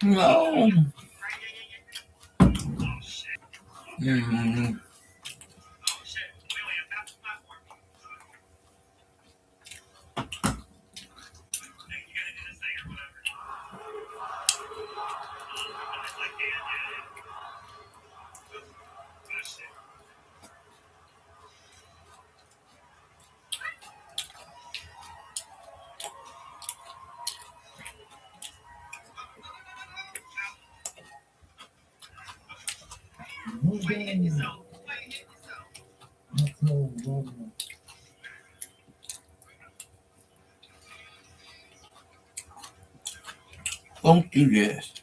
No. Mm-hmm. Don't do this.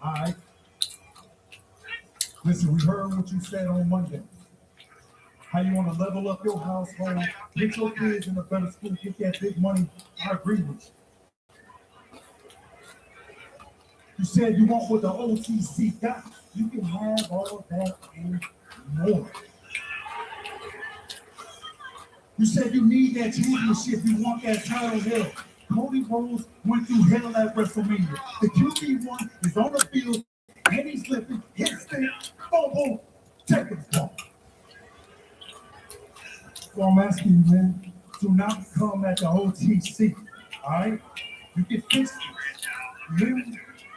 All right. Listen, we heard what you said on Monday. How you want to level up your household, get your kids in a better school, get that big money. I agree with you. You said you want what the OTC got. You can have all of that and more. You said you need that championship. You want that title hell. Cody Rhodes went through hell at WrestleMania. The QB1 is on the field, and he's lifting, hits the boom, take his ball. So I'm asking you, man, do not come at the OTC, all right? You can fix this.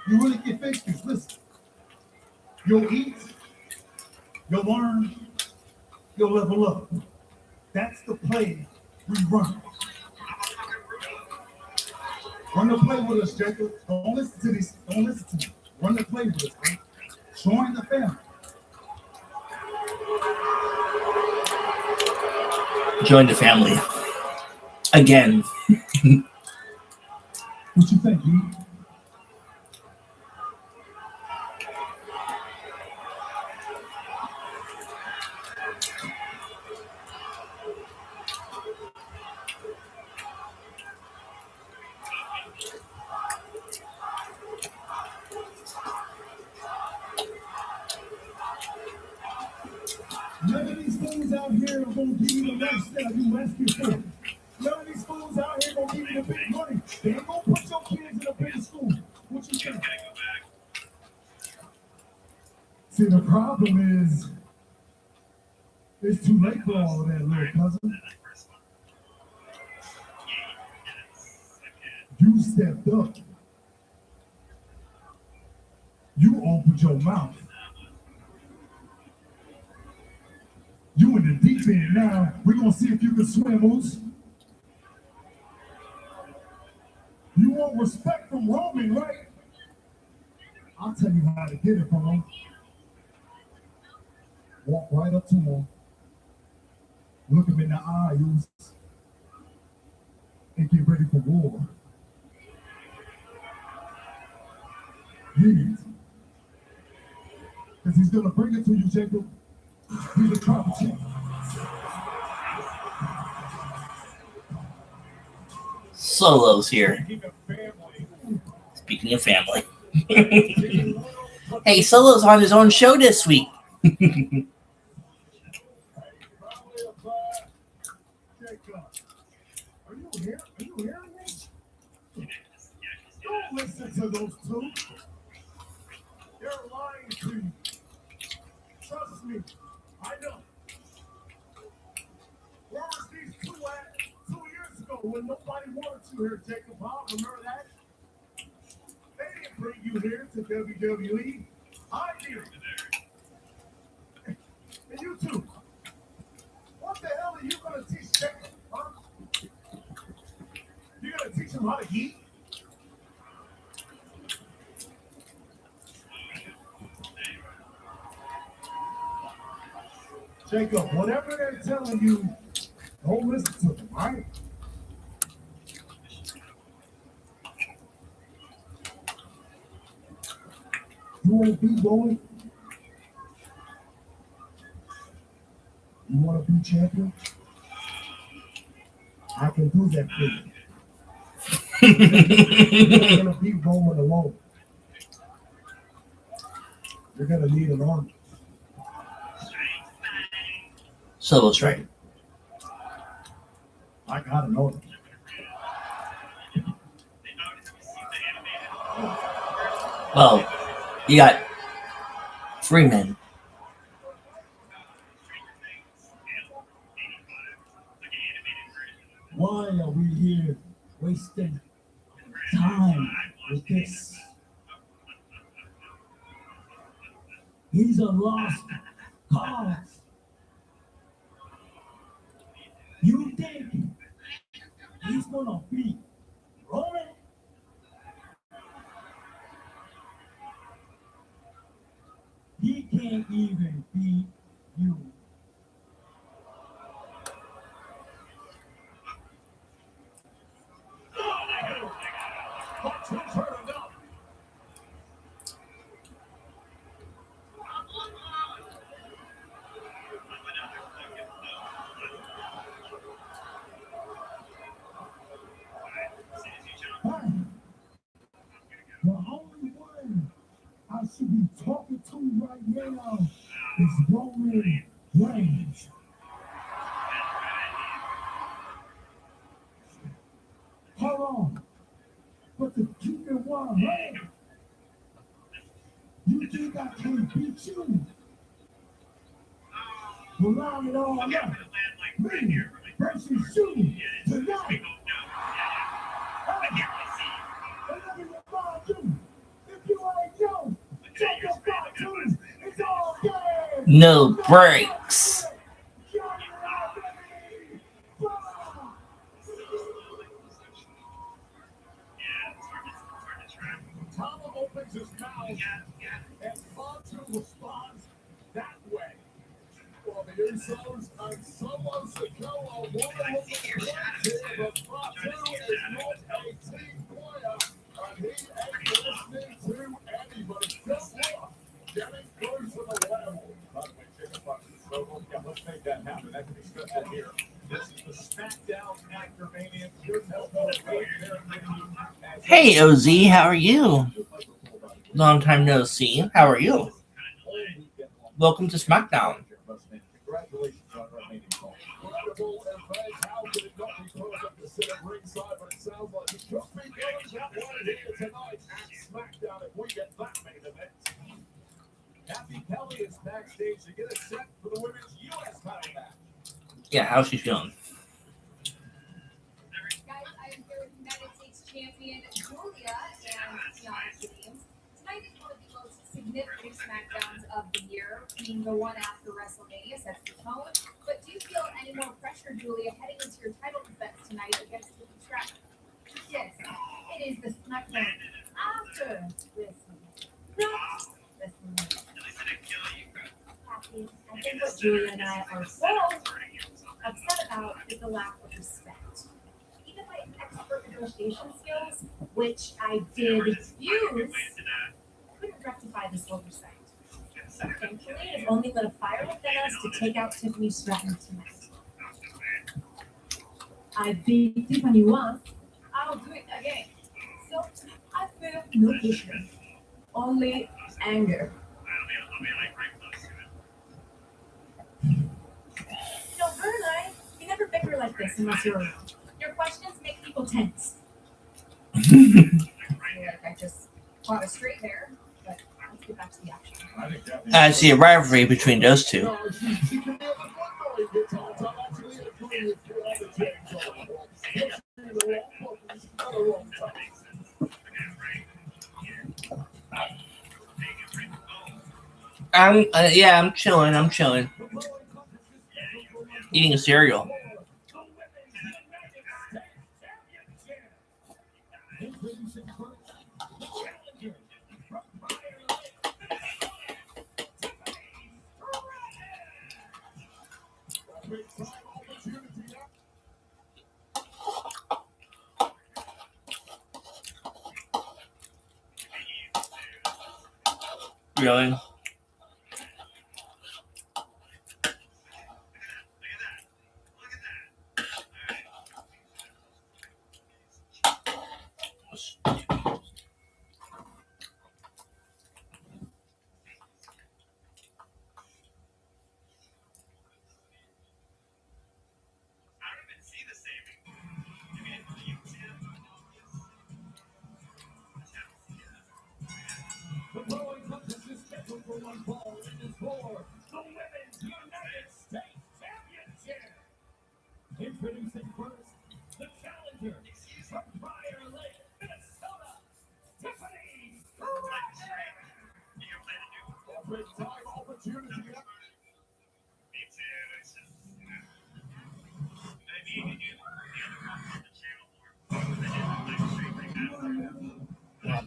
You really can fix this. Listen, you'll eat, you'll learn, you'll level up. That's the play we run. Run the play with us, Jacob. Don't listen to this. Don't listen to me. Run the play with us, man. Join the family. Join the family. Again. What you think, E? None of these fools out here are going to give you the lifestyle you asking for. None of these fools out here going to give you the big money. They ain't going to put your kids in a big school. What you think? See, the problem is It's too late for all of that, little cousin. You stepped up. You opened your mouth. You in the deep end now. We're gonna see if you can swim, Moose. You want respect from Roman, right? I'll tell you how to get it from him. Walk right up to him. Look him in the eyes and get ready for war. Yes. Because he's gonna bring it to you, Jacob. He's a tribal chief. Solo's here. Speaking of family. Hey, Solo's on his own show this week. Are you here? Are you hearing me? Don't listen to those two. They're lying to you. Trust me. I know. Where was these two at 2 years ago when nobody wanted you here, Jacob? Remember that? They didn't bring you here to WWE. I did. And you two. What the hell are you going to teach Jacob? Huh? You're going to teach him how to eat? Jacob, whatever they're telling you, don't listen to them, right? You want to be going? You want to be champion? I can do that for you. You're going to beat Roman alone. You're going to need an army. Solo's right. I gotta know it. Well, you got Freeman. Why are we here wasting time with this? He's a lost cause. You think he's gonna beat Roman? He can't even beat you. The only one I should be talking to right now is Roman Reigns. Hold on. But to keep it 100, you think I can't beat you? Well, line it all up. Me versus you tonight. And let me remind you, if you ain't yo, check your cartoons. It's all game. No breaks. Tom opens his mouth and Fonto responds that way. Well, the Usos and someone to go on one of the points here, but Fonto is not a team player, and he ain't listening to anybody. Just look, getting close to the level. By the way, chicken boxes. So let's make that happen. That can be scripted here. This is the SmackDown Activation. Hey, OZ, how are you? Long time no see. How are you? Welcome to SmackDown. Congratulations on our meeting call. Incredible event. How could it not be perfect to sit at ringside? But it sounds like it could be going that way here tonight at SmackDown if we get that main event. Kathy Kelly is backstage to get a set for the women's U.S. title match. Yeah, how's she feeling? Guys, I am here with United States champion Julia and Tiana James. Tonight is one of the most significant SmackDowns of the year, being the one after WrestleMania sets the tone. But do you feel any more pressure, Julia, heading into your title defense tonight against the Trap? Yes, it is the SmackDown after WrestleMania. Not WrestleMania. Kathy, I think what Julia and I are so upset about is the lack of respect. Even my expert negotiation skills, which I did use, couldn't rectify this oversight. Thankfully, it only lit a fire within us to take out Tiffany Stratton tonight. I beat Tiffany once, I'll do it again. So I feel no patience, only anger. No, her and I, we never bicker like this unless you're around. Your questions make people tense. I feel like I just caught a straight there, but let's get back to the action. I see a rivalry between those two. I'm chilling. I'm chilling. Eating a cereal. Really? The following contest is scheduled for one fall and is for the Women's United States Championship. Introducing first, the challenger from Fire Lake, Minnesota, Tiffany Stratton. A big time opportunity.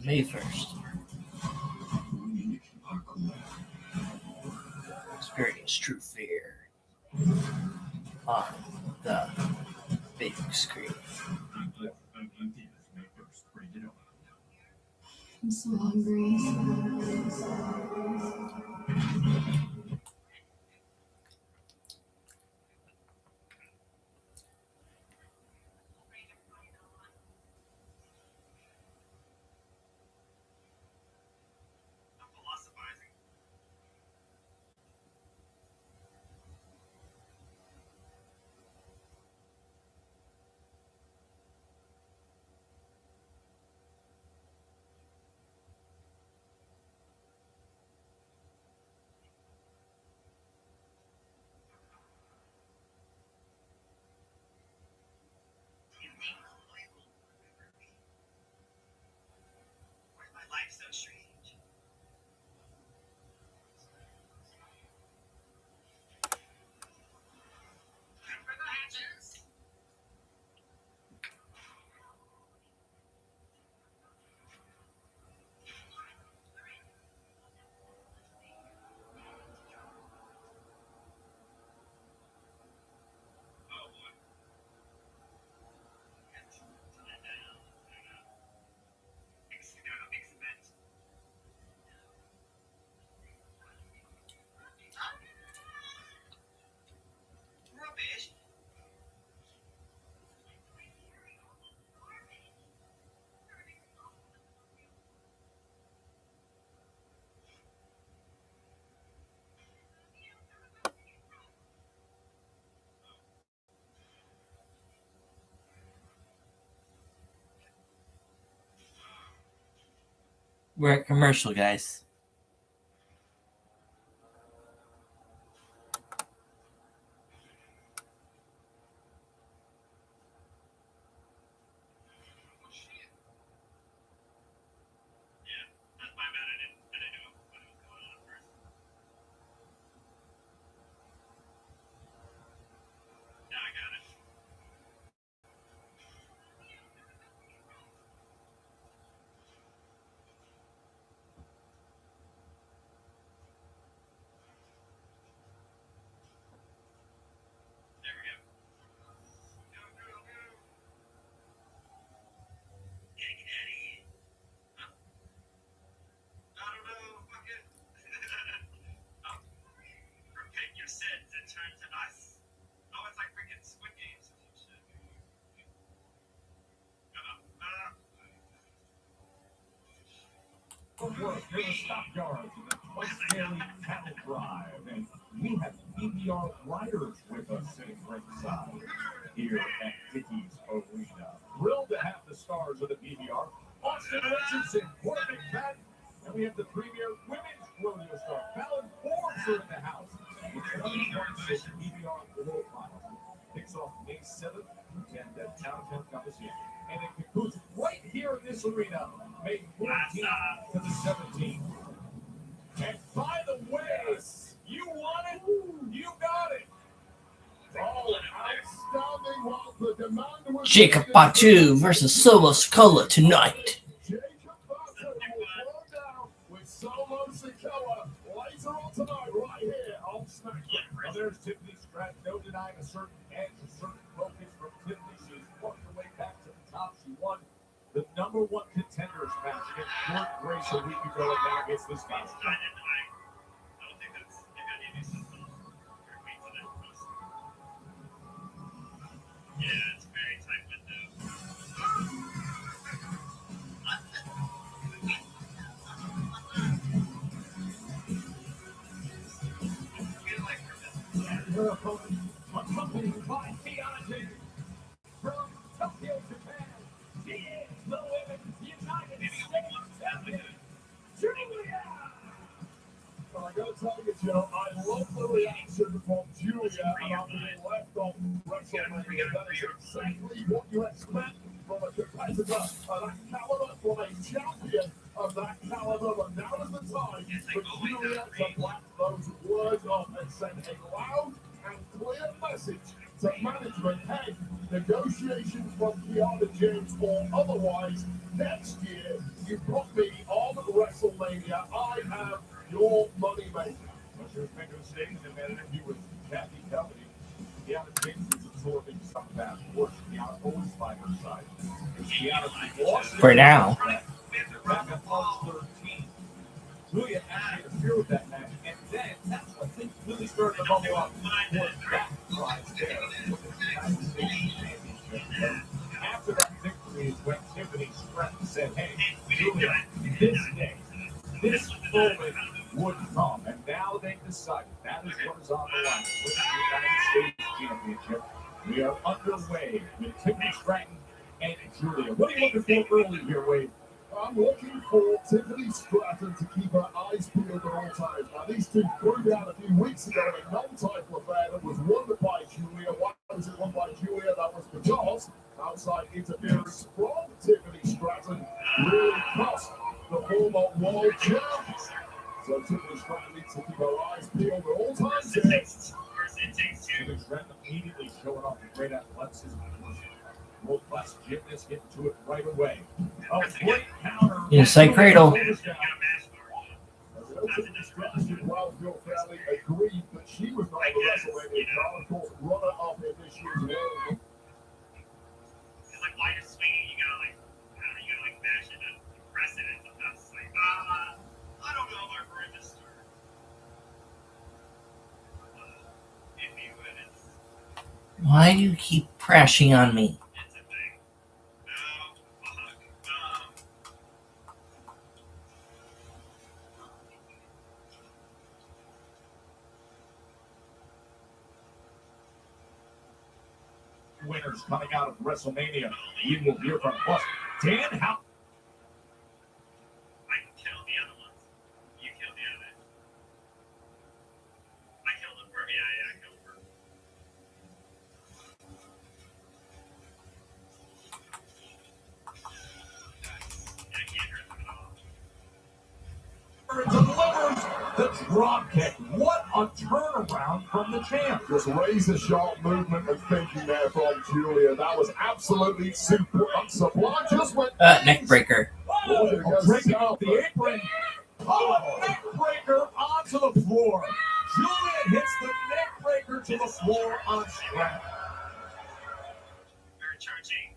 May 1st. Experience true fear on the big screen. I'm so hungry. We're at commercial, guys. Work near the stockyards in the Twice-Daily Cattle Drive, and we have PBR riders with us sitting ringside here at Dickies Arena. Thrilled to have the stars of the PBR, Austin Richardson, Corbin McFadden, and we have the premier women's rodeo star, Fallon Forbes, are in the house. The 2026 PBR World Finals kicks off May 7th and downtown Coliseum. And it concludes right here in this arena, May 14th to the 17th. And by the way, you want it, you got it. Oh, outstanding while the demand was Jacob Batu versus Solo Sikoa tonight. Jacob Batu will throw down with Solo Sikoa later on tonight, right here on SmackDown. Now there's Tiffany Stratton, no denying a certain edge, a certain focus from Tiffany. She's worked her way back to the top. She won the number one contenders match against Jordan Grace a week ago, and now gets this match. Yeah, it's a very tight window. Her opponent, accompanied by Keontae from Tokyo, Japan. She is the Women's United States Champion, Julia. Well, I gotta tell you, Joe, I love the reaction from Julia about being left on WrestleMania. That is exactly what you expect from a competitor of that caliber, from a champion of that caliber. But now is the time for Julia to black those words off and send a loud and clear message to management. Hey, negotiations from Kiana James or otherwise, next year you put me on WrestleMania. I have your money maker. Well, she was making a statement in that interview with Kathy Company. Kiana James is absorbing some bad work. Kiana always by her side. Kiana lost For now. back on March 13th. Julia actually interfered with that match, and then that's when things really started to bubble up. Was that prize there with the United States Championship? After that victory is when Tiffany Stratton said, hey, Julia, this day, this moment would come, and now they've decided that is what is on the line with the United States Championship. We are underway with Tiffany Stratton and Julia. What are you looking for early here, Wade? I'm looking for Tiffany Stratton to keep her eyes peeled at all times. Now, these two proved out a few weeks ago in a non-title affair that was won by Julia. Why was it won by Julia? That was because outside interference from Tiffany Stratton really cost the former world champ. So Tiffany Stratton needs to keep her eyes peeled at all times here. Tiffany Stratton immediately showing off the great athleticism. World-class gymnast getting to it right away. Oh, great counter. Inside cradle. Tiffany Wildfield family agreed that she was not the WrestleMania card. Of course, runner-up in this year's World. It's like while you're swinging, you gotta mash it and press it, and sometimes it's like, I don't know if I've registered. If you would, it's Why do you keep crashing on me? a thing. No, fuck. Winners coming out of WrestleMania. We will hear from us. Dan, how? I can kill the other ones. You kill the other. I killed them for yeah, I killed them. I can't hurt them at all. Delivers the drop kick. What a turnaround from the champ. Just razor sharp movement and thinking there from Julia. That was absolutely super. Sublime just went. Neck breaker. Breaking off the apron. Oh, a neck breaker onto the floor. Julia hits the neck breaker to the floor on Stratton. Very charging.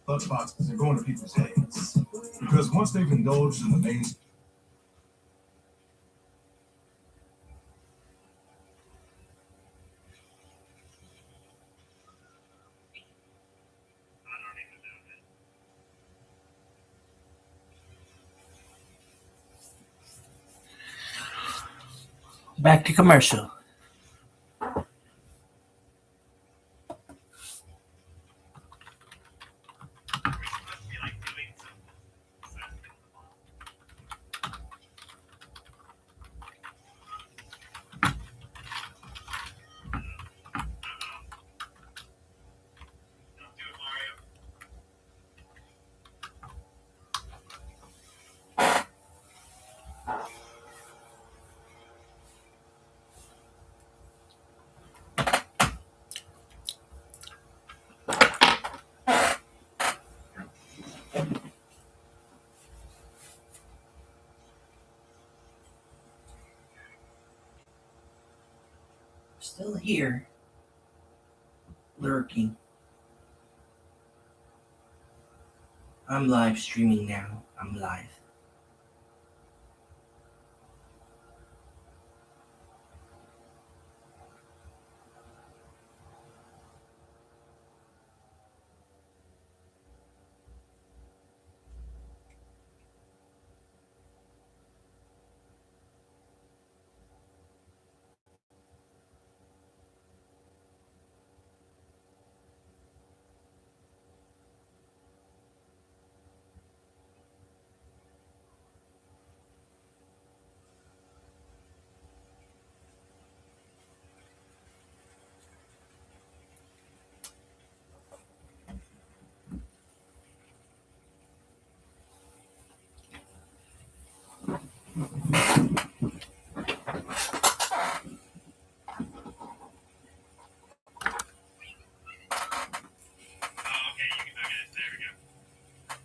Lunchboxes are going to people's heads because once they've indulged in the main I don't even know Back to commercial. Must be like doing something. Don't do it, Mario. Still here. Lurking. I'm live streaming now. I'm live.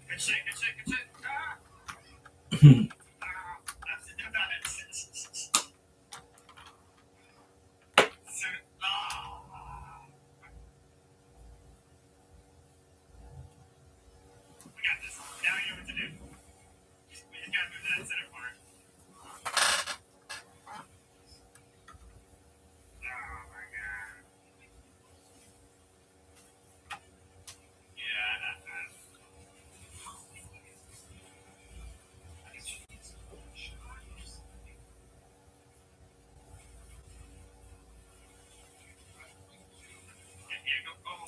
Good shit, good shit, good shit. That's it, you're done it. We got this. Now you know what to do. We just gotta move to that center part. Oh my god. Yeah, yeah, go. Oh.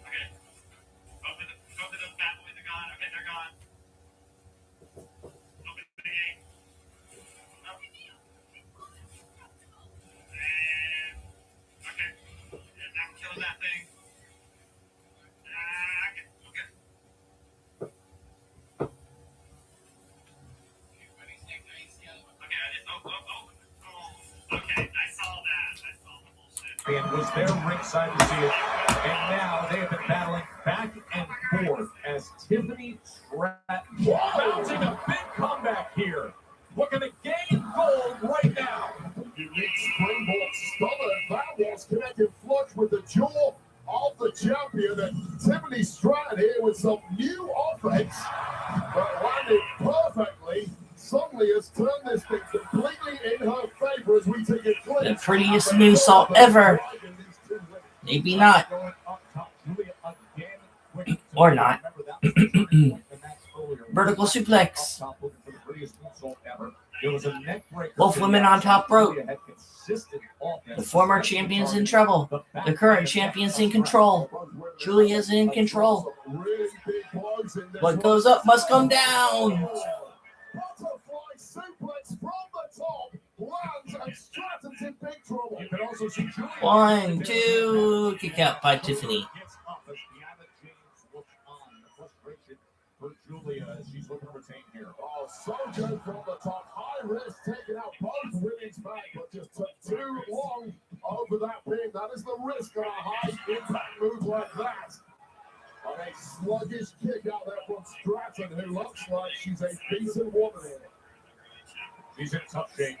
Okay. Both of those bad boys are gone. Okay, they're gone. Open the gate. Oh. And okay. And now killing that thing. Okay. Okay. Okay, I did. Oh. Okay, I saw that. I saw the bullshit. And was there ringside to see it. And now they have been battling back and forth as Tiffany mounting a big comeback here. Looking to gain gold right now. Unique springboard stunner. That was connected flush with the jaw of the champion. And Tiffany Stratton here with some new offense. But landed perfectly. Suddenly has turned this thing completely in her favor as we take a glimpse. The prettiest moonsault ever. Maybe not. Or not. Vertical suplex. Both women on top rope. The former champion's in trouble. The current champion's in control. Julia's in control. What goes up must come down. Butterfly suplex from the top. Lands and Stratton's in big trouble. You can also see Julia. 1, 2. Kick out by Tiffany. For Julia, as she's looking to retain here. Oh, so good from the top. High risk taking out both women's back, but just took too long over that pin. That is the risk on a high impact move like that. And a sluggish kick out there from Stratton, who looks like she's a decent woman here. She's in tough shape.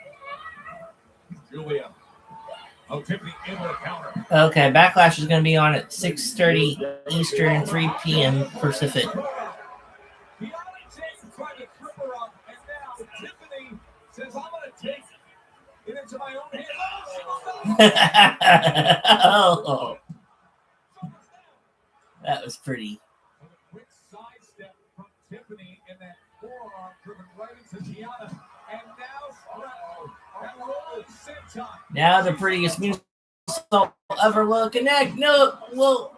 Julia. Oh, Tiffany able to counter. Okay, Backlash is going to be on at 6:30 Eastern, 3 p.m. Pacific. The James tried to trip her up, and now Tiffany says, I'm going to take it into my own hands. Oh, that was pretty. A quick sidestep from Tiffany in that forearm driven right into Gianna. And now Stratton at rolling senton. Now the prettiest music ever will connect. No, well,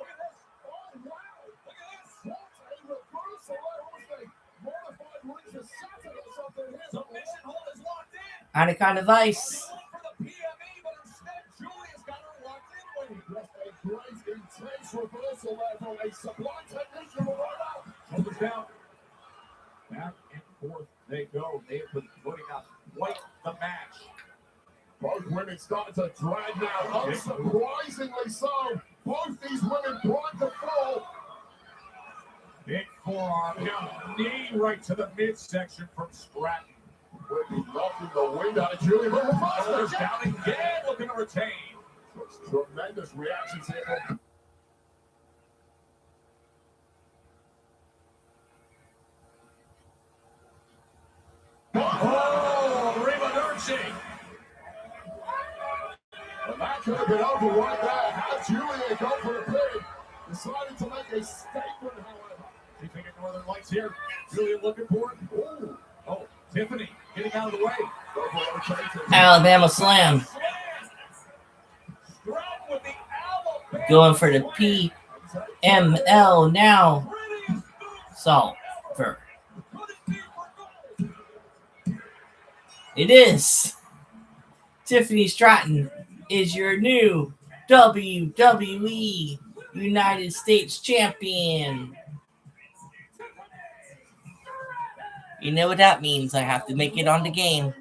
Submission hold is locked in. kind of ice. Going for the PME, but instead Julia's got her locked in. Just a great intense reversal there from a sublime technician right out. Shoulders down. Back and forth they go. They have been putting up quite the match. Both women starting to drag now, unsurprisingly so. Both these women primed to fall. Big forearm down, knee right to the midsection from Stratton. Whitney knocking the wind out of Julia. But Shoulders down again, looking to retain. tremendous reactions here. Oh, Rivaderci. And that could have been over right there. Had Julia go for the pin. Decided to make a statement, however. She's taking Northern Lights here. Julia looking for it. Ooh. Oh, Tiffany getting out of the way. Go for it, rotation. Alabama Slam. Stratton with the Alabama. Going for the PML now. Solver. It is. Tiffany Stratton is your new WWE United States Champion. You know what that means. I have to make it on the game.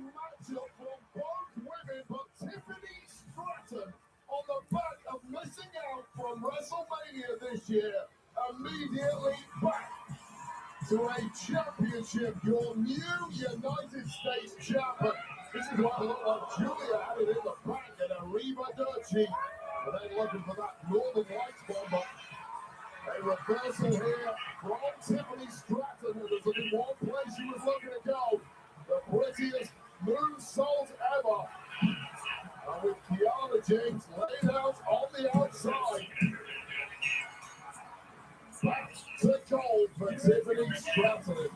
Tiffany Stratton on the back of missing out from WrestleMania this year, immediately back to a championship, your new United States champion. This is what looked like Julia had it in the back and Rivaderci. And then looking for that Northern Lights bomb. A reversal here from Tiffany Stratton. It was in one place she was looking to go. The prettiest moonsault ever. And with Kiana James laid out on the outside. Back to goal for Tiffany Stratton.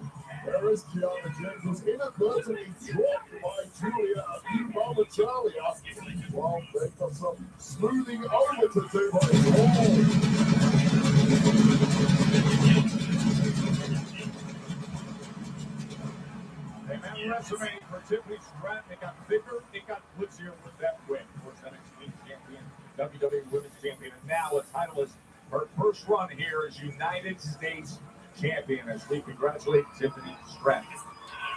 There is Kiana James, was inadvertently dropped by Julia a few moments earlier. Well, they've got some smoothing over to do, but it's all. And that resume for Tiffany Stratton, it got bigger, it got glitzier with that win. Of course, NXT champion, WWE Women's Champion, and now the title is her first run here as United States Champion. As we congratulate Tiffany Stratton.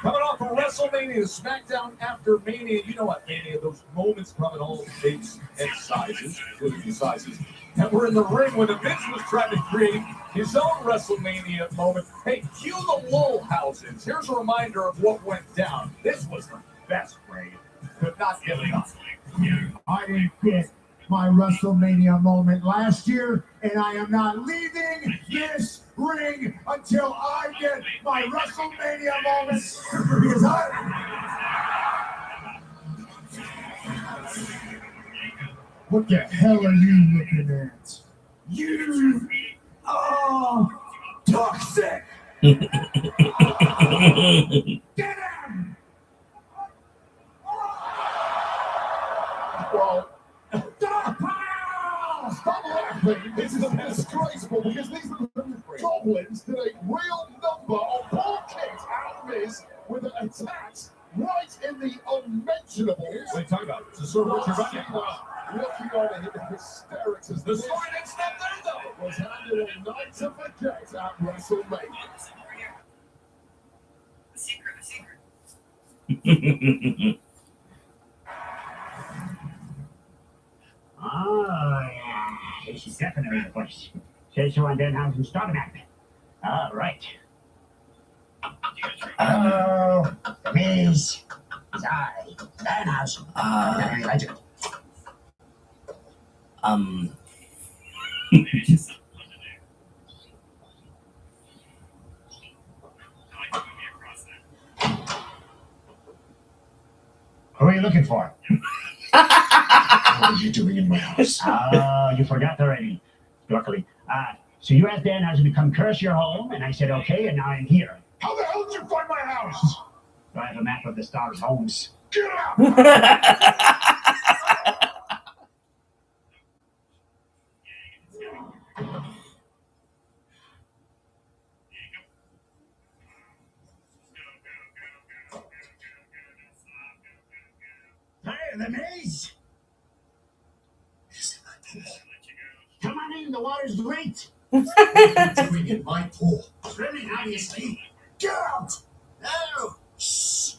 Coming off of WrestleMania, the SmackDown after Mania. You know what Mania, those moments come in all shapes and sizes, including the sizes. And we're in the ring when the Miz was trying to create his own WrestleMania moment. Hey, cue the lull houses. Here's a reminder of what went down. This was the best raid. Could not get enough. I didn't get my WrestleMania moment last year, and I am not leaving this ring until I get my WrestleMania moment because What the hell are you looking at? You are toxic. Get him! Well, stop laughing. This is disgraceful because these goblins did a real number on poor kids out Miz with an attack right in the unmentionables. What are you talking about? It's a sort of what you're running. Looking on at the hysterics as The story didn't stop there, though. was handed a night to forget at WrestleMania. Oh, yeah. This is definitely the place. Says so on Denhausen's Stoganac. All right. Oh, the Miz. Is I, Denhausen. Very legend. Who are you looking for? What are you doing in my house? Oh, you forgot already. Luckily. So you asked Danhausen to come curse your home, and I said okay, and now I'm here. How the hell did you find my house? I have a map of the Stars' homes. Get out! Hey, the maze! Come on in, the water's great. Doing in my pool. Swimming, obviously. Get out! No! Shh!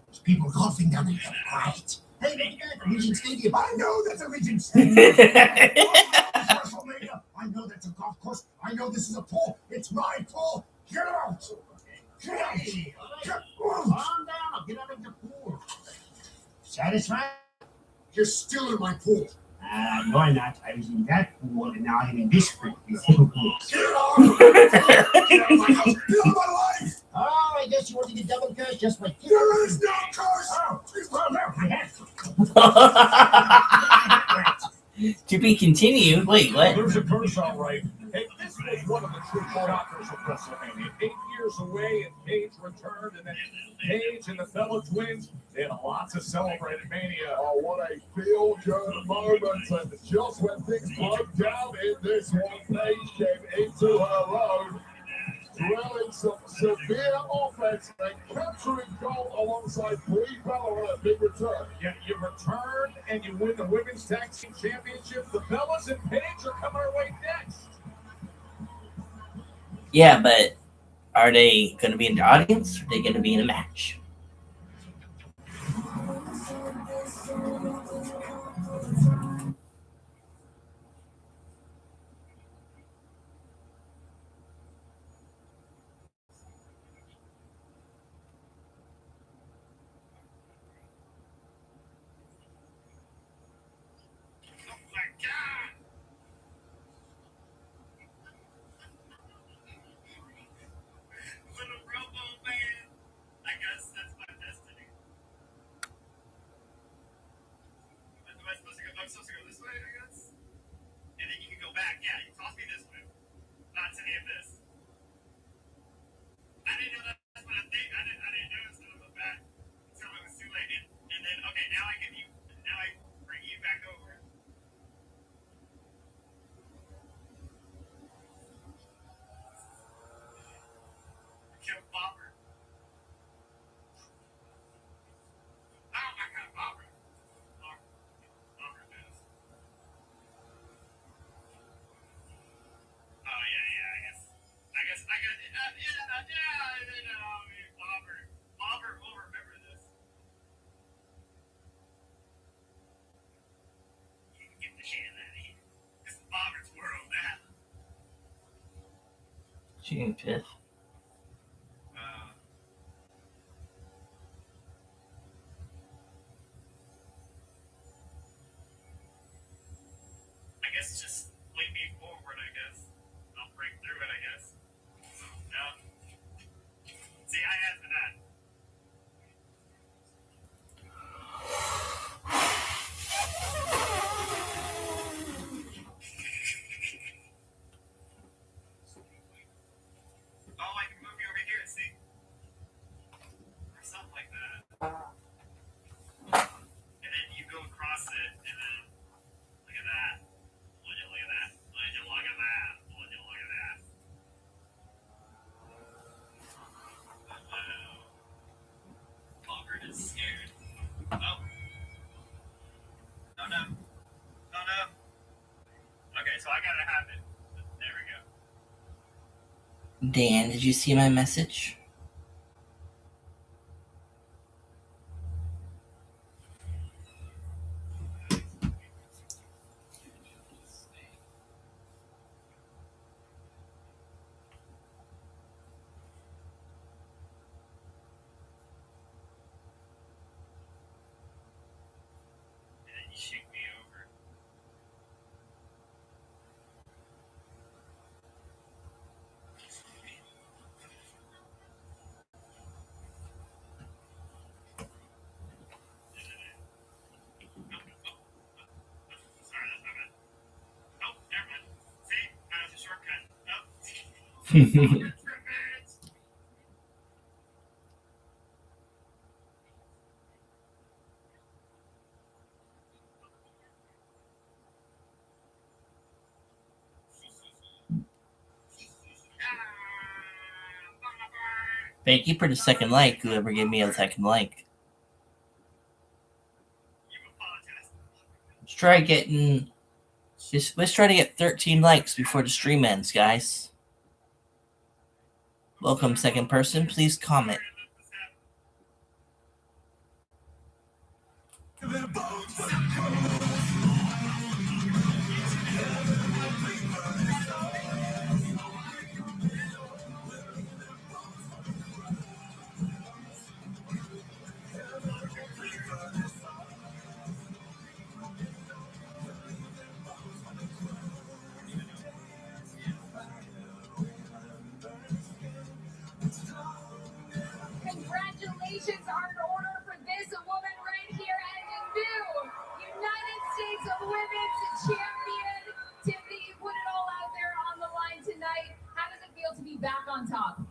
There's people golfing down there. Quiet. Hey, look at the Regent Stadium. I know that's a Regent Stadium. WrestleMania. I know that's a golf course. I know this is a pool. It's my pool. Get out! Get out! Hey, Get out! calm down. I'll get out of the pool. Satisfied? You're still in my pool. No, I'm not. I was in that pool, and now I'm in this pool. These two pools. Get out! Get out of my house! Get out of my life! Oh, I guess you want to get double curse just like you. There is no curse! Oh, well, no, I have to. To be continued. Wait, what? There's a curse, all right. Hey, this was one of the true shockers of WrestleMania. 8 years away, and Paige returned, and then Paige and the fellow twins, they had a lot to celebrate at Mania. Oh, what a feel-good moment. And just when things broke down in this one, Paige came into her own, dwelling some severe offense and capturing gold alongside Brie Bella on a big return. You return and you win the Women's Tag Team Championship. The Bellas and Paige are coming our way next. Yeah, but are they going to be in the audience? Or are they going to be in a match? Little Robo man. I guess that's my destiny. Am I supposed to go? I'm supposed to go this way, I guess. And then you can go back. Yeah, you toss me this way. Not to any of this. I didn't know that's what I think. I didn't notice that I went back until it was too late. And then okay, now I give you. Now I bring you back over. Kill Bopper. Oh my God, Bopper. Bopper does. Oh yeah, I guess. Bopper will remember this. You can get the shit out of here. This is Bopper's world now. June 5th. I guess just lead me forward, I guess. I'll break through it, I guess. No. See, I asked for that. Oh, I can move you over here, see? Or something like that. And then you go across it, and then look at that. Would you look at that? Would you look at that? Would you look at that? Robert is scared. Oh. Oh no. Oh no. Okay, so I gotta have it. There we go. Dan, did you see my message? And then you shake me over. Sorry, that's not bad. Oh, never mind. See? That was a shortcut. Oh. Shortcut. Thank you for the second like, whoever gave me a second like. Let's try to get 13 likes before the stream ends, guys. Welcome, second person. Please comment. Congratulations are in order for this woman right here and the new United States Women's Champion. Tiffany, you put it all out there on the line tonight. How does it feel to be back on top?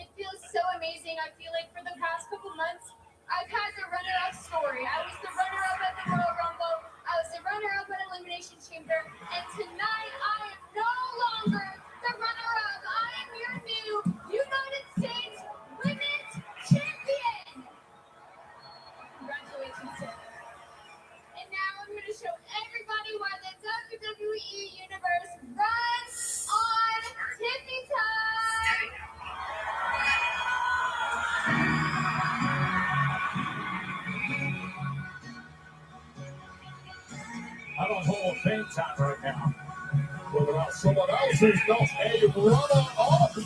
It feels so amazing. I feel like for the past couple months, I've had the runner-up story. I was the runner-up at the Royal Rumble. I was the runner-up at Elimination Chamber. And tonight, I am no longer the runner-up. I am your new United States Women's Champion. Congratulations, Tiffany. And now I'm going to show everybody why the WWE Universe runs on Tiffany time. I'm on Hall of Fame time right now. Whether or not someone else is not a runner-up.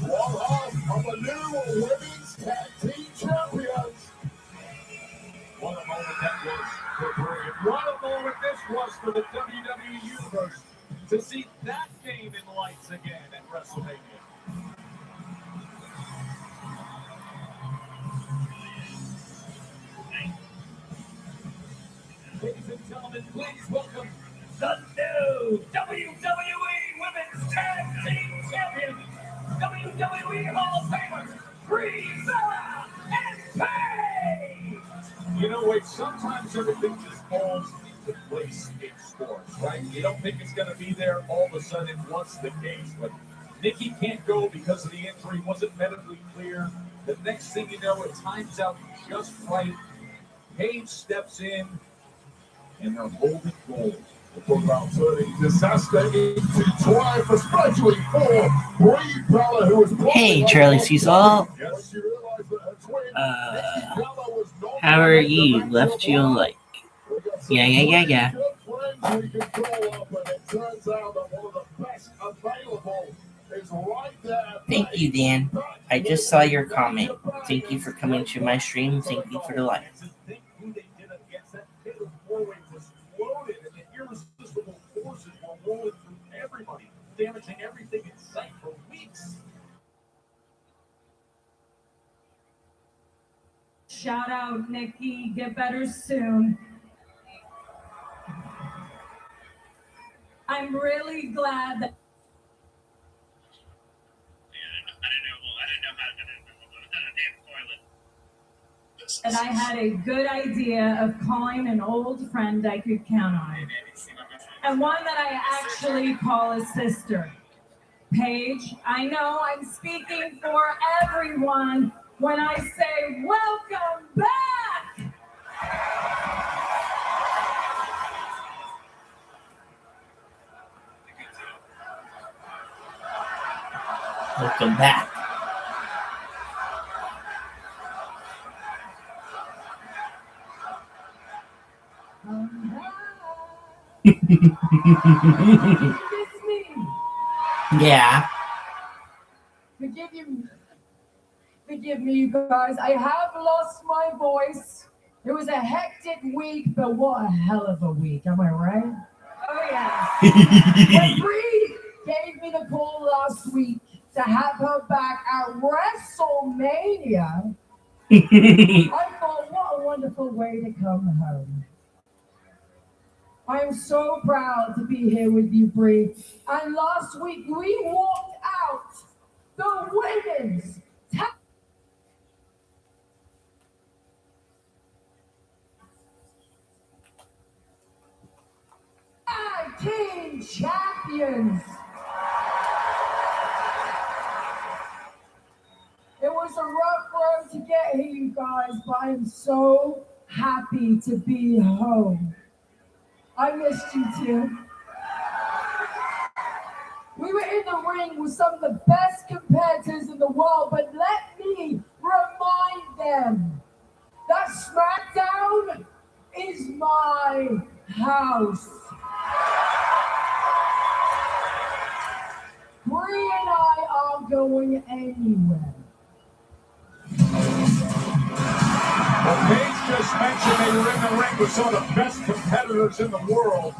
One-half of the new Women's Tag Team Champions. What a moment that was for Bray. What a moment this was for the WWE Universe to see that name in lights again at WrestleMania. Ladies and gentlemen, please welcome the new WWE Women's Tag Team Champions, WWE Hall of Famers, Brie Bella and Paige. You know, Wade, sometimes everything just falls into place in sports, right? You don't think it's going to be there, all of a sudden it was the case. But Nikki can't go because of the injury, wasn't medically clear. The next thing you know, it times out just right. Paige steps in, and they're holding gold. We're talking about turning disaster into triumph, especially for Brie Bella, who was Hey, Charlie Cecil. Yes, she realized that her twin, Nikki Bella, was not How are you? Left you a like. Yeah. good friends we can call up, and it turns out that one of the best available is right there. Thank you, Dan. I just saw your comment. Thank you for coming to my stream. Thank you for the like. Think who they did it against. That fatal four-way was loaded, and the irresistible forces were rolling through everybody, damaging everything in sight for weeks. Shout out, Nikki. Get better soon. I'm really glad that I had a good idea of calling an old friend I could count on. And one that I actually call a sister. Paige, I know I'm speaking for everyone when I say welcome back. Welcome back. Yeah. Forgive me, you guys. I have lost my voice. It was a hectic week, but what a hell of a week. Am I right? Oh, yeah. When Brie gave me the call last week to have her back at WrestleMania, I thought, what a wonderful way to come home. I am so proud to be here with you, Brie. And last week, we walked out the women's tag team champions. It was a hate you guys, but I'm so happy to be home. I missed you too. We were in the ring with some of the best competitors in the world, but let me remind them that SmackDown is my house. Brie and I aren't going anywhere. Well, Paige just mentioned they were in the ring with some of the best competitors in the world.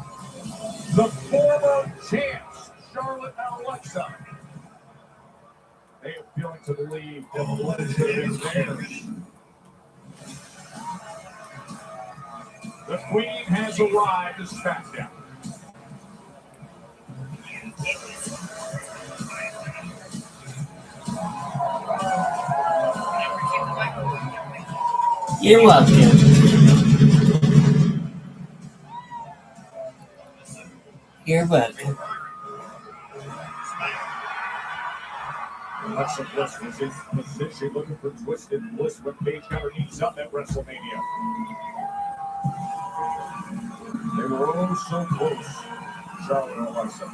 The former champs, Charlotte and Alexa. They have feeling to believe that the blood should have been theirs. The Queen has arrived at SmackDown. You're welcome. You're welcome. Alexa Bliss was in position looking for Twisted Bliss when Paige got her knees up at WrestleMania. They were oh so close, Charlotte and Alexa.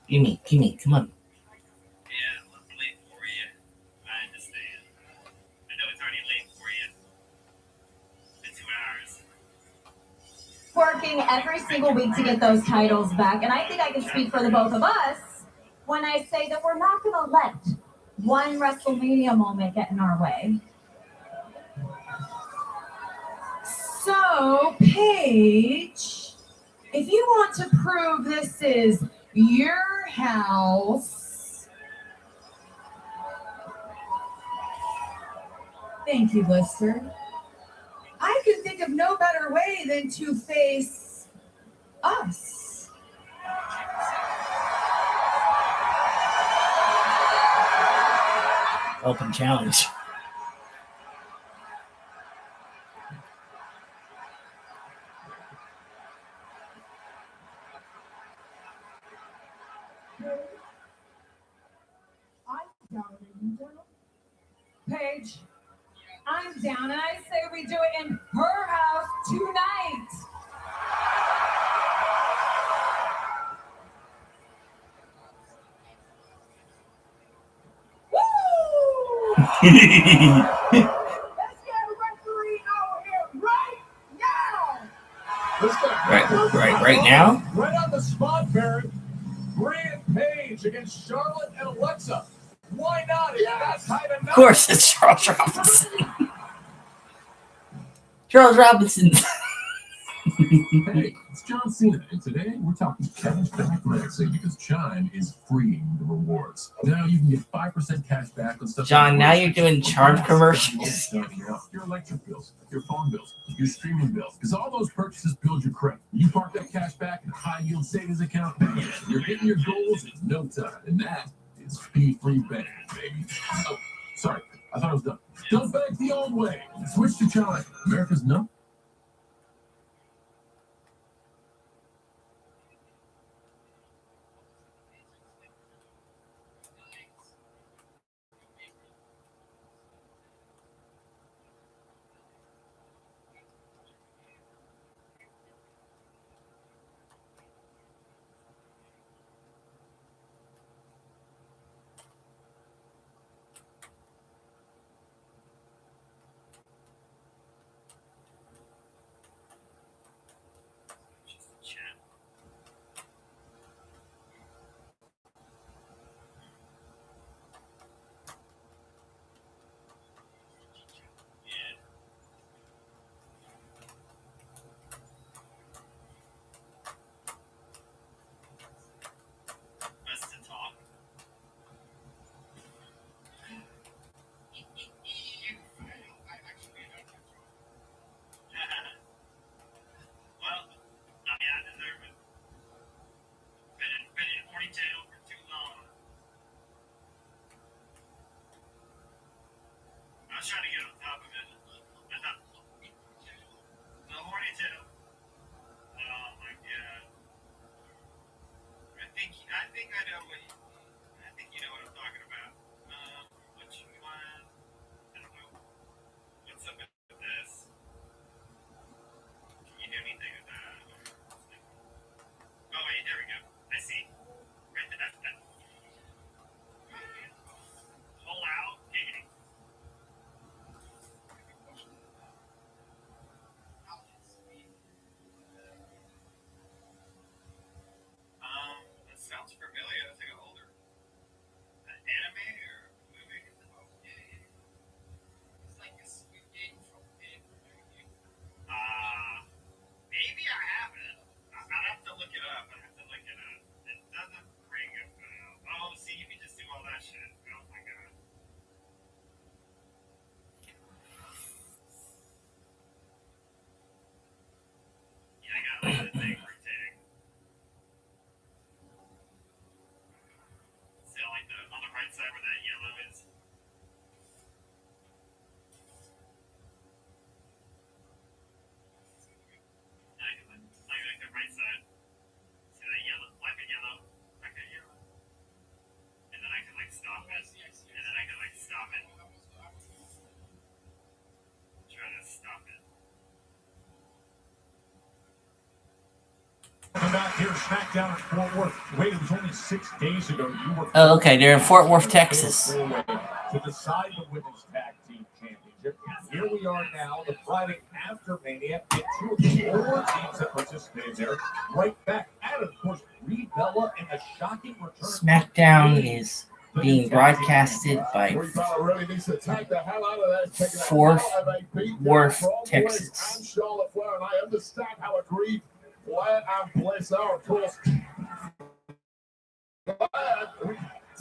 Gimme, come on. Yeah, I'm late for you. I understand. I know it's already late for you. It's been 2 hours. Working every single week to get those titles back, and I think I can speak for the both of us when I say that we're not going to let one WrestleMania moment get in our way. So, Paige, if you want to prove this is your house. Thank you, Lister. I could think of no better way than to face us. Open challenge. I'm down. Are you down? Paige, I'm down, and I say we do it in her house tonight. Woo! Let's get a referee out here right now. Right now? Right on the spot, Barrett. Brie and Paige against Charlotte and Alexa. Why not? It's that kind of night. Of course, it's Charles Robinson. Charles Robinson. Hey, it's John Cena, and today we're talking cash back racing because Chime is freeing the rewards. Now you can get 5% cash back on stuff. John, now you're doing charm commercials. Your electric bills, your phone bills, your streaming bills, because all those purchases build your credit. You park that cash back in a high-yield savings account, bam, you're hitting your goals in no time, and that is fee-free banking, baby. Oh, sorry, I thought I was done. Don't bank the old way. Switch to Chime, America's no. here SmackDown in Fort Worth. Wait, it was only 6 days ago you were. Oh, okay, they're in Fort Worth, Texas. To decide the women's tag team championship. Here we are now, the Friday after Mania, and 2 of the 4 teams that participated there, right back at it. Of course, Brie Bella and the shocking return. SmackDown is being broadcasted by Fort Worth, Texas. And Charlotte Flair, and I understand how aggrieved Flair and Bliss are, of course.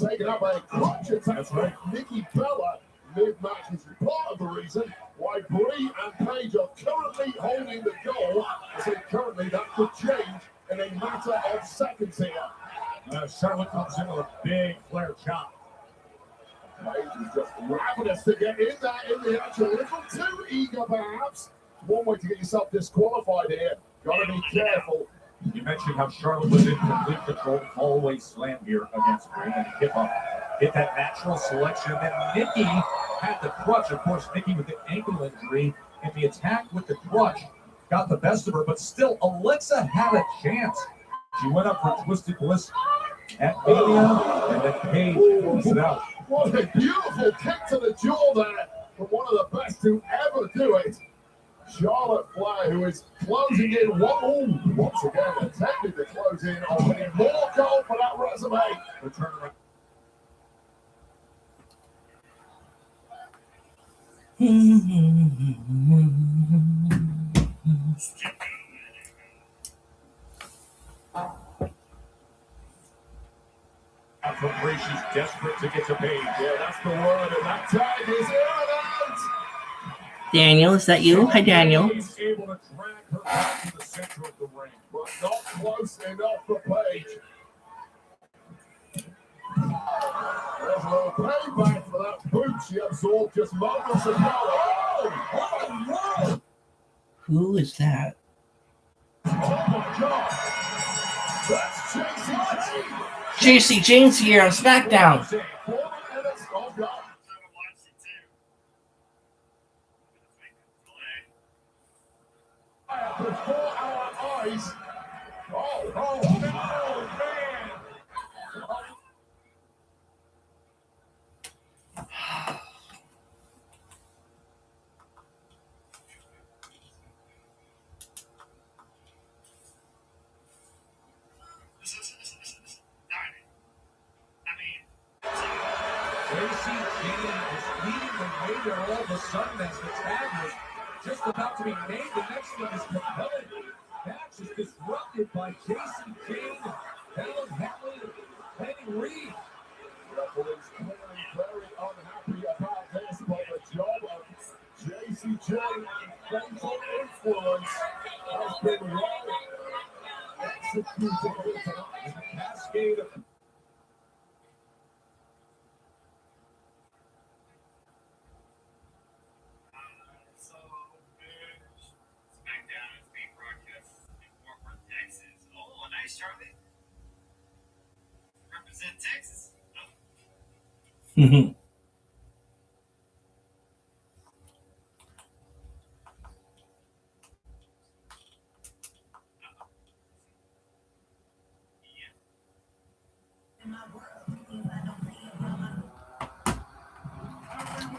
Taking up a clutch attack from Nikki Bella mid-match is part of the reason why Brie and Paige are currently holding the goal. I say currently, that could change in a matter of seconds here. Charlotte comes in with a big Flair chop. Paige is just ravenous to get in there in the action. A little too eager, perhaps. One way to get yourself disqualified here. Gotta be careful. You mentioned how Charlotte was in complete control, always slam here against Brie and hit that natural selection. And then Nikki had the crutch. Of course, Nikki with the ankle injury and the attack with the crutch got the best of her, but still Alexa had a chance. She went up for Twisted Bliss at Mania, and then Paige closed it out. What a beautiful kick to the jaw there from one of the best to ever do it. Charlotte Flair, who is closing in once again, attempting to close in, opening more gold for that resume. The turnaround. From Brie, she's desperate to get to Paige. Yeah, that's the word, and that tag is imminent. Daniel, is that you? Hi, Daniel. He's able to drag her back to the center of the ring, But not close enough for Paige. There's a little payback for that boot she absorbed just moments ago. Oh, Who is that? oh my God. That's JC James here on SmackDown. 4 minutes of God. Before our eyes. Oh, man. JC James is leading the way there all of a sudden as the tag was just about to be made. The next one is compelling. Match is disrupted by JC James, Helen Henley, and Penny Reed. Referees clearly very unhappy about this, but the job of JC James' mental influence has been well executed here tonight. The cascade of SmackDown is being broadcast in Fort Worth, Texas. Oh, nice, Charlie. Represent Texas. Every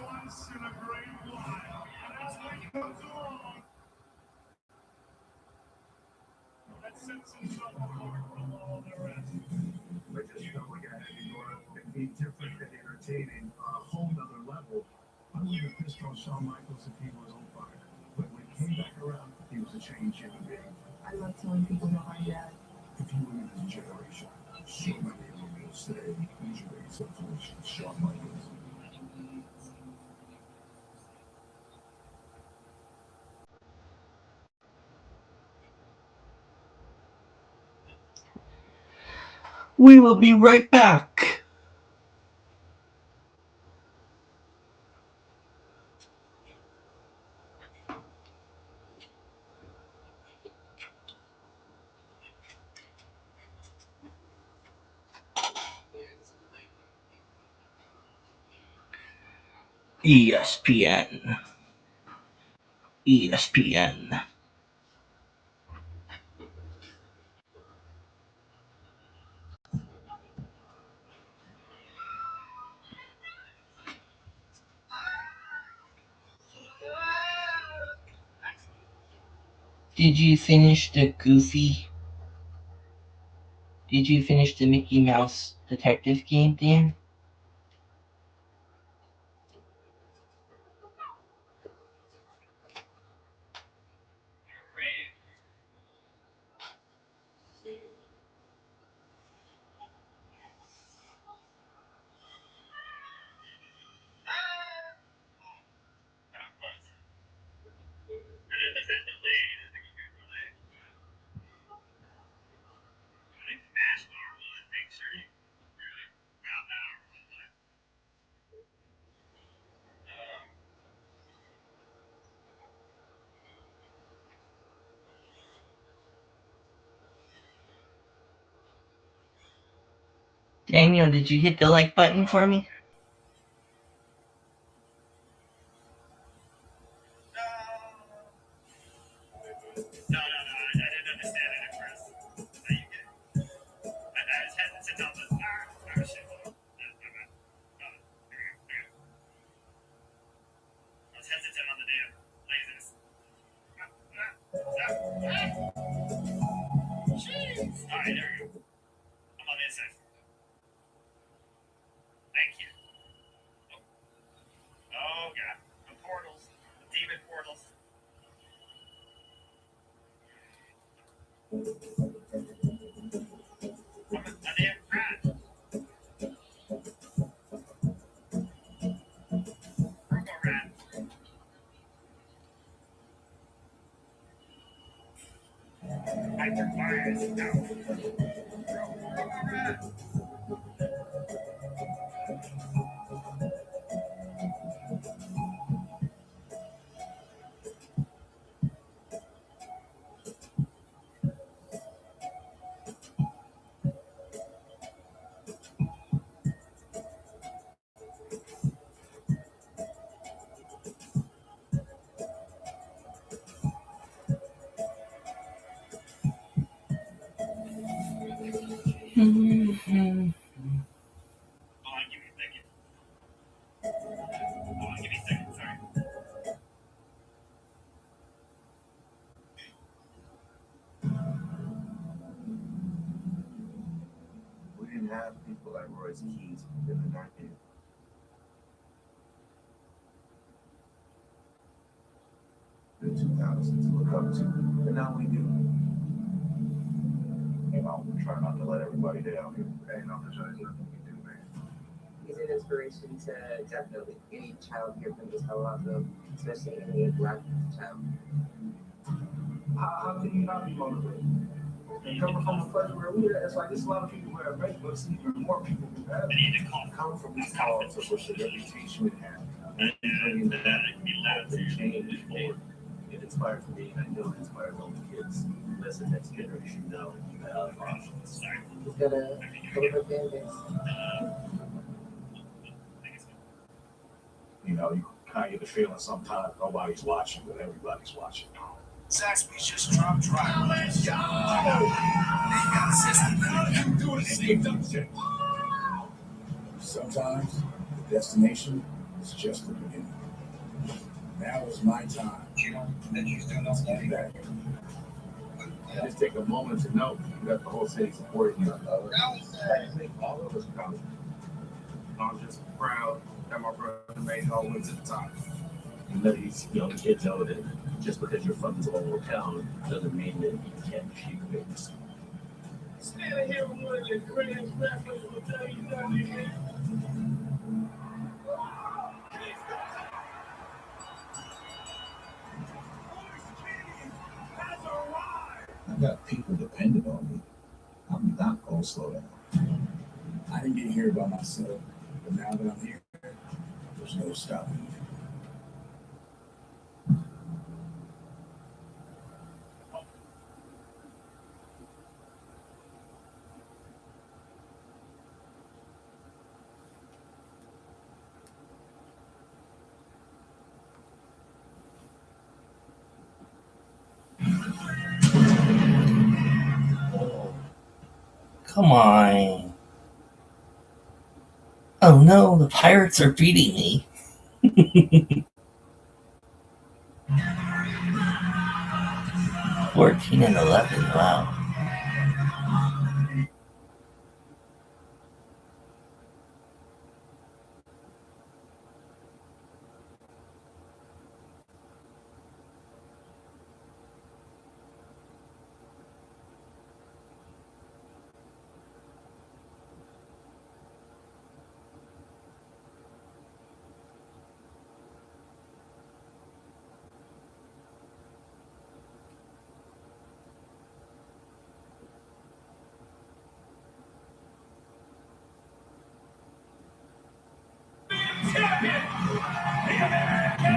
once in a great while, and as life comes along, that sets himself apart from all the rest. But just we're gonna have you go and be different and entertaining on a whole nother level. I would have pissed on Shawn Michaels if he was on fire. But when he came back around, he was a changed human being. I love telling people about my dad. If you were in his generation, so many of them will say he's your biggest influence, Shawn Michaels. We will be right back. ESPN. ESPN. Did you finish the Goofy? Did you finish the Mickey Mouse detective game, Dan? Daniel, did you hit the like button for me? No, I didn't understand it at first. No, you get it. I was hesitant on the. Shit, hold on. I was hesitant on the damn lasers. Jeez. Alright, there we go. I'm on the inside. Thank you. Oh, God. The portals. The demon portals. I'm a damn rat. Robo rat. Hyper fires now. Robo rat. We didn't have people like Royce Keys in the 90s. The 2000s to look up to, and now we do. You know, we try not to let everybody down. Hey, no, for sure, nothing we do, man. He's an inspiration to definitely any child here from this Colorado, especially any Black child. How can you not be motivated? And coming from a place where it's like there's a lot of people who have faith, but it's even more people who have come from these cause of which the reputation we have. And that change forward. It inspires me, and I know it inspires all the kids. Let the next generation know you have other options. He's got a little fan base. You know, you kind of get the feeling sometimes nobody's watching, but everybody's watching. Zaxby's just dropped driveways. They got a system now. You doing the same shit. Sometimes the destination is just the beginning. Now is my time. Stand back. Just take a moment to know that the whole city supporting you. All of us proud. I'm just proud that my brother made it all the way to the top. And let these young kids know that just because you're from this little town doesn't mean that you can't achieve things. Standing here with one of the greatest rappers will tell you nothing, man. I got people dependent on me. I'm not going to slow down. I didn't get here by myself, but now that I'm here, there's no stopping me. Come on. Oh no, the pirates are beating me. 14-11. Wow.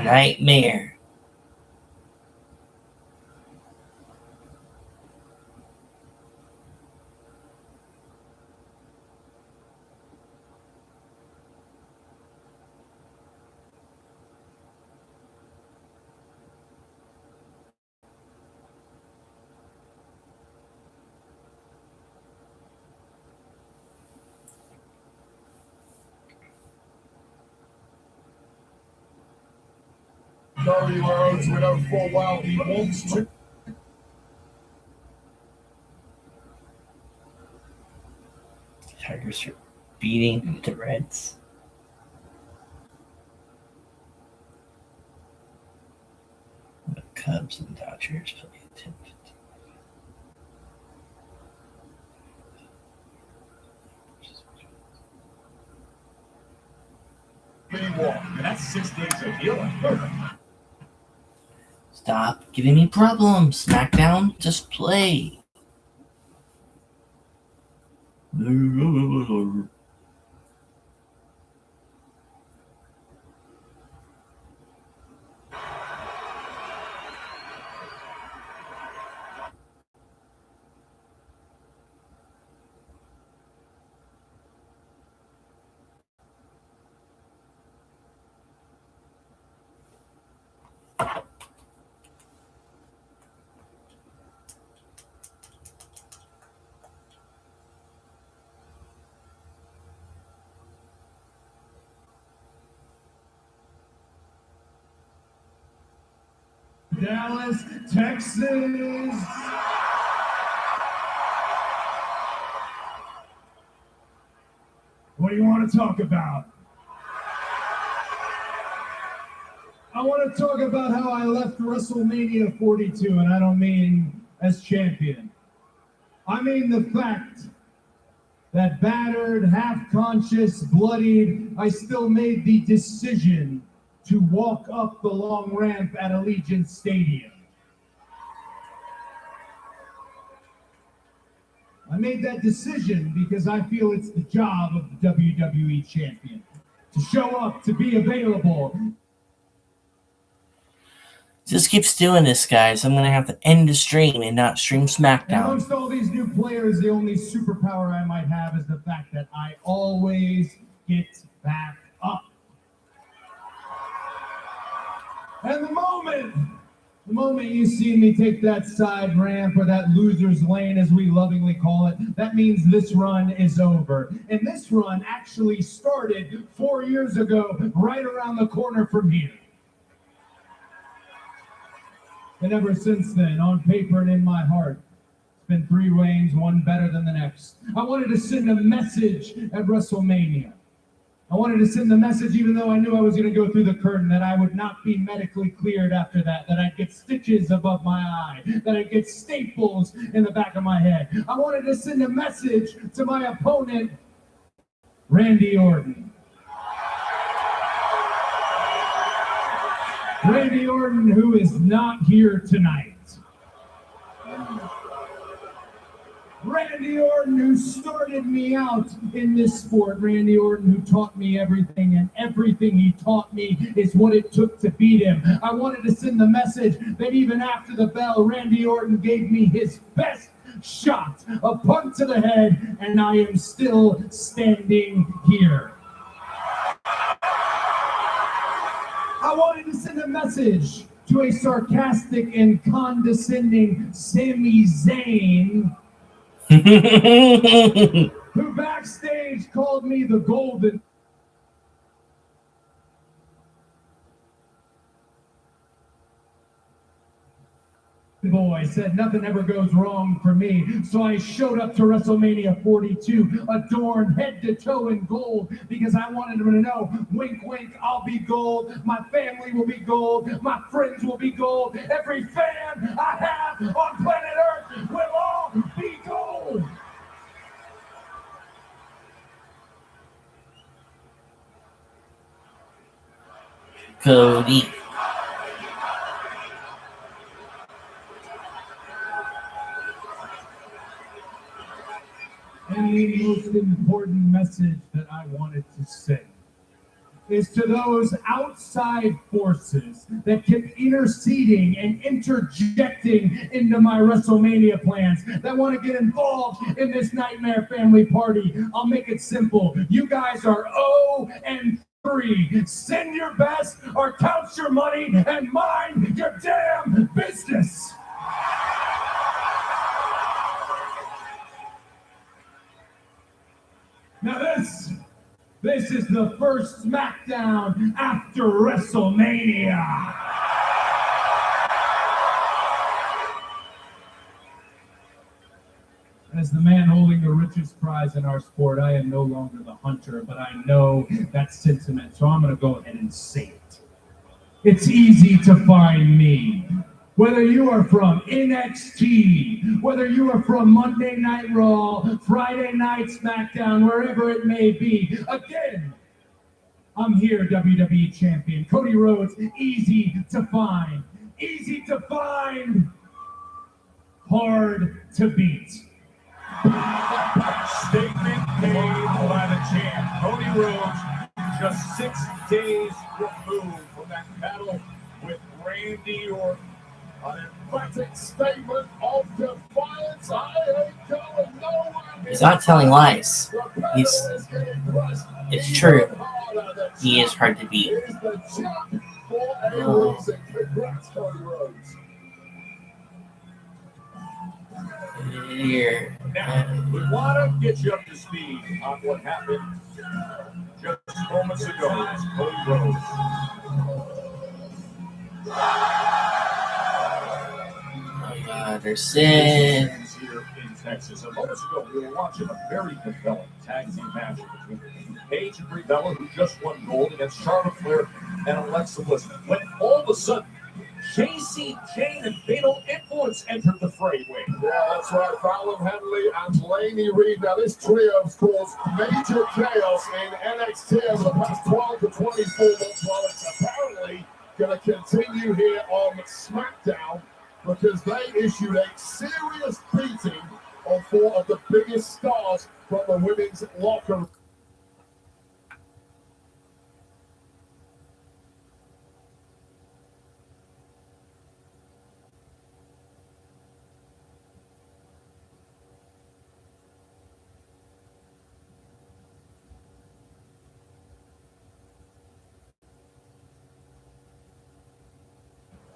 Nightmare. Cody Rhodes, we know full well he wants to. Tigers are beating the Reds. The Cubs and Dodgers play at 10:50. And that's 6 days of healing. Stop giving me problems. SmackDown, just play. Dallas, Texas. What do you want to talk about? I want to talk about how I left WrestleMania 42, and I don't mean as champion. I mean the fact that battered, half-conscious, bloodied, I still made the decision to walk up the long ramp at Allegiant Stadium. I made that decision because I feel it's the job of the WWE champion to show up, to be available. Just keeps doing this, guys. I'm going to have to end the stream and not stream And SmackDown. amongst all these new players, the only superpower I might have is the fact that I always get back up. And the moment you see me take that side ramp or that loser's lane, as we lovingly call it, that means this run is over. And this run actually started 4 years ago, right around the corner from here. And ever since then, on paper and in my heart, it's been 3 reigns, one better than the next. I wanted to send a message at WrestleMania. I wanted to send the message, even though I knew I was going to go through the curtain, that I would not be medically cleared after that I'd get stitches above my eye, that I'd get staples in the back of my head. I wanted to send a message to my opponent, Randy Orton. Randy Orton, who is not here tonight. Randy Orton, who started me out in this sport. Randy Orton, who taught me everything, and everything he taught me is what it took to beat him. I wanted to send the message that even after the bell, Randy Orton gave me his best shot, a punt to the head, and I am still standing here. I wanted to send a message to a sarcastic and condescending Sami Zayn, who backstage called me the Golden. boy said nothing ever goes wrong for me, so I showed up to WrestleMania 42 adorned head to toe in gold because I wanted them to know, wink wink, I'll be gold, my family will be gold, my friends will be gold, every fan I have on planet Earth will all be gold. Cody. And the most important message that I wanted to say is to those outside forces that keep interceding and interjecting into my WrestleMania plans, that want to get involved in this nightmare family party. I'll make it simple. You guys are 0-3. Send your best or count your money and mind your damn business. Now this is the first SmackDown after WrestleMania. As the man holding the richest prize in our sport, I am no longer the hunter, but I know that sentiment, so I'm going to go ahead and say it. It's easy to find me. Whether you are from NXT, whether you are from Monday Night Raw, Friday Night SmackDown, wherever it may be. Again, I'm here, WWE Champion. Cody Rhodes, easy to find. Easy to find, hard to beat. Statement made by the champ. Cody Rhodes, just 6 days removed from that battle with Randy Orton. An emphatic statement of defiance. I ain't going nowhere. He's not telling lies. It's true. He is hard to beat. Here. Now, we want to get you up to speed on what happened just moments ago. Cody Rhodes. Anderson. Here in Texas. A moments ago, we were watching a very compelling tag team match between Paige and Brie Bella, who just won gold, against Charlotte Flair and Alexa Bliss. When all of a sudden, JC Jane and Fatal Influence entered the fray. Yeah, that's right. Fallon Henley and Laney Reed. Now, this trio has caused major chaos in NXT over the past 12 to 24 months. Well, it's apparently going to continue here on SmackDown, because they issued a serious beating on 4 of the biggest stars from the women's locker room.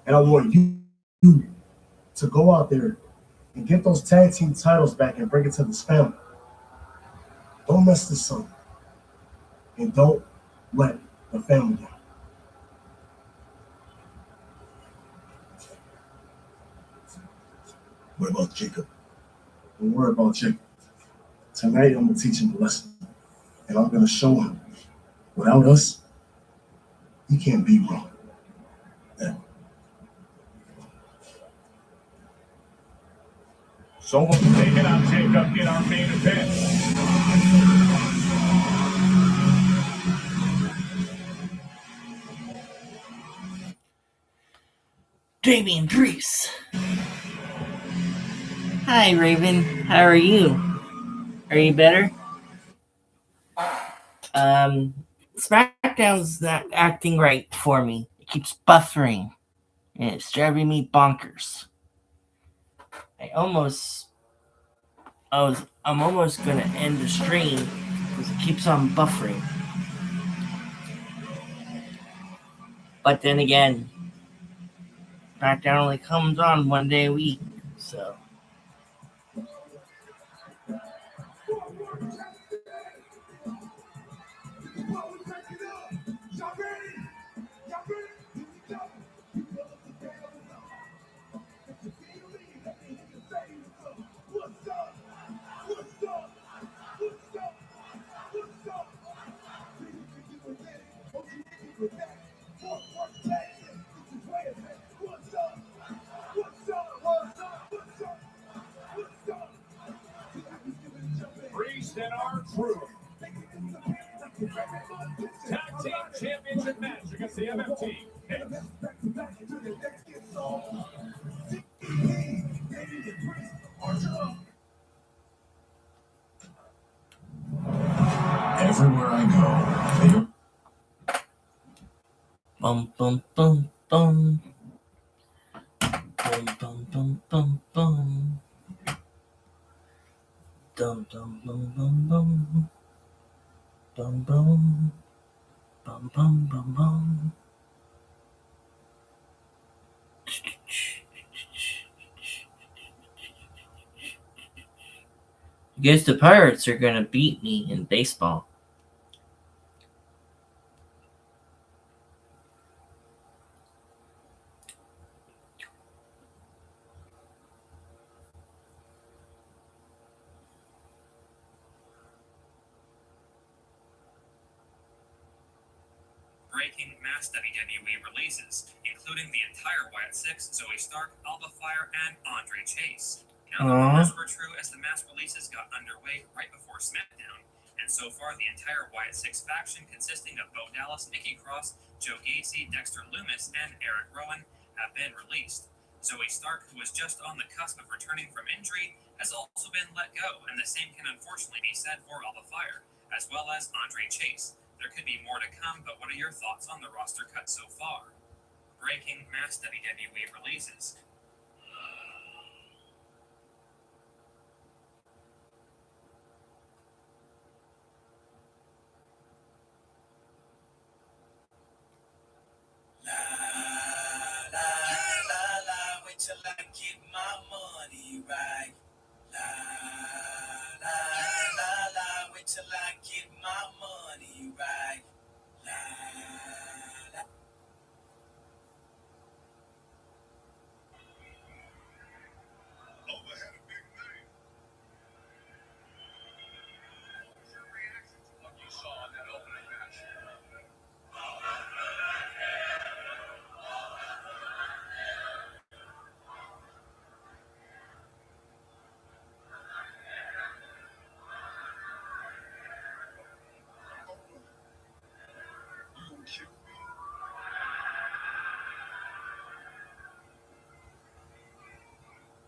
And I want you to go out there and get those tag team titles back and bring it to this family. Don't mess this up. And don't let the family down. What about Jacob? Don't worry about Jacob. Tonight I'm going to teach him a lesson. And I'm going to show him, without us, he can't be wrong. Yeah. So we'll take it on Jacob in our main event. Damian Priest. Hi, Raven. How are you? Are you better? SmackDown's not acting right for me. It keeps buffering, and it's driving me bonkers. I'm almost gonna end the stream because it keeps on buffering. But then again, SmackDown only comes on 1 day a week, so. honest and our truth. Tag Team Championship match against the MFT. Everywhere I go, Bum bum bum bum. Bum bum bum bum bum. Dum dum bum bum bum. Bum bum. Bum bum bum bum. I guess the Pirates are gonna beat me in baseball. Breaking mass WWE releases, including the entire Wyatt Six, Zoe Stark, Alba Fire, and Andre Chase. Now, the rumors were true as the mass releases got underway right before SmackDown, and so far the entire Wyatt Six faction, consisting of Bo Dallas, Nikki Cross, Joe Gacy, Dexter Lumis, and Eric Rowan, have been released. Zoe Stark, who was just on the cusp of returning from injury, has also been let go, and the same can unfortunately be said for Alba Fire, as well as Andre Chase. There could be more to come, but what are your thoughts on the roster cut so far? Breaking mass WWE releases. Wait till I get my money right. Wait till I get my money right. Over had a big night. What was your reaction to what you saw in that opening match? You gonna kill me?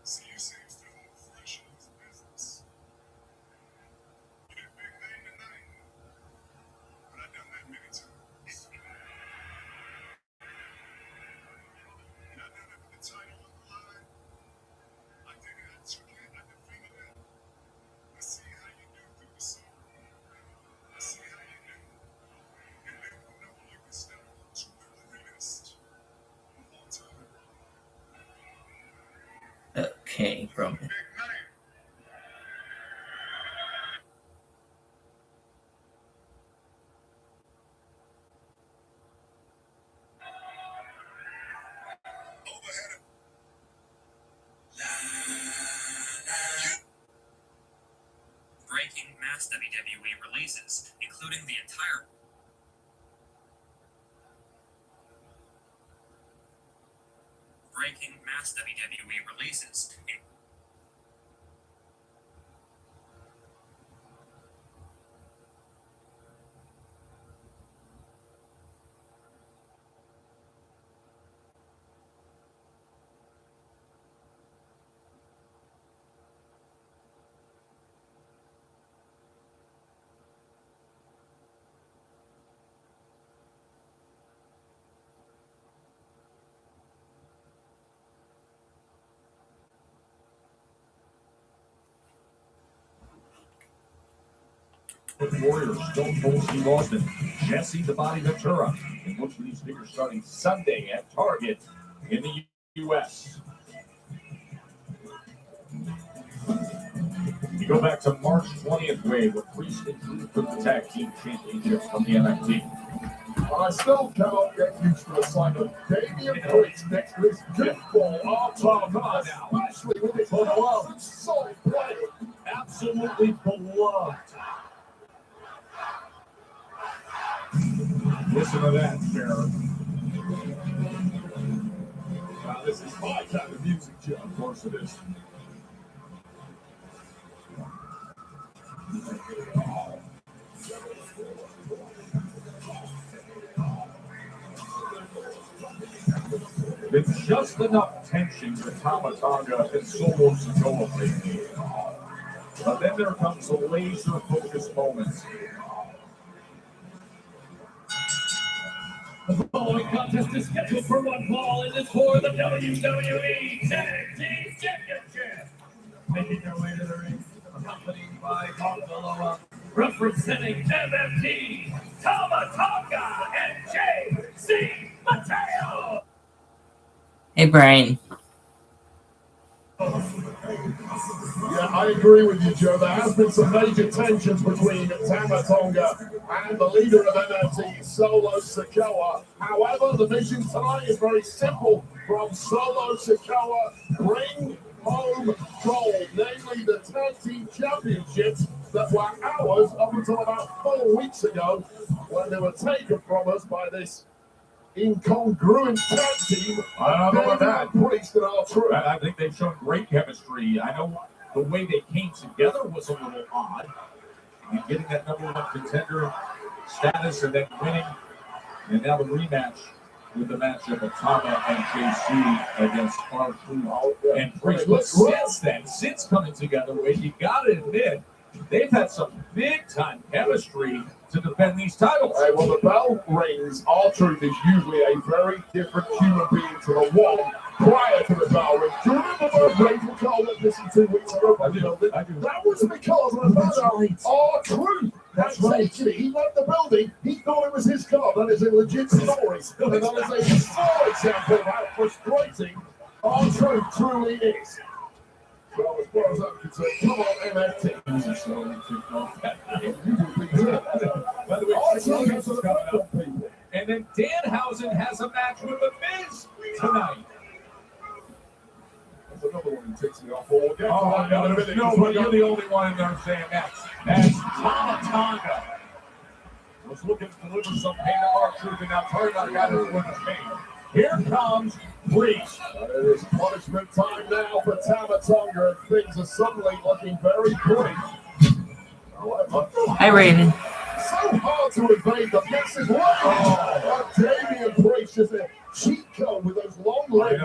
See, you seem still fresh in this business. You did big name tonight, but I've done that many times. And I done it with the title on the line. I did it, I took it, I defended it. I see how you do through the song. I see how you do. And then whenever you can step to the realest of all time. Okay, Roman. Big night. Overhead. Breaking mass WWE releases, including the entire Breaking mass WWE releases. With the Warriors, Stone Cold Steve Austin, Jesse the Body Ventura, and look for these figures starting Sunday at Target in the U.S. You go back to March 20th wave with Priest and Drew took the tag team championships from the NXT. I still cannot get used to the sight of Damian Priest next to his goofball. Oh, come on now. Especially with his beloved solid play. Absolutely beloved. Listen to that, Sharon. Now, this is my kind of music, Jim. Of course it is. It's just enough tension for Tama Tonga and Solo Sikoa. But then there comes the laser-focused moments. The following contest is scheduled for one fall and is for the WWE Tag Team Championship. Making their way to the ring, accompanied by Carmelo, representing MFT, Tama Tonga and J.C. Mateo. Hey, Brian. Yeah, I agree with you, Joe. There has been some major tensions between Tama Tonga and the leader of MFT, Solo Sikoa. However, the mission tonight is very simple. From Solo Sikoa, bring home gold, namely the Tag Team Championships that were ours up until about 4 weeks ago when they were taken from us by this incongruent tag team. I don't know about that. Priest and R-Truth. I think they've shown great chemistry. I know the way they came together was a little odd. And getting that number one contender status and then winning. And now the rematch with the matchup of Tama and JC against R-Truth and Priest. But since then, since coming together, Wade, you got to admit, they've had some big-time chemistry to defend these titles. Hey, well, the bell rings. R-Truth is usually a very different human being to the one prior to the bell ring. Do you remember the Raven Cole that listened 2 weeks ago? I do. That was because of the R-Truth. That's right. He left the building. He thought it was his car. That is a legit story. And that is a small example of how frustrating R-Truth truly is. Well, as far as I'm concerned, come on, MFT. By the way, and then Danhausen has a match with The Miz tonight. That's another one who takes me off all game. Oh, no, but you're the only one in there saying that. That's Tama Tonga. Was looking to deliver some pain to R-Truth, and now turned out got his winner's pain. Here comes Priest. It is punishment time now for Tama Tonga, and things are suddenly looking very bleak. Hi, Raven. So hard to evade the massive legs. Damian Priest is a cheat code with those long legs.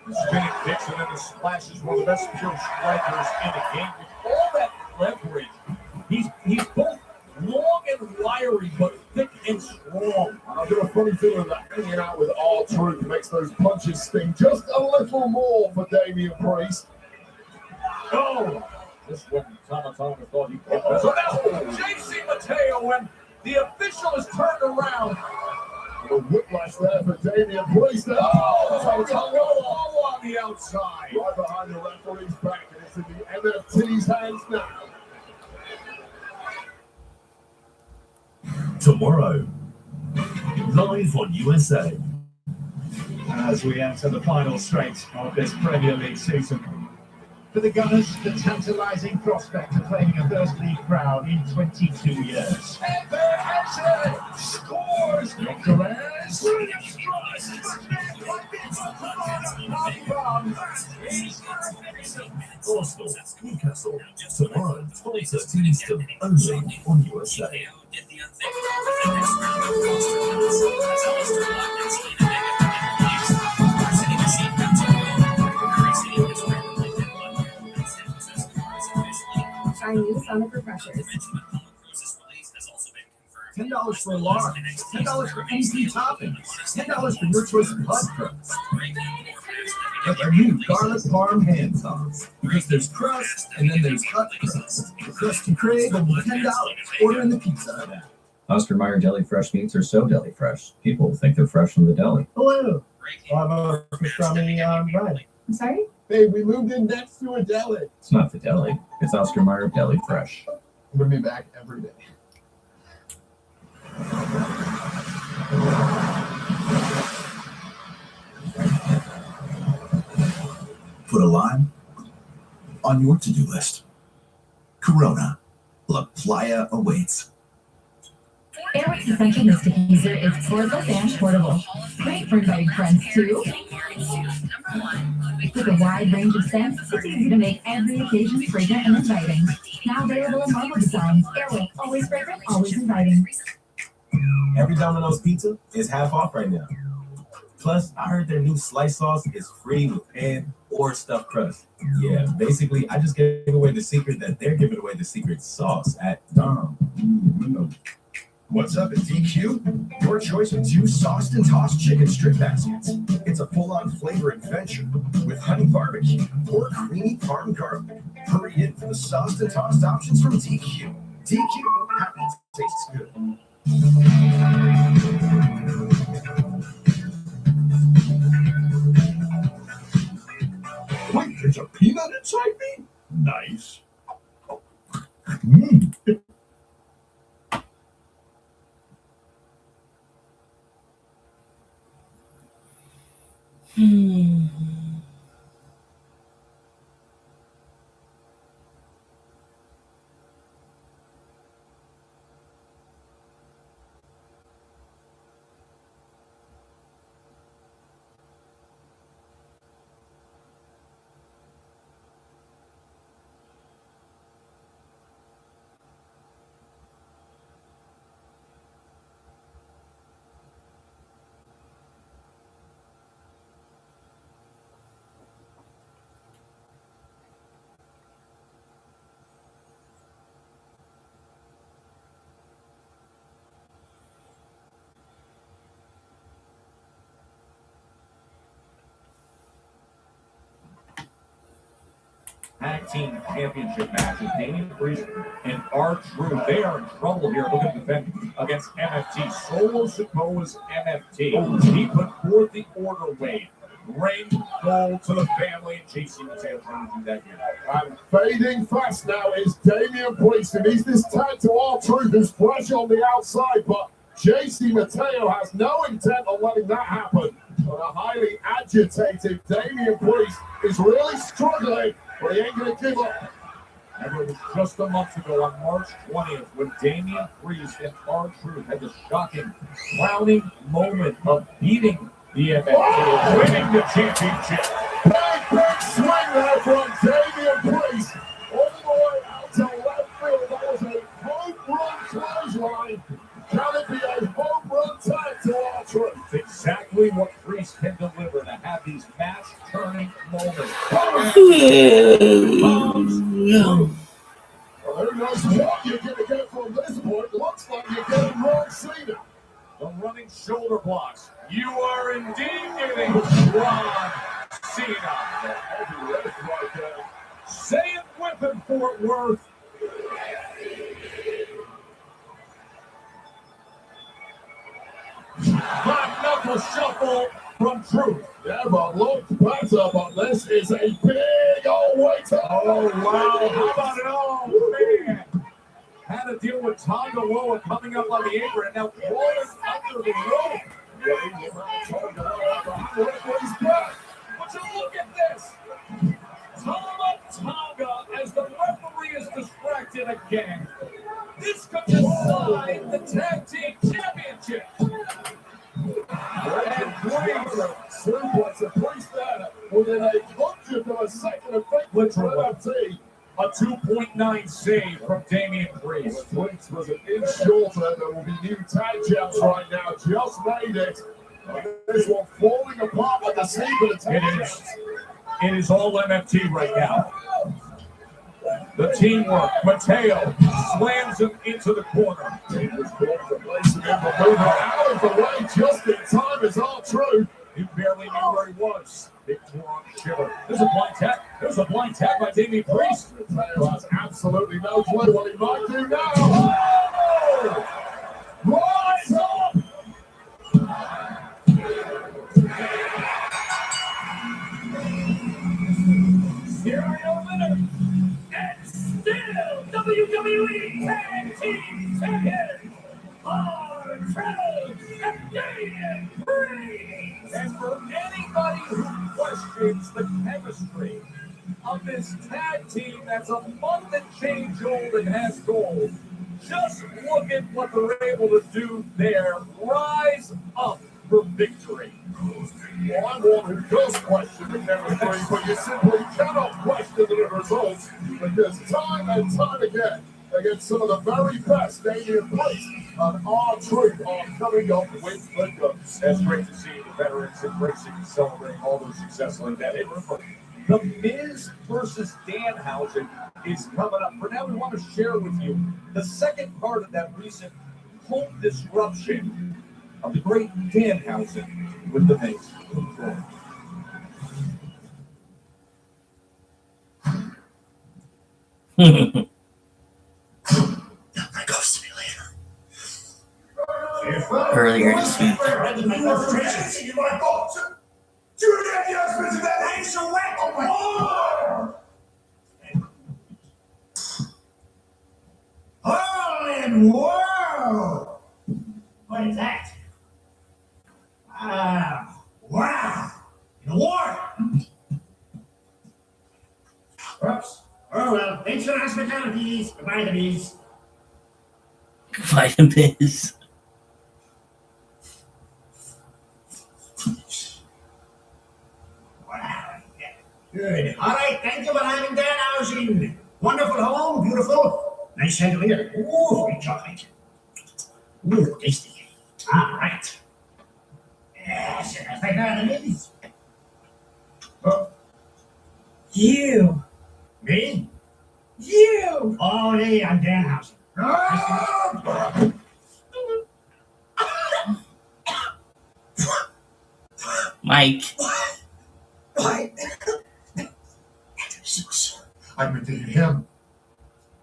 The spinning kicks and then the splashes, one of the best pure strikers in the game. With all that leverage, he's both long and wiry, but thick and strong. I've got a funny feeling that hanging out with R-Truth makes those punches sting just a little more for Damian Priest. Oh! Just when Tama Tonga thought he could. So now J.C. Mateo, and the official is turned around. The whiplash there for Damian Priest. Oh, Tama Tonga all on the outside. Right behind the referee's back, and it's in the MFT's hands now. Tomorrow, live on USA. As we enter the final straight of this Premier League season. For the Gunners, the tantalising prospect of playing a first league crowd in 22 years. And there Ashley scores. Nicholas. Arsenal, Newcastle, tomorrow, 12:13 Eastern, only on USA. Chinese Sonic refreshers. $10 for a large, $10 for anything toppings, $10 for your choice of hot crust. Like our new garlic parm hand sauce. Because there's crust and then there's hot crust. The crust you crave only $10. Order in the Pizza Hut app. Oscar Mayer Deli Fresh meats are so deli fresh. People think they're fresh from the deli. Hello. I'm Brian. I'm sorry? Hey, we moved in next to a deli. It's not the deli. It's Oscar Mayer Deli Fresh. Bring me back every day. Put a lime on your to-do list. Corona. La Playa awaits. Airwick's Essential Mist Diffuser is cordless and portable. Great for inviting friends too. With a wide range of scents, it's easy to make every occasion fragrant and inviting. Now available in marble designs. Airwick, always fragrant, always inviting. Every Domino's pizza is half off right now. Plus, I heard their new slice sauce is free with pan or stuffed crust. Yeah, basically, I just gave away the secret that they're giving away the secret sauce at Dom. What's up at DQ? Your choice of 2 sauced and tossed chicken strip baskets. It's a full-on flavor adventure with honey barbecue or creamy parm garlic. Hurry in for the sauced and tossed options from DQ. DQ, happy tastes good. Wait, there's a peanut inside me? Nice. Tag team championship matches. Damian Priest and R-Truth. They are in trouble here. Look at the defend against MFT. Solo Sikoa's MFT. He put forth the order, Wade. Ring gold to the family. JC Mateo trying to do that here. And fading fast now is Damian Priest. And he's this tag to R-Truth, who's fresh on the outside, but JC Mateo has no intent on letting that happen. But a highly agitated Damian Priest is really struggling, but he ain't going to give up. And it was just a month ago on March 20th when Damian Priest and R-Truth had the shocking crowning moment of beating the MFT, winning the championship. Big swing there from Damian Priest. All the way out to left field. That was a home run clothesline. Can it be a home run tag to R-Truth? It's exactly what Priest can deliver to have these match-turning moments. Well, who knows what you're going to get from this point? Looks like you're getting Ron Cena. The running shoulder blocks. You are indeed getting Ron Cena. Say it with him, Fort Worth. Hot knuckle shuffle from Truth. Yeah, but look better, but this is a big old weight. Oh, wow. How about it? Oh, man. Had to deal with Tonga Loa coming up on the apron and now crawling under the rope. But you look at this. Tonga as the referee is distracted again. This could decide the tag team championship. And Priest suplex and Priest there within a 100th of a second of victory for MFT. A 2.9 save from Damian Priest. Priest was an inch shorter. There will be new tag champs right now. Just made it. This one falling apart like a seam of the tag champs. It is all MFT right now. The teamwork. Mateo slams him into the corner. Out of the way just in time is R-Truth. He barely knew where he was. Big forearm shiver. There's a blind tag. There's a blind tag by Damian Priest. Mateo has absolutely no clue what he might do now. Oh! Rise up! Here are your winners, and still WWE Tag Team Champions, R-Truth and Damian Priest. And for anybody who questions the chemistry of this tag team that's a month and change old and has gold, just look at what they're able to do there. Rise up for victory. Well, I'm one who does question the chemistry, but you simply cannot question the results because time and time again, against some of the very best Damien Priest and R-Truth are coming up with the goods. It's great to see the veterans embracing and celebrating all their success like that. Hey, The Miz versus Danhausen is coming up. For now, we want to share with you the second part of that recent home disruption of the great Danhausen with the Miz. Earlier this week. Whoa! What is that? Wow! In the water! Oops. Oh well, thanks for the hospitalities. Goodbye, the bees. Vitamins. Wow. Good. All right, thank you for having Danhausen. Wonderful home, beautiful. Nice chandelier. Ooh, sweet chocolate. Ooh, tasty. All right. Yes, I got it is. Oh. You. Me? You. Oh, hey, I'm Danhausen. Mike. I meant to hit him.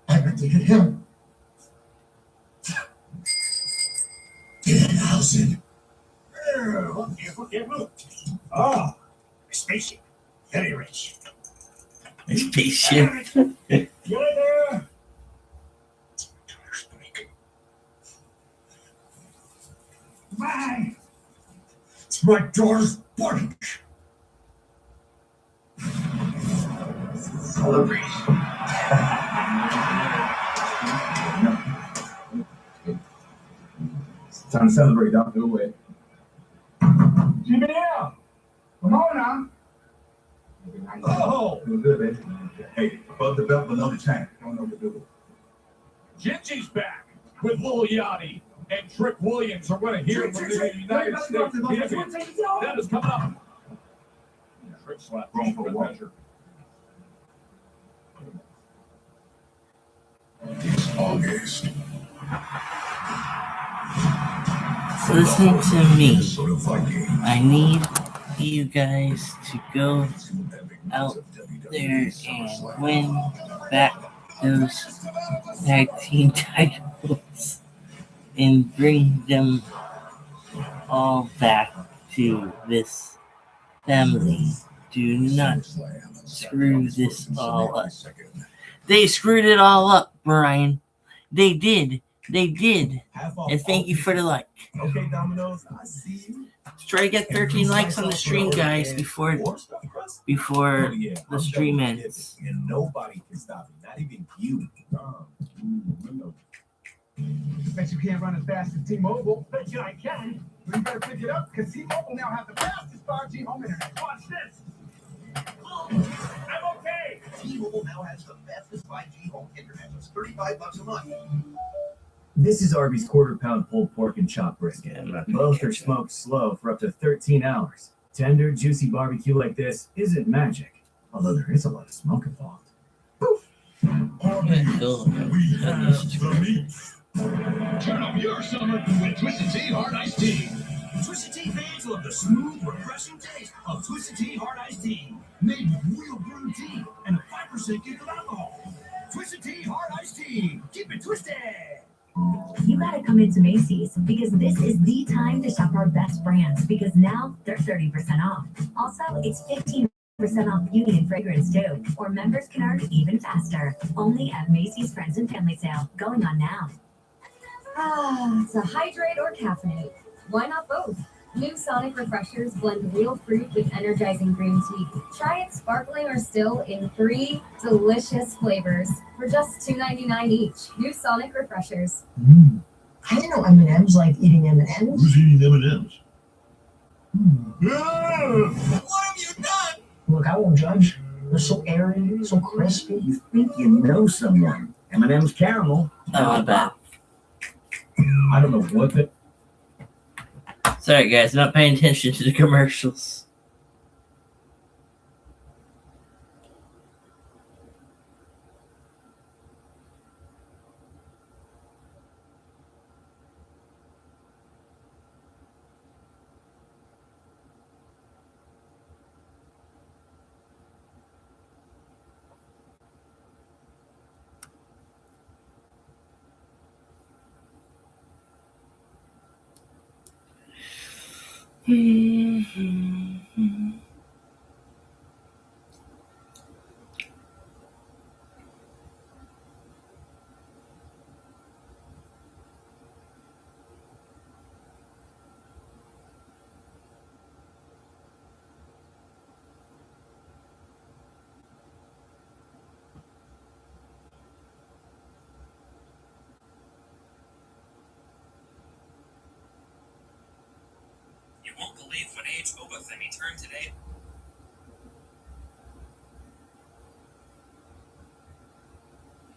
I meant to hit him. Danhausen. Oh, a spaceship. Very rich. A spaceship. You there? Bye. It's my daughter's body. Celebrate. It's time to celebrate, Doc. Go away. Keep it down. Come on now. Oh! Doing good, baby. Hey, above the belt, below the chain. Don't overdo it. Gingy's back with Lil Yachty and Trick Williams are going to hear from the United States champion. That is coming up. Trick slap. Wrong for a walk. It's August. Listen to me. I need you guys to go out there and win back those tag team titles and bring them all back to this family. Do not screw this all up. They screwed it all up, Brian. They did. They did. And thank you for the like. Okay, Domino's, I see you. Try to get 13 likes on the stream, guys, before the stream ends. And nobody can stop me, not even you. Bet you can't run as fast as T-Mobile. Bet you I can. Well, you better pick it up because T-Mobile now has the fastest 5G home internet. Watch this. I'm okay. T-Mobile now has the fastest 5G home internet. It's $35 a month. This is Arby's quarter-pound pulled pork and chopped brisket. Both are smoked slow for up to 13 hours. Tender, juicy barbecue like this isn't magic, although there is a lot of smoke involved. Turn up your summer with Twisted Tea Hard Iced Tea. Twisted Tea fans love the smooth, refreshing taste of Twisted Tea Hard Iced Tea. Made with real brewed tea and a 5% kick of alcohol. Twisted Tea Hard Iced Tea. Keep it twisted. You gotta come into Macy's because this is the time to shop our best brands because now they're 30% off. Also, it's 15% off beauty and fragrance too, or members can earn even faster. Only at Macy's Friends and Family Sale, going on now. So hydrate or caffeinate? Why not both? New Sonic Refreshers blend real fruit with energizing green tea. Try it sparkling or still in 3 delicious flavors for just $2.99 each. New Sonic Refreshers. I didn't know M&M's like eating M&M's. Who's eating M&M's? What have you done? Look, I won't judge. They're so airy, so crispy. You think you know someone. M&M's caramel. Oh, I bet. I don't know what the. Sorry, guys, not paying attention to the commercials. You won't believe what age Obafemi turned today.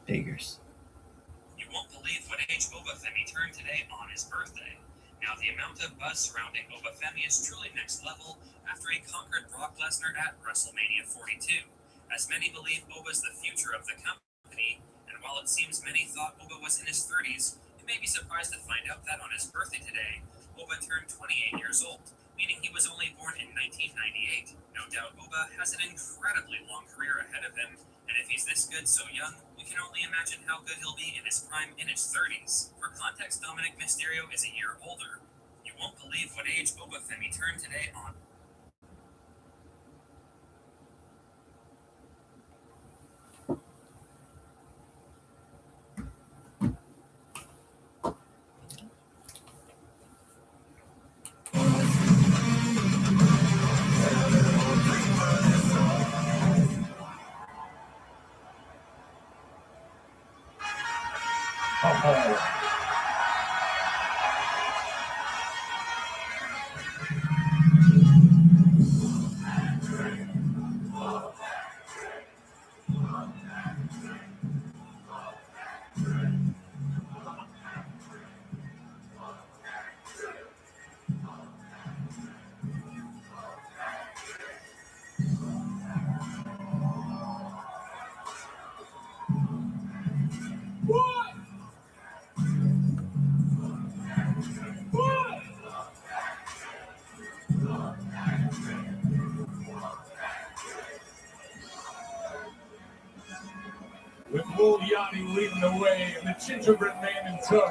Figures. You won't believe what age Obafemi turned today on his birthday. Now, the amount of buzz surrounding Obafemi is truly next level after he conquered Brock Lesnar at WrestleMania 42. As many believe Oba's the future of the company, and while it seems many thought Oba was in his 30s, you may be surprised to find out that on his birthday today, Oba turned 28 years old, meaning he was only born in 1998. No doubt Oba has an incredibly long career ahead of him, and if he's this good so young, we can only imagine how good he'll be in his prime in his 30s. For context, Dominic Mysterio is a year older. You won't believe what age Obafemi turned today on. With Lil Yachty leading the way and the gingerbread man in tow.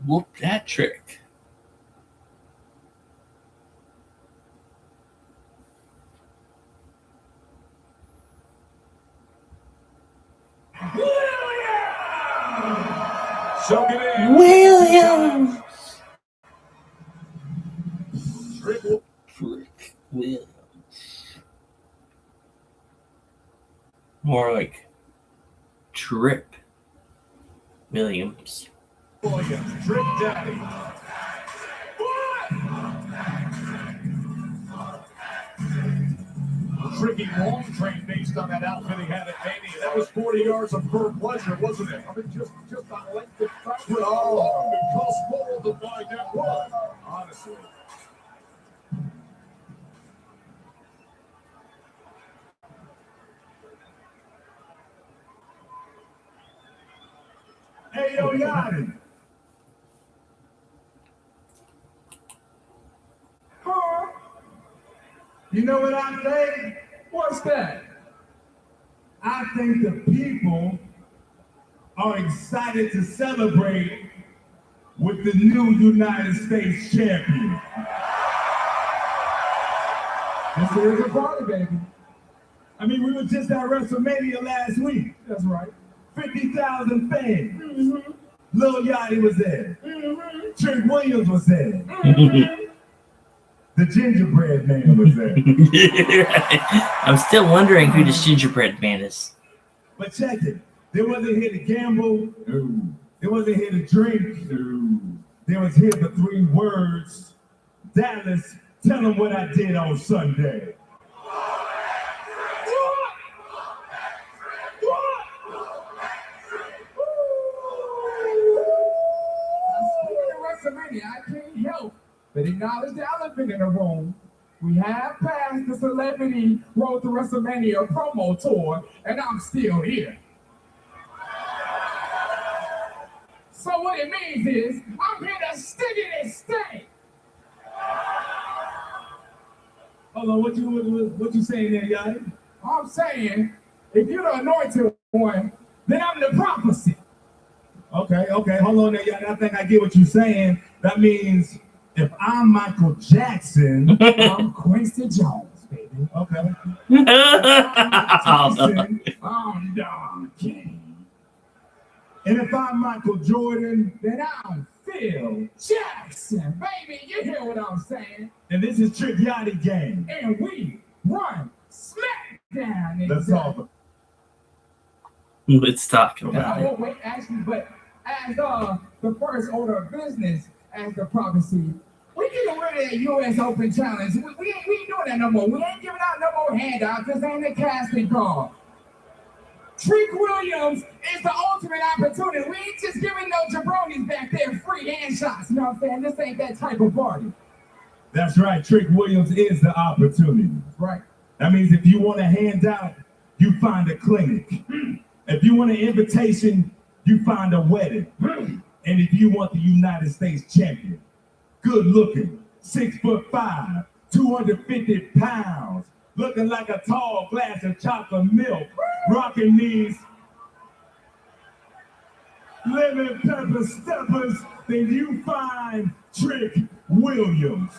Whoop that trick. Soak it in. Williams. Trick Williams. More like Trip Williams. Williams, Trick Daddy. Tricky long train based on that outfit he had at Mania. That was 40 yards of pure pleasure, wasn't it? I mean, just on length of time. Oh, it cost more to find that one. Honestly. Hey, yo, Yachty. Huh? You know what I think? What's that? I think the people are excited to celebrate with the new United States champion. This is a party, baby. I mean, we were just at WrestleMania last week. That's right. 50,000 fans. Lil Yachty was there. Trick Williams was there. The gingerbread man was there. I'm still wondering who this gingerbread man is. But check it. They wasn't here to gamble. No. They wasn't here to drink. No. They was here for 3 words. Dallas, tell them what I did on Sunday. WrestleMania, I can't help but acknowledge the elephant in the room. We have passed the Celebrity Road to WrestleMania promo tour, and I'm still here. So what it means is, I'm here to stick it and stay. Hold on, what you saying there, Yachty? I'm saying, if you're the anointed one, then I'm the prophecy. Okay, hold on there, Yachty. I think I get what you're saying. That means if I'm Michael Jackson, I'm Quincy Jones, baby. Okay. I'm Don King. And if I'm Michael Jordan, then I'm Phil Jackson, baby. You hear what I'm saying? And this is Trick Yachty Game. And we run SmackDown. Let's talk. Let's talk about it. Oh, wait, actually, but as the first order of business, as the prophecy, we getting rid of the U.S. Open Challenge. We ain't doing that no more. We ain't giving out no more handouts. This ain't a casting call. Trick Williams is the ultimate opportunity. We ain't just giving no jabronis back there free hand shots. You know what I'm saying? This ain't that type of party. That's right. Trick Williams is the opportunity. Right. That means if you want a handout, you find a clinic. If you want an invitation, you find a wedding. And if you want the United States champion, good looking, 6'5", 250 pounds, looking like a tall glass of chocolate milk, rocking these lemon pepper steppers, then you find Trick Williams.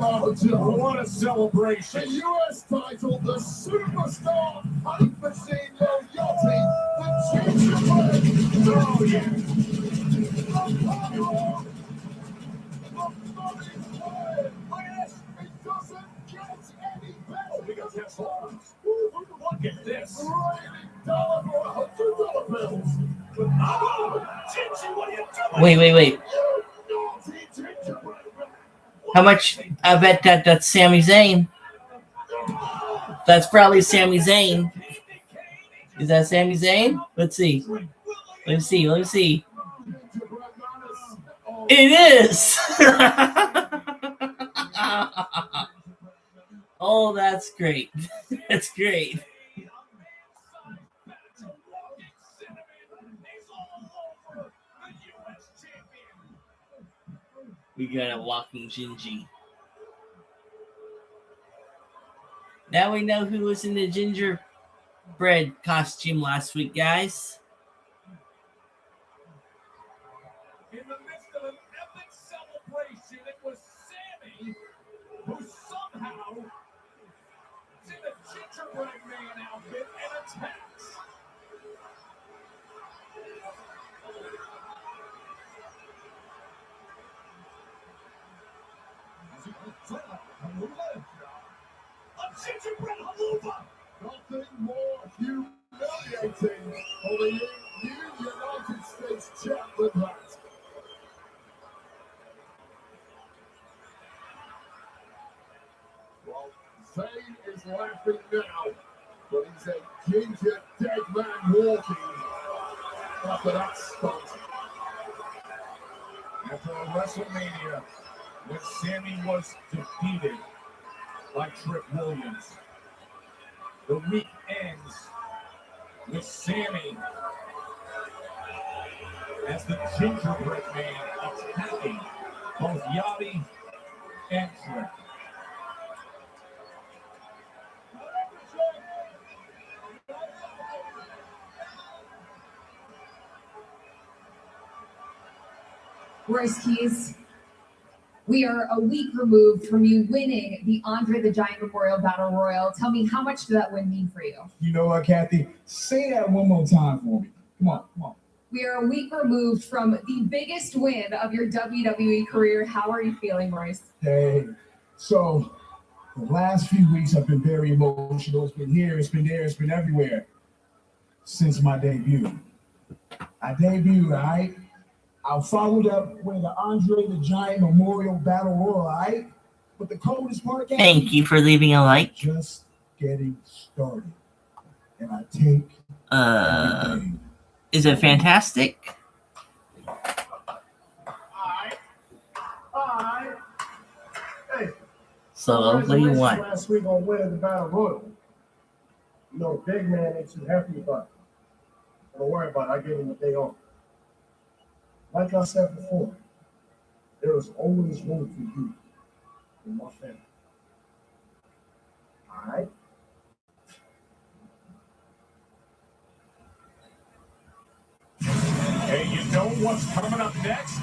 Oh, Joe, what a celebration. The U.S. title, the superstar, hype machine, Lil Yachty, the gingerbread. Oh, yeah. The power, the money play. Yes, it doesn't get any better. Oh, we got this one. Look at this. $1 for $100 bills. Oh, Gingy, what are you doing? Wait. How much? I bet that's Sami Zayn. That's probably Sami Zayn. Is that Sami Zayn? Let's see. It is. Oh, that's great. That's great. We got a walking Gingy. Now we know who was in the gingerbread costume last week, guys. In the midst of an epic celebration, it was Sammy who somehow is in a gingerbread man outfit and attacks. A gingerbread haluva! Nothing more humiliating for the new United States champ than that. Well, Zayn is laughing now, but he's a ginger dead man walking after that stunt. After a WrestleMania, when Sammy was defeated by Trick Williams, the week ends with Sammy as the gingerbread man attacking both Yachty and Trick. Royce Keys, we are a week removed from you winning the Andre the Giant Memorial Battle Royal. Tell me, how much did that win mean for you? You know what, Kathy? Say that one more time for me. Come on. We are a week removed from the biggest win of your WWE career. How are you feeling, Royce? Hey, so the last few weeks have been very emotional. It's been here, it's been there, it's been everywhere. since my debut. I debuted, all right? I followed up with the Andre the Giant Memorial Battle Royal, all right? But the coldest part, Thank you for leaving a like. Just getting started. And I take is it fantastic? Alright. Hey. So what do you want? Last week on winning the Battle Royal. You know, big man ain't too happy about it. Don't worry about it. I gave him a day off. Like I said before, there is always room for you in my family. All right? Hey, you know what's coming up next?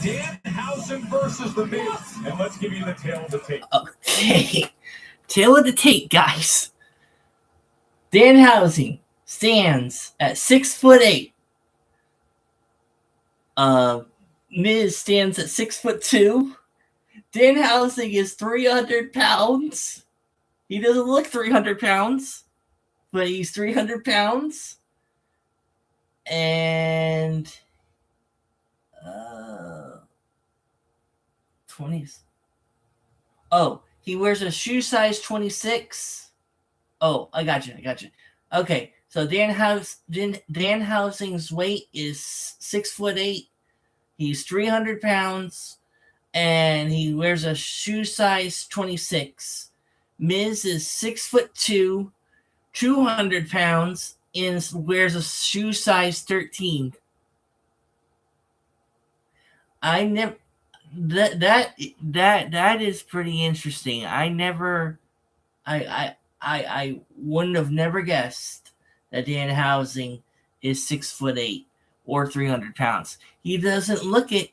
Danhausen versus The Miz. And let's give you the tail of the tape. Okay. Tail of the tape, guys. Danhausen stands at 6'8". Miz stands at 6'2". Danhausen is 300 pounds. He doesn't look 300 pounds, but he's 300 pounds. And 20s. Oh, he wears a shoe size 26. Oh, I got you. Okay, so Danhausen's weight is 6'8". He's 300 pounds, and he wears a shoe size 26. Miz is 6'2", 200 pounds, and wears a shoe size 13. I never. That is pretty interesting. I wouldn't have never guessed that Danhausen is 6'8" or 300 pounds. He doesn't look it.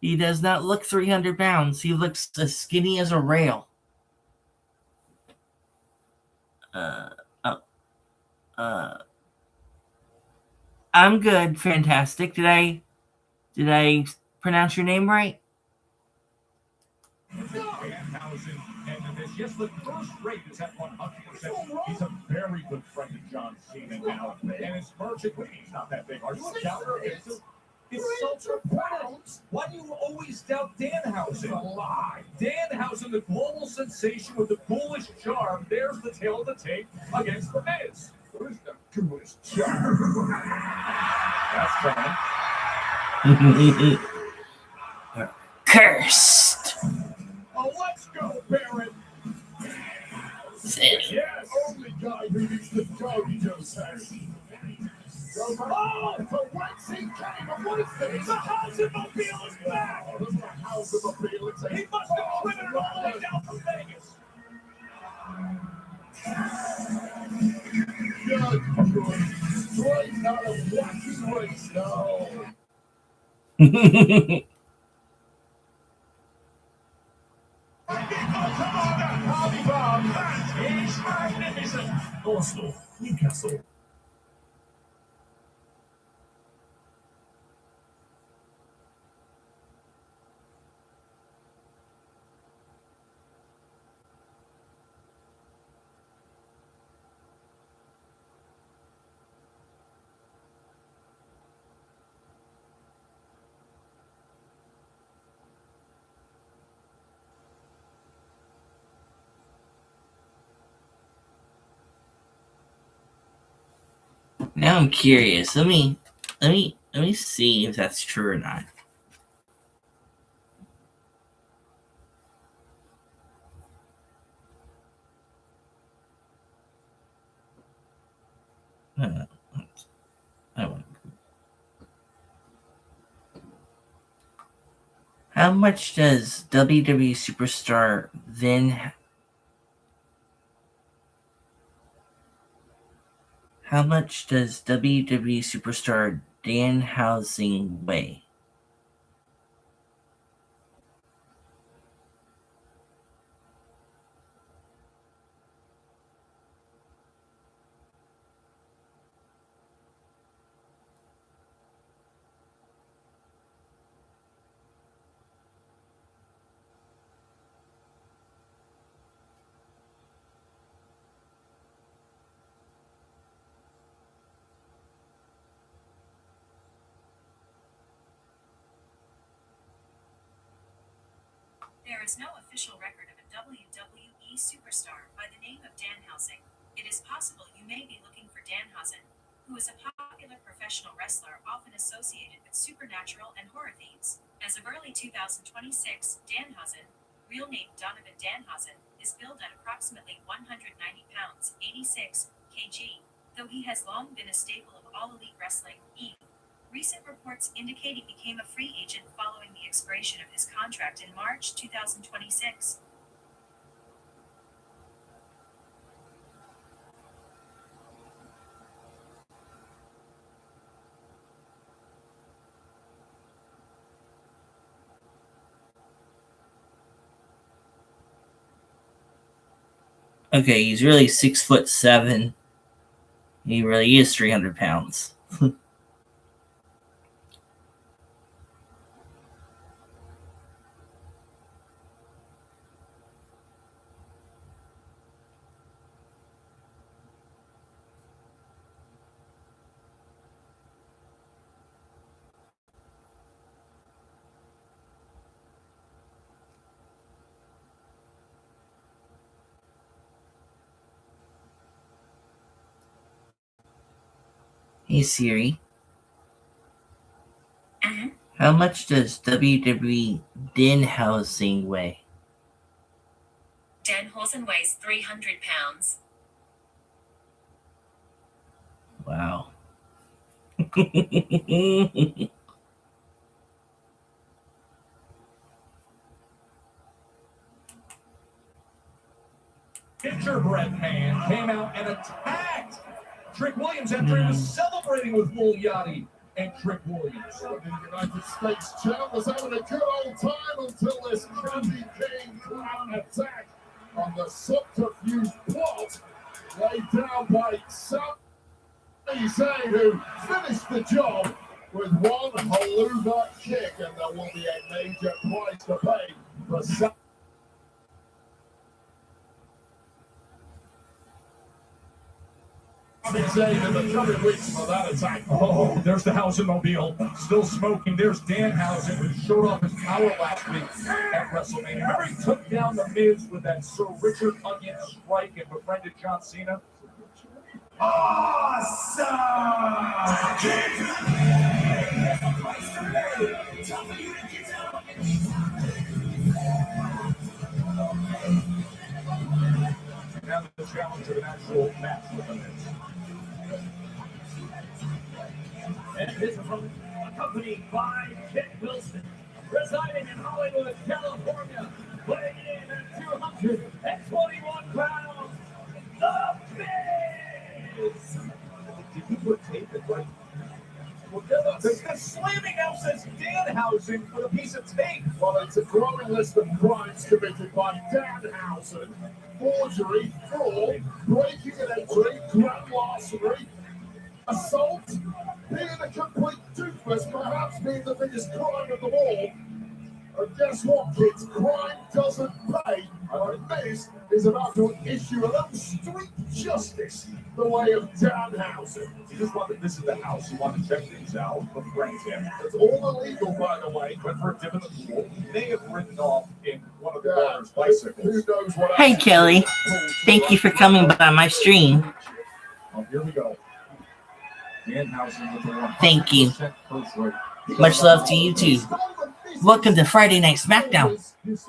He does not look 300 pounds. He looks as skinny as a rail. I'm good. Fantastic. Did I pronounce your name right? Danhausen and The Miz. Yes, the first rate is at 100%. He's a very good friend of John Cena now. And his merchant, he's not that big. Are you a doubter? It's self-pounds. Why do you always doubt Danhausen? A lie. Danhausen, the global sensation with the coolest charm. There's the tail of the tape against The Miz. Who's the coolest charm? That's funny. Cursed. Oh, let's go, Barrett. Yes, only guy who needs the doggy knows how. Oh, the Waxy came of Whiteface. The Housemobile is back. The Housemobile is he must have driven it all the way down from Vegas. Good choice. Straight out of Waxy race now. Arsenal, Newcastle. Now I'm curious. Let me see if that's true or not. How much does WWE superstar then? How much does WWE superstar Danhausen weigh? There is no official record of a WWE superstar by the name of Danhausen. It is possible you may be looking for Danhausen, who is a popular professional wrestler often associated with supernatural and horror themes. As of early 2026, Danhausen, real name Donovan Danhausen, is billed at approximately 190 pounds, 86 kg, though he has long been a staple of All Elite Wrestling, E. Recent reports indicate he became a free agent following the expiration of his contract in March 2026. Okay, he's really 6'7". He really is 300 pounds. Hey Siri. How much does WWE Danhausen weigh? Danhausen weighs 300 pounds. Wow. Gingerbread Man came out and attacked Trick Williams after he was celebrating with Lil Yachty and Trick Williams. The United States champ was having a good old time until this candy cane clown attack on the subterfuge plot laid down by Sami Zayn, who finished the job with one haluva kick, and there will be a major price to pay for Sami Zayn in the coming weeks for that attack. Oh, there's the Hausenmobile, still smoking. There's Danhausen, who showed off his power last week at WrestleMania. Remember he took down the Miz with that Sir Richard Onion strike and befriended John Cena? Awesome! Now the challenge of an actual match with the Miz. And this is from accompanied by Kit Wilson, residing in Hollywood, California, weighing in at 221 pounds, The Miz! Did you put tape in right? Well, the slamming now says Danhausen with a piece of tape. Well, it's a growing list of crimes committed by Danhausen: forgery, fraud, breaking an entry, grand larceny, assault, being a complete doofus, perhaps being the biggest crime of them all. And guess what, kids? Crime doesn't pay. And this is about to issue a little street justice the way of Danhausen. He just wanted, this is the house. He wanted to check things out, befriend him. It's all illegal, by the way. Went for a dip in the pool. He may have ridden off in one of the daughter's bicycles. Who knows what Hey Kelly, thank you for coming by my stream. Oh, here we go. Danhausen with the 100% Thank you. push rate. Much love to you too. Welcome to Friday Night Smackdown. If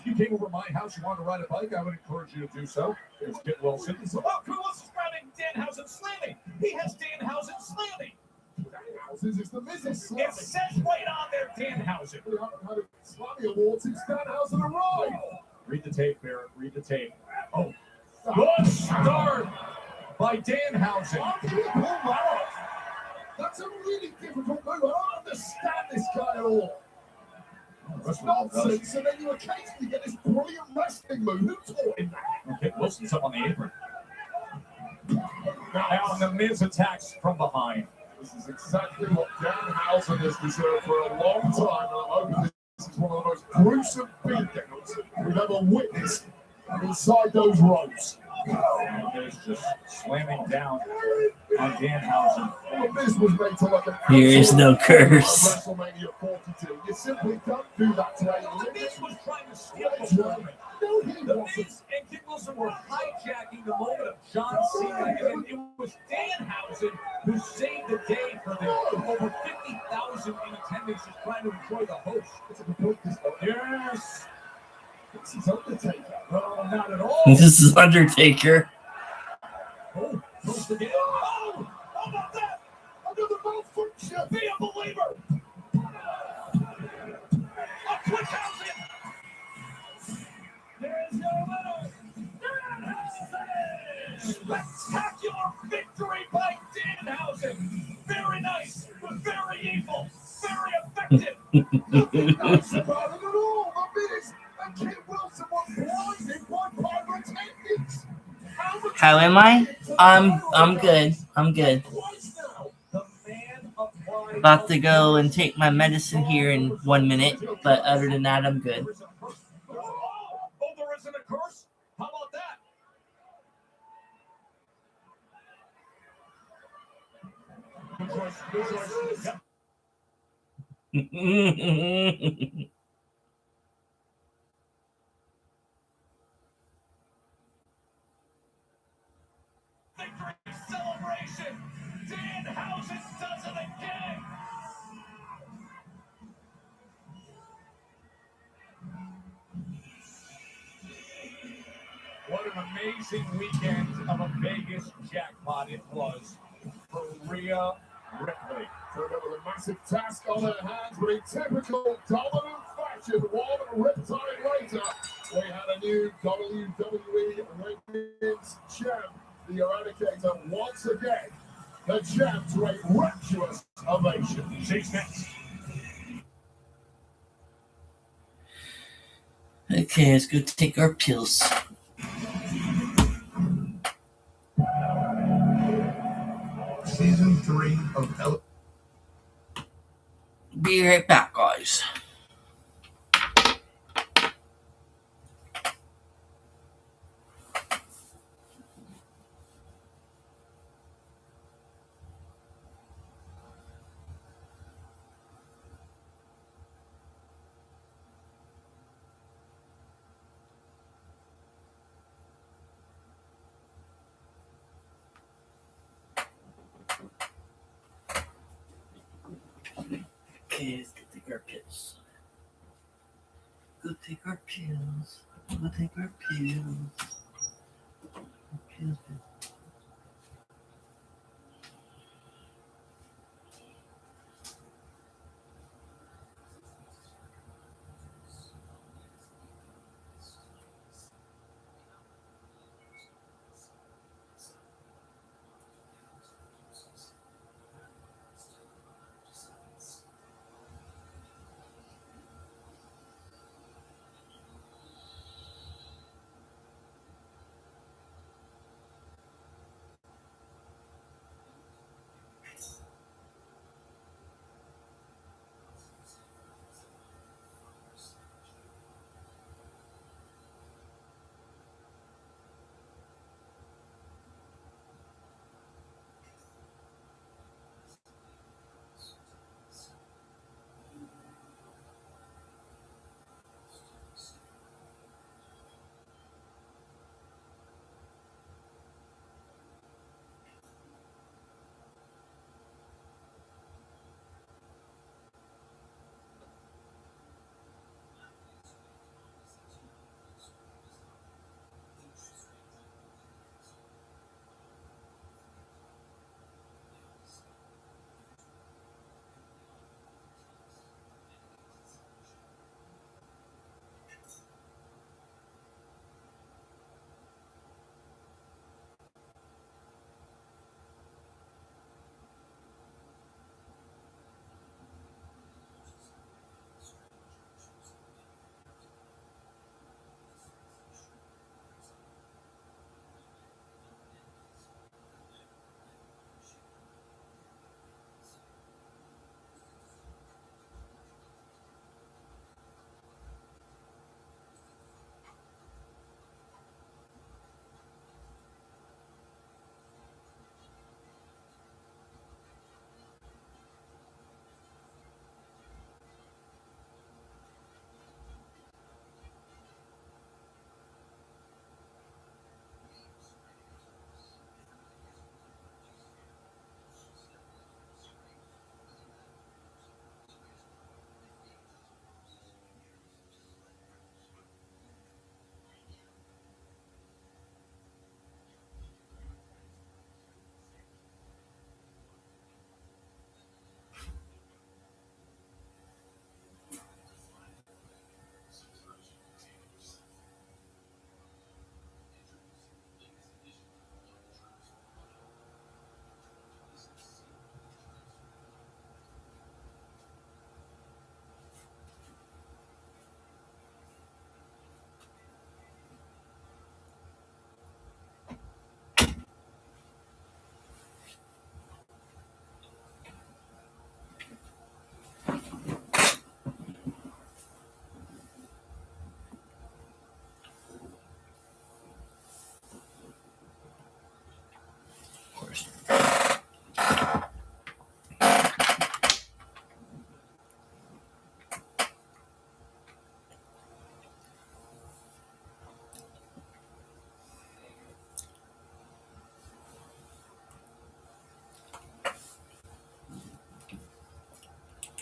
you came over my house, you wanted to ride a bike, I would encourage you to do so. There's Kit Wilson. Oh, who else is grabbing Danhausen slamming? He has Danhausen slamming. Danhausen is the Mrs. Slamming. It says right on there, Danhausen. We haven't had a Slammy Award since Danhausen arrived. Read the tape, Barrett. Read the tape. Oh, good start by Danhausen. How can you pull that off? That's a really difficult move. I don't understand this guy at all. It's nonsense, and then you occasionally get this brilliant wrestling move. Who taught him that? Okay, Wilson's up on the apron. Now the Miz attacks from behind. This is exactly what Danhausen has deserved for a long time, and I'm hoping this is one of the most gruesome beatdowns we've ever witnessed inside those ropes. And Miz just slamming down on Danhausen. This was made to look at. Here is no curse. WrestleMania 42. You simply don't do that to a Miz was trying to steal the moment. The Miz and Kid Wilson were hijacking the moment of John Cena, and it was Danhausen who saved the day for them. Over 50,000 in attendance just trying to enjoy the host. It's a complete yes. This is Undertaker. No, not at all. This is Undertaker. Oh, close again. Oh, how about that? Another mouth foot shot. Be a believer. A quick housing. There's your winner. Spectacular victory by Danhausen. Very nice, but very evil. Very effective. Nothing nice about it at all. The Miz and Kid Wilson were blinded by pyrotechnics. How am I? I'm good. I'm good. About to go and take my medicine here in 1 minute, but other than that, I'm good. Oh, there isn't a curse? How about that? Good choice. Good choice. Yep. Victory celebration! Danhausen does it again! What an amazing weekend of a Vegas jackpot it was for Rhea Ripley. Turned up with a massive task on their hands, but in typical dominant fashion, 1 riptide later, we had a new WWE Women's Champ, the Eradicator, once again. The champ to a rapturous ovation. She's next. Okay, let's go take our pills. Season 3 of Be right back, guys. Okay, let's go take our pills. Go take our pills. Go take our pills. Pills.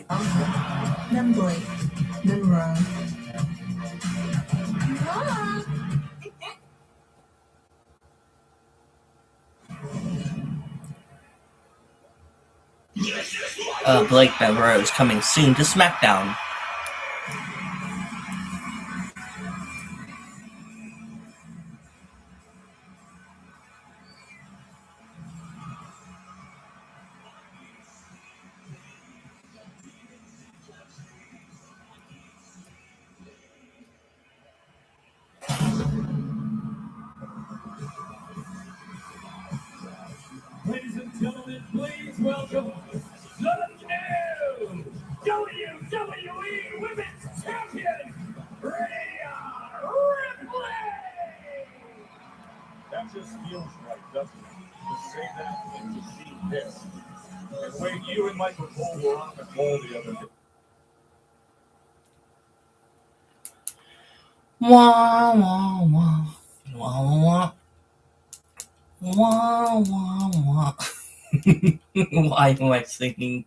Then break. Then run. Blake Beverly is coming soon to SmackDown. Ladies and gentlemen, please welcome the new WWE Women's Champion, Rhea Ripley! That just feels right, doesn't it? To say that and to see this. And Wade, you and Michael Cole were on the call the other day. Wah, wah, wah. Wah, wah. Wah, wah, wah. Why am I singing?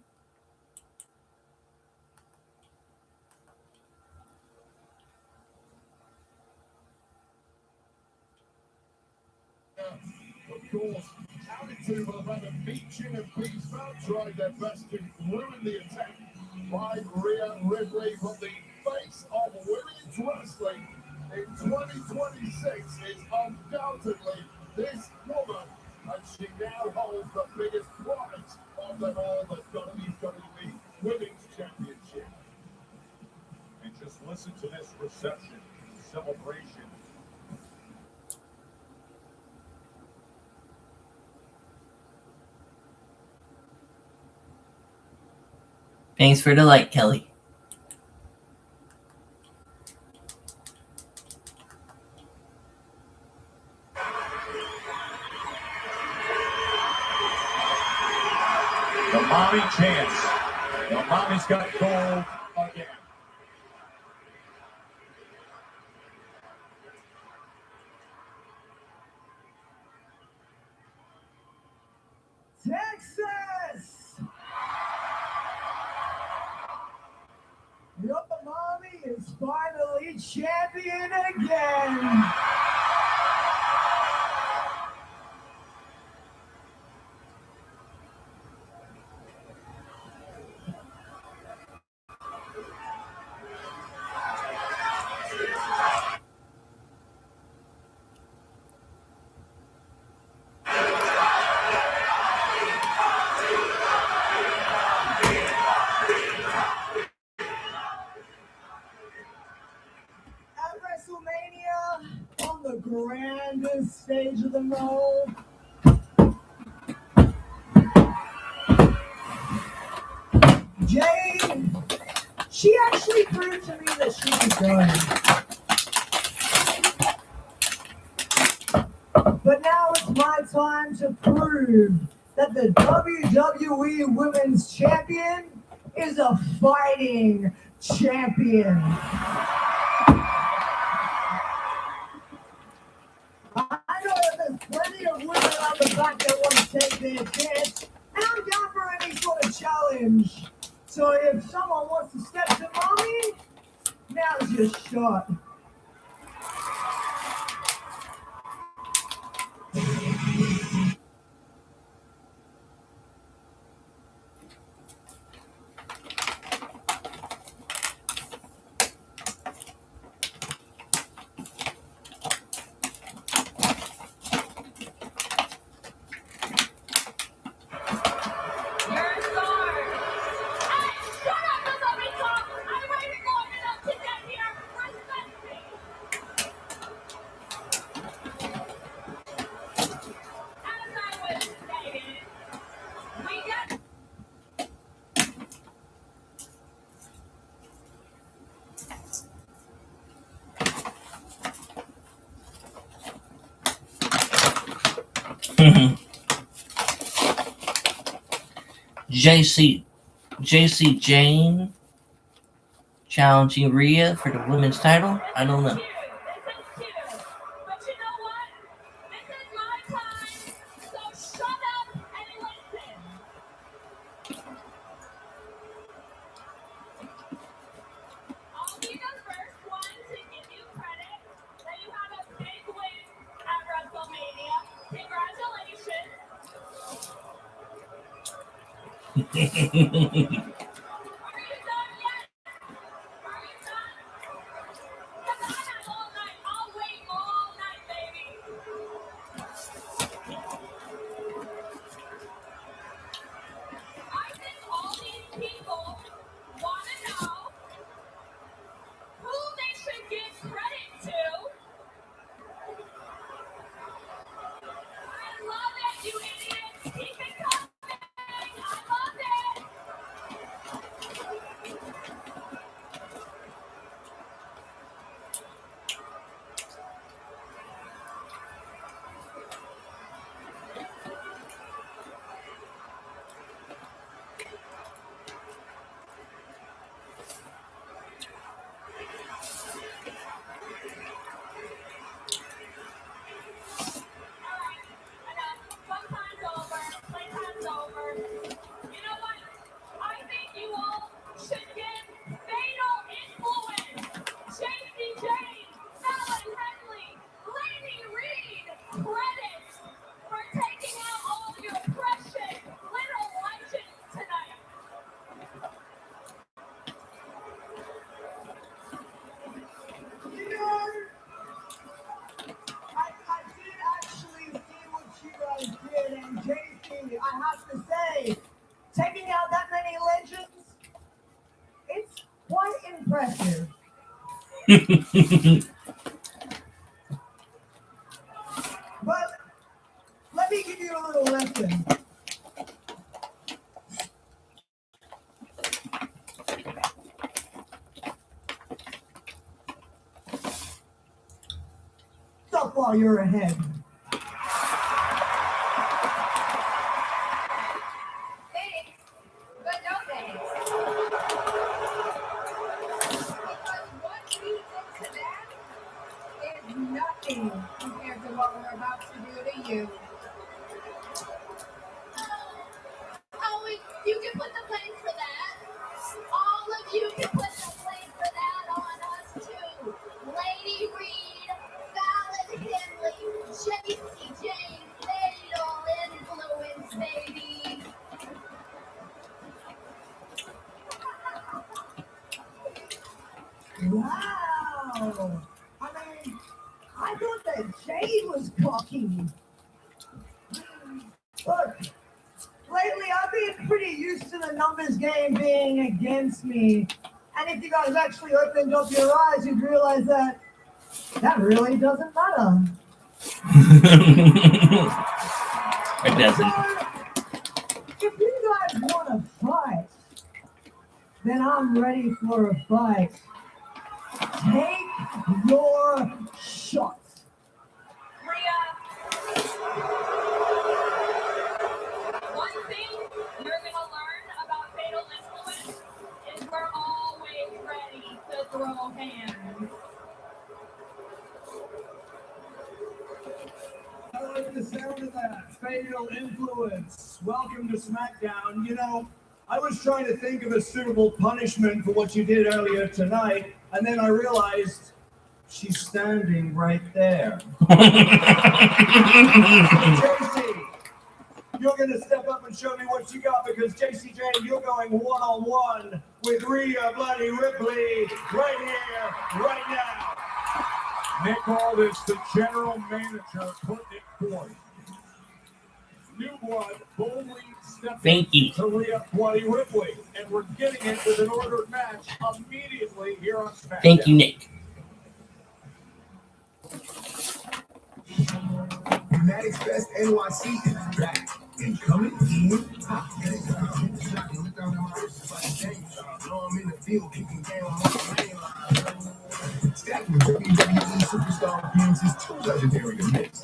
Of course, attitude will have a featuring and Peaceville tried their best to ruin the attack by Rhea Ripley from the face of women's wrestling in 2026 is undoubtedly this woman, and she now holds the biggest prize of them all, the WWE Women's Championship. And just listen to this reception, celebration. Thanks for the like, Kelly. The mommy chance. The mommy's got gold again. Texas! Your mommy is finally champion again! On the grandest stage of them all, Jade, she actually proved to me that she could go. But now it's my time to prove that the WWE Women's Champion is a fighting champion. I know that there's plenty of women on the back that want to take their chance, and I'm down for any sort of challenge. So if someone wants to step to mommy, now's your shot. JC Jane challenging Rhea for the women's title. I don't know. I have to say, taking out that many legends, it's quite impressive. But let me give you a little lesson. Stop while you're ahead. Compared to what we're about to do to you. Oh, you can put the blame for that. All of you can put the blame for that on us too. Lady Reed, Fallon Henley, J.C. James, fatal influence, baby. Wow. I thought that Jade was cocky. Look, lately I've been pretty used to the numbers game being against me. And if you guys actually opened up your eyes, you'd realize that really doesn't matter. It doesn't. So, if you guys want to fight, then I'm ready for a fight. Take your shot. One thing you're going to learn about fatal influence is we're always ready to throw hands. I like the sound of that. Fatal influence. Welcome to SmackDown. You know, I was trying to think of a suitable punishment for what you did earlier tonight, and then I realized she's standing right there. JC, you're going to step up and show me what you got, because JC Jane, you're going one-on-one with Rhea Bloody Ripley right here, right now. Nick Aldis, the general manager, putting it forth. New blood boldly stepping to Rhea Bloody Ripley, and we're getting it with an ordered match immediately here on SmackDown. Thank you, Nick. Fanatics Fest NYC is back and coming in hot. Stacking WWE Superstar appearances, 2 legendary events.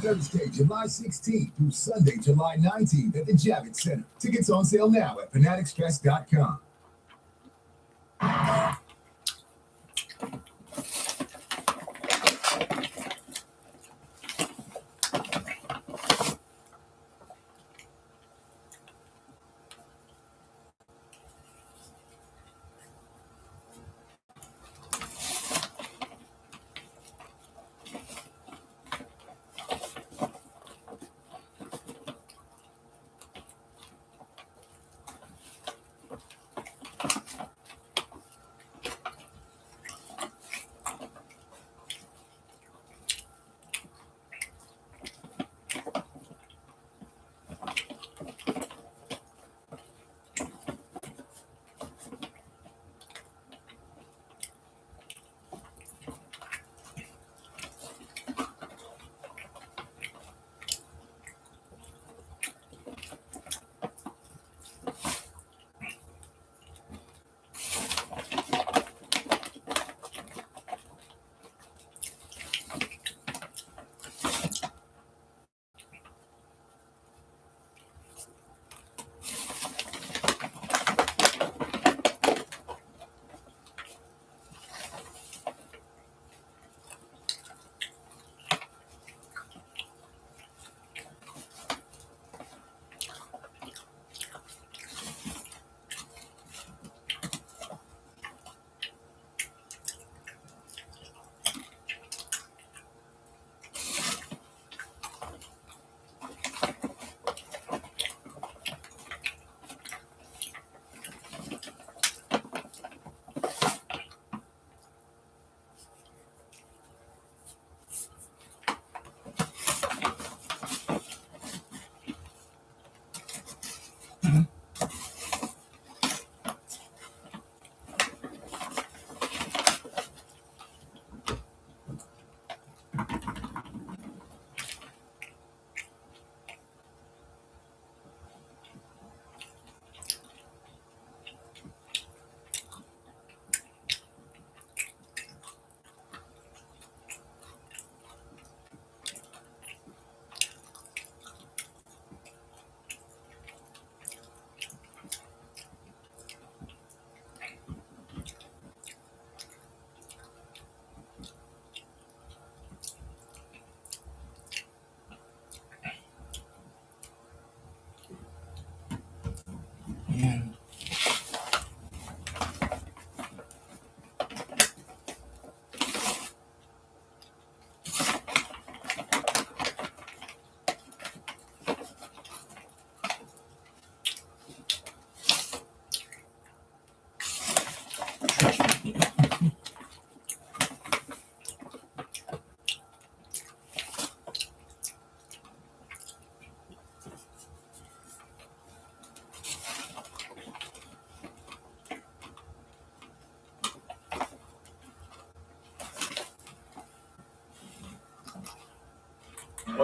Thursday, July 16th through Sunday, July 19th at the Javits Center. Tickets on sale now at fanaticsfest.com.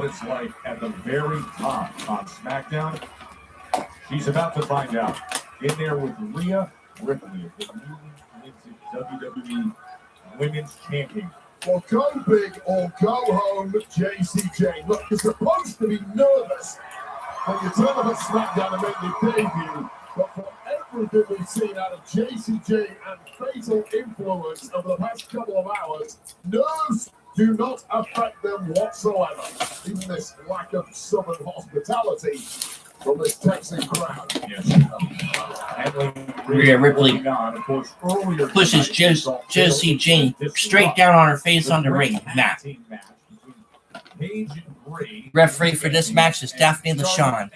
what it's like at the very top on SmackDown? She's about to find out. In there with Rhea Ripley, the newly minted WWE Women's Champion. Well, go big or go home, JCJ. Look, you're supposed to be nervous when you turn up at SmackDown and make your debut, but for everything we've seen out of JCJ and Fatal Influence over the past couple of hours, nerves do not affect them whatsoever. Even this lack of Southern hospitality from this Texan crowd. Rhea Ripley pushes Josie Jane straight down on her face on the ring mat. Referee for this match is Daphne LaShawn.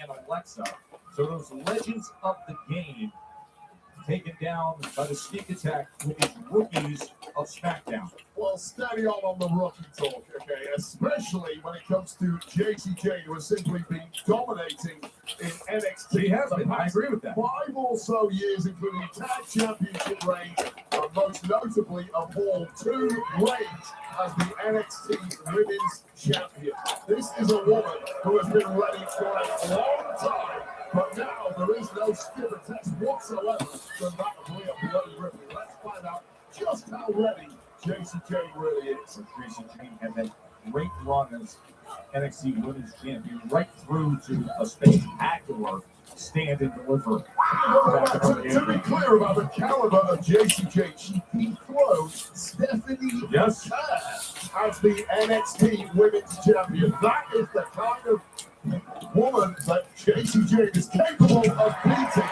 So those legends of the game taken down by the sneak attack with these rookies of SmackDown. Well, steady on the rookie talk, okay? Especially when it comes to JCJ, who has simply been dominating in NXT. He has been. I agree with that. 5 or so years, including tag championship reigns, and most notably of all 2 reigns as the NXT Women's Champion. This is a woman who has been ready for a long time. But now there is no skipper test whatsoever than that of Rhea Ripley. Let's find out just how ready JCJ really is. JCJ had that great run as NXT Women's Champion right through to a spectacular stand and deliver. To be clear about the caliber of JCJ, she dethroned Stephanie Kerr as the NXT Women's Champion. That is the kind of woman that JCJ is capable of beating.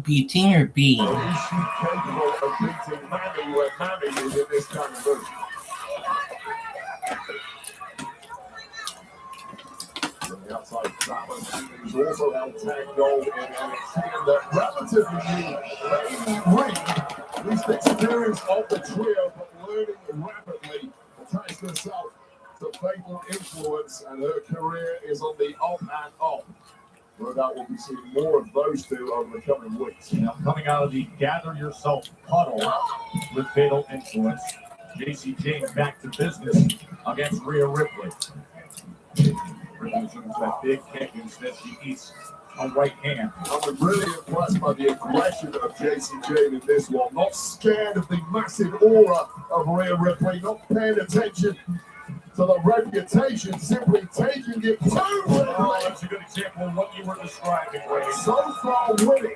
Beating or being? Or is she capable of beating Manny when Manny is in this kind of mood? From the outside, Balance, who's also held tag gold in NXT, and the relatively new Lady Reed, least experience of the trio, but learning rapidly, attached herself to Fatal Influence, and her career is on the up and up. No doubt we'll be seeing more of those two over the coming weeks. Now, coming out of the Gather Yourself puddle with Fatal Influence, JCJ back to business against Rhea Ripley. Ripley's looking for that big kick, instead she eats a right hand. I'm really impressed by the aggression of JCJ in this one. Not scared of the massive aura of Rhea Ripley, not paying attention to the reputation, simply taking it to Ripley. Oh, that's a good example of what you were describing, Ray. So far winning.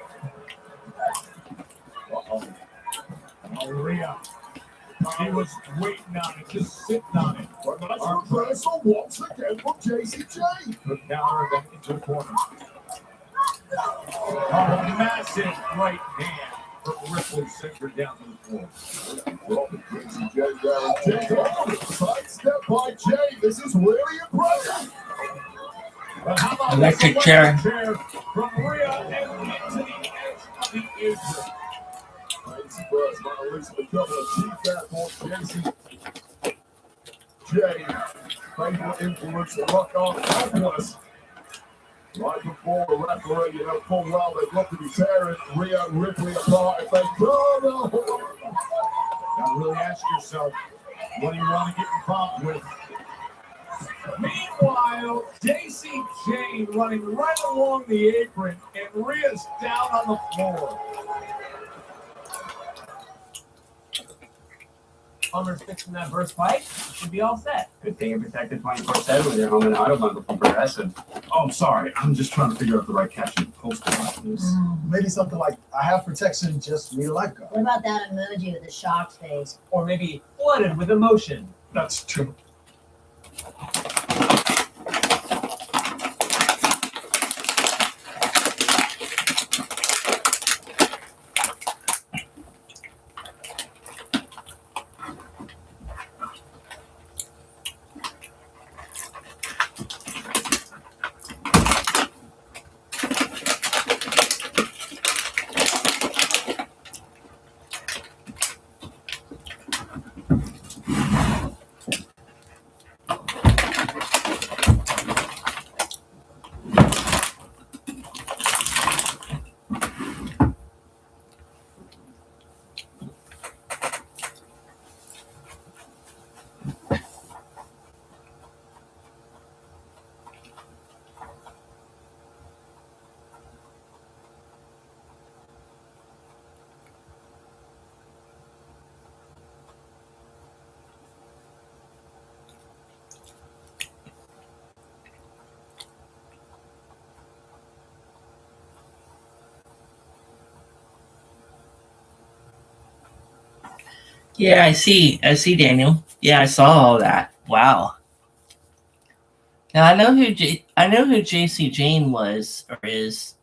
Rhea. She was waiting on it, just sitting on it. But nice reversal once again from JCJ. Put down her into the corner. Oh, massive right hand from Ripley sent her down to the floor. JCJ down. Sidestep by Jay. This is really impressive. But how about Electric chair from Rhea and into the edge of the apron. First, by Elizabeth becoming a chief there for JCJ. Fatal Influence, the rock on helpless. Right before the referee, you know full well they'd love to be tearing Rhea Ripley apart if they could. Now really ask yourself, what do you want to get involved with? Meanwhile, JCJ running right along the apron, and Rhea's down on the floor. Plumber's fixing that burst pipe. Should be all set. Good thing you're protected 24/7 with your home and auto bundle from Progressive. Oh, I'm sorry. I'm just trying to figure out the right caption to post about this. Maybe something like, I have protection, just need a lifeguard. What about that emoji with the shocked face? Or maybe flooded with emotion. That's true. Yeah, I see, Daniel. Yeah, I saw all that. Wow. Now I know who JC Jane was or is,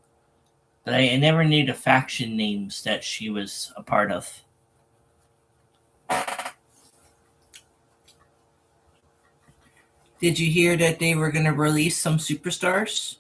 but I never knew the faction names that she was a part of. Did you hear that they were going to release some superstars?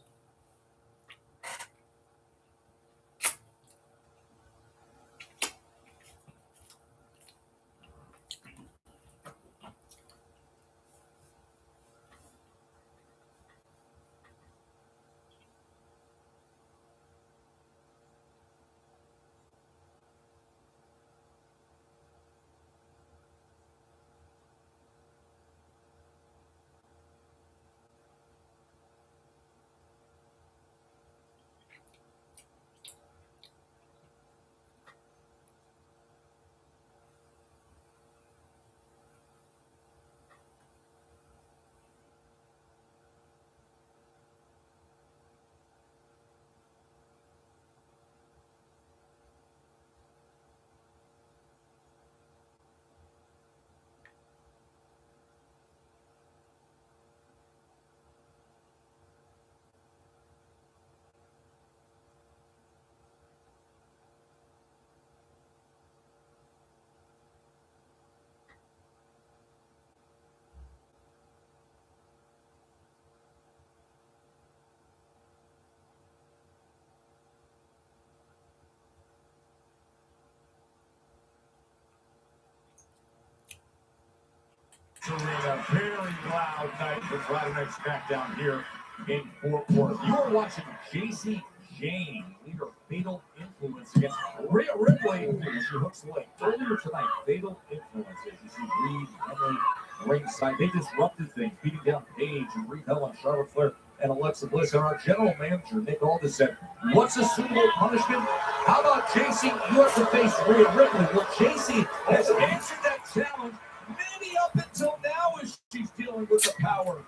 Arena, very loud night for Friday Night SmackDown here in Fort Worth. You are watching JC Jane lead her fatal influence against Rhea Ripley as she hooks the leg. Earlier tonight, fatal influence as you see Reed, Henry, ringside. They disrupted things, beating down Paige and Reed Hell on Charlotte Flair and Alexa Bliss. And our general manager, Nick Aldis, said, what's a suitable punishment? How about JC? You have to face Rhea Ripley. Well, JC has answered that challenge. Maybe up until now as she's dealing with the power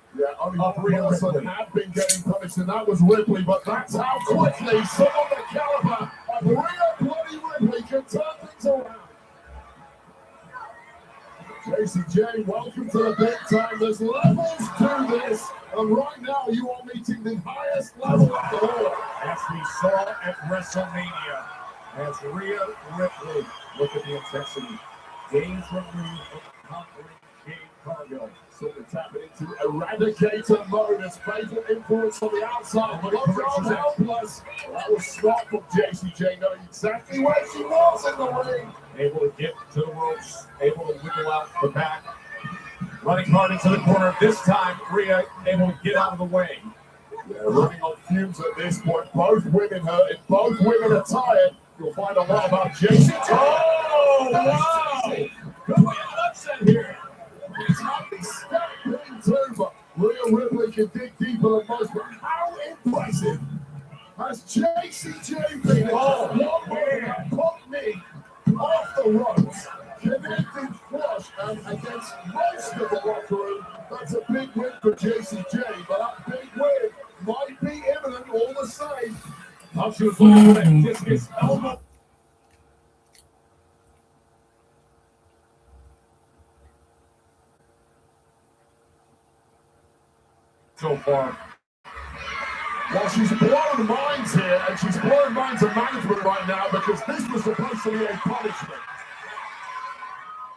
of Rhea Ripley. Had been getting punished, and that was Ripley, but that's how quickly someone the caliber of Rhea Bloody Ripley can turn things around. JC Jane, welcome to the big time. There's levels to this, and right now you are meeting the highest level of the world. As we saw at WrestleMania, as Rhea Ripley, look at the intensity. Days removed from conquering Jade Cargill. So we're tapping into Eradicator mode as fatal influence on the outside. But helpless. That was smart from JCJ, knowing exactly where she was in the ring. Able to get to the ropes, able to wiggle out the back. Running hard into the corner. This time, Rhea able to get out of the way. Yeah, running on fumes at this point. Both women hurt. If both women are tired, you'll find a lot about JCJ. Oh, wow! Could we have an upset here? It's not the step thing too, but Rhea Ripley can dig deeper than most. But how impressive has JCJ been? Oh, one man put me off the ropes, connected flush, and against most of the locker room. That's a big win for JCJ, but that big win might be imminent all the same. How she was looking for that discus elbow. So far. Well, she's blowing minds here, and she's blowing minds of management right now because this was supposed to be a punishment.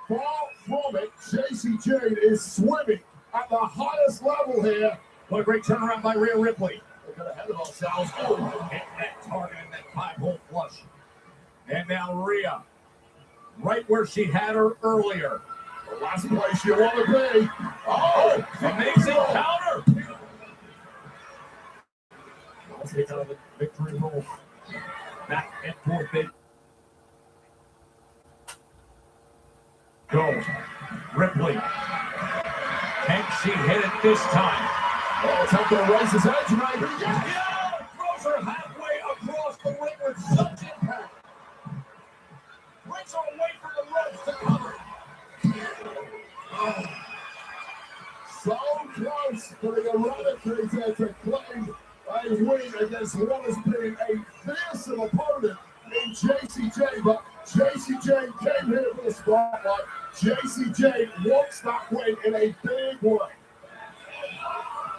Far from it, JC Jane is swimming at the highest level here. What a great turnaround by Rhea Ripley. We got ahead of ourselves. Oh, hitting that target in that 5-hole flush. And now Rhea, right where she had her earlier. The last place you want to be. Oh, amazing counter. Let's get out of the victory roll. Back and forth. Go. Ripley. Can she hit it this time? Oh, it's up to the race's edge, maybe. Yeah! Throws her halfway across the ring with such impact. Brings her away from the ropes to cover. Oh. So close for the Eradicator to claim a win against what has been a fearsome opponent in JCJ, but JCJ came here for the spotlight. JCJ won't stop winning in a big way.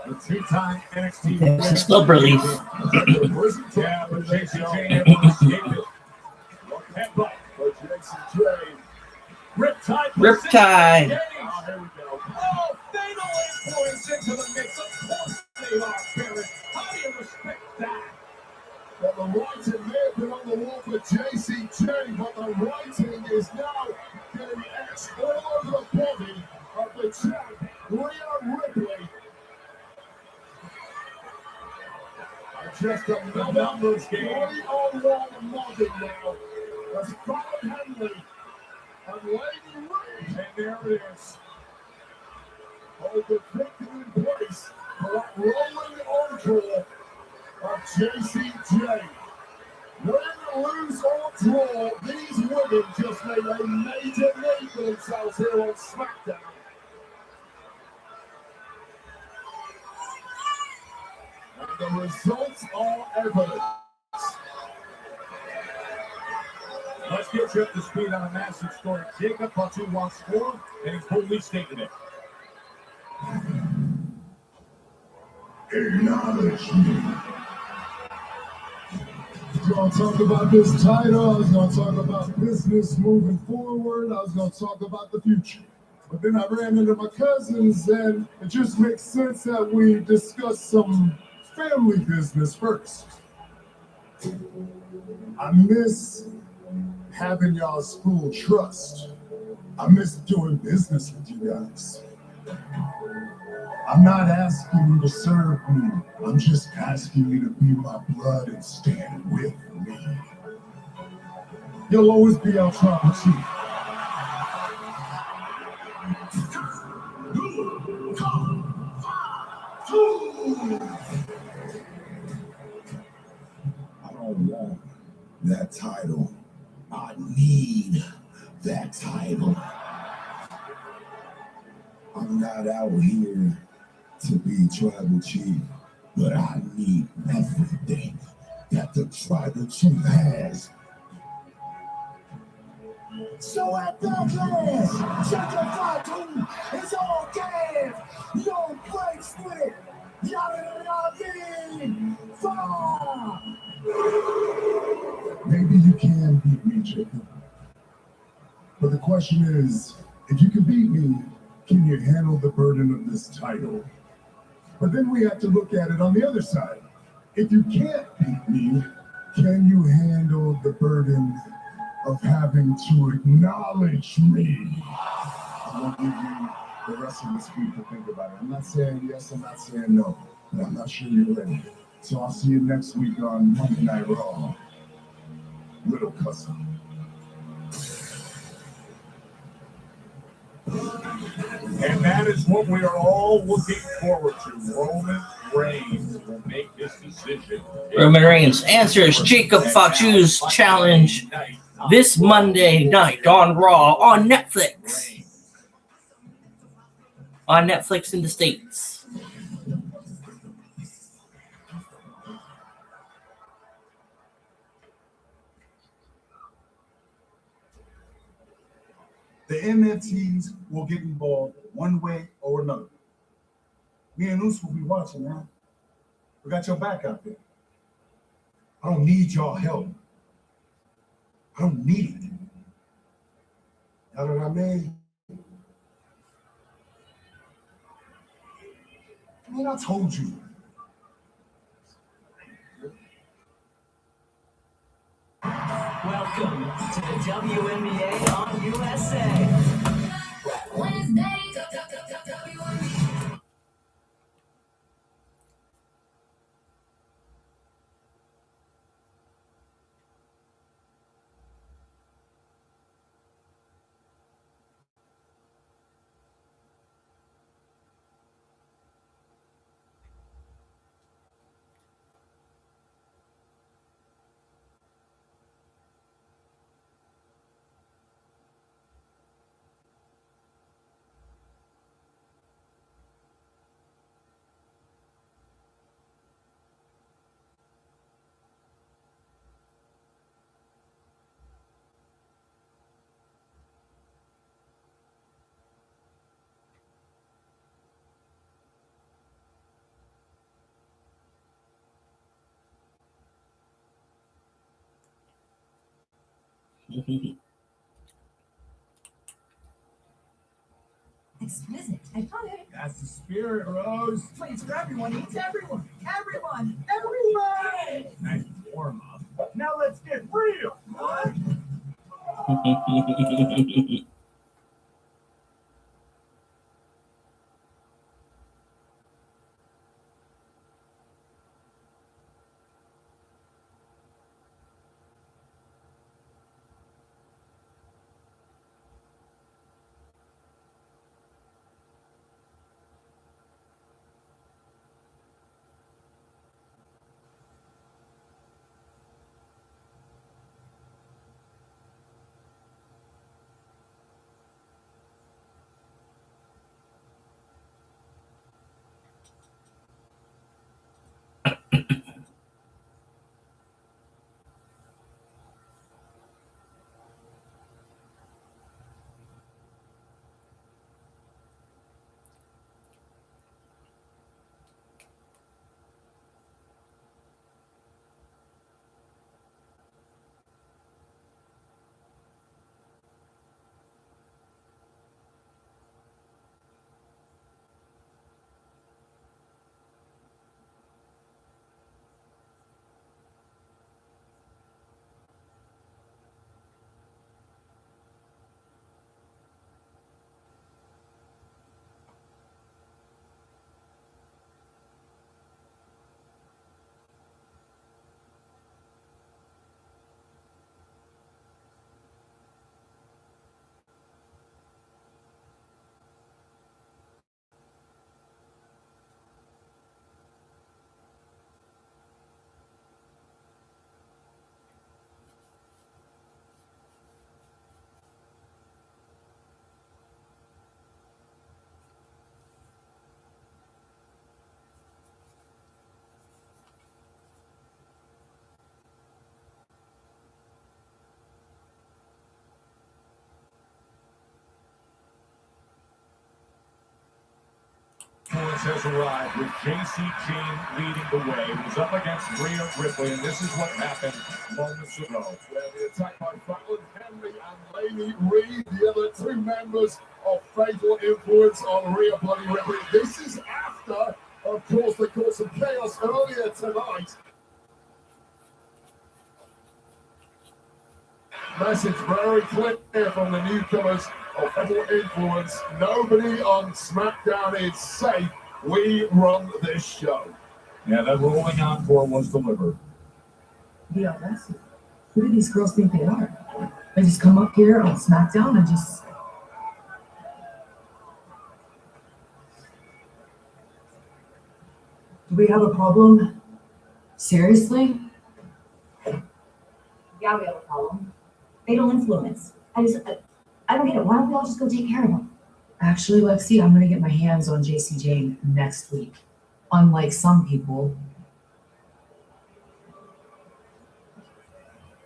The two-time NXT It's a slow release. Yeah, but JCJ able to escape it. Headbutt. But JCJ. Riptide. Riptide. Oh, here we go. Oh, fatal influence into the mix. Of course they are, Barrett. How do you respect that? Well, the writing may have been on the wall for JCJ, but the writing is now getting X all over the body of the champ, Rhea Ripley. Just a numbers game. 3-on-1 modding now. That's Colin Henry and Lady Reed. And there it is. Hold the victory in place for that rolling encore of JCJ. Win, lose, or draw, these women just made a major name for themselves here on SmackDown. And the results are evident. Let's get you up to speed on a massive story. Jacob Fatu wants score, and he's boldly stated it. Acknowledge me. I was going to talk about this title. I was going to talk about business moving forward. I was going to talk about the future. But then I ran into my cousins, and it just makes sense that we discuss some family business first. I miss having y'all's full trust. I miss doing business with you guys. I'm not asking you to serve me. I'm just asking you to be my blood and stand with me. You'll always be our tribal chief. I don't want that title. I need that title. I'm not out here to be tribal chief, but I need everything that the tribal chief has. So at Backlash, Jacob Fatu is all gas, no breaks with it. Fire! Maybe you can beat me, Jacob. But the question is, if you can beat me, can you handle the burden of this title? But then we have to look at it on the other side. If you can't beat me, can you handle the burden of having to acknowledge me? I'm gonna give you the rest of this week to think about it. I'm not saying yes, I'm not saying no, but I'm not sure you're ready. So I'll see you next week on Monday Night Raw. Little cousin. And that is what we are all looking forward to. Roman Reigns will make his decision. Roman Reigns answers Jacob Fatu's challenge this Monday night on Raw on Netflix. On Netflix in the States. The NFTs will get involved one way or another. Me and Luce will be watching, man. We got your back out there. I don't need y'all help. I don't need it. You know what I mean? I told you. Welcome to the WNBA on USA. Exquisite. I got it. That's the spirit, Rose. Plates for everyone. Eats everyone. Everyone. Nice warm up. Now let's get real. What? Influence has arrived with JC Jane leading the way. It was up against Rhea Ripley, and this is what happened moments ago. Where the attack by Franklin Henry and Lady Reed, the other two members of Fatal Influence on Rhea Bloody Ripley. This is after, of course, they caused some chaos earlier tonight. Message very clear from the newcomers of Fatal Influence. Nobody on SmackDown is safe. We run this show. Yeah, that rolling encore was delivered. The audacity. Who do these girls think they are? They just come up here on SmackDown and just... Do we have a problem? Seriously? Yeah, we have a problem. Fatal Influence. I don't get it. Why don't we all just go take care of them? Actually, Lexi, I'm gonna get my hands on JC Jane next week. Unlike some people.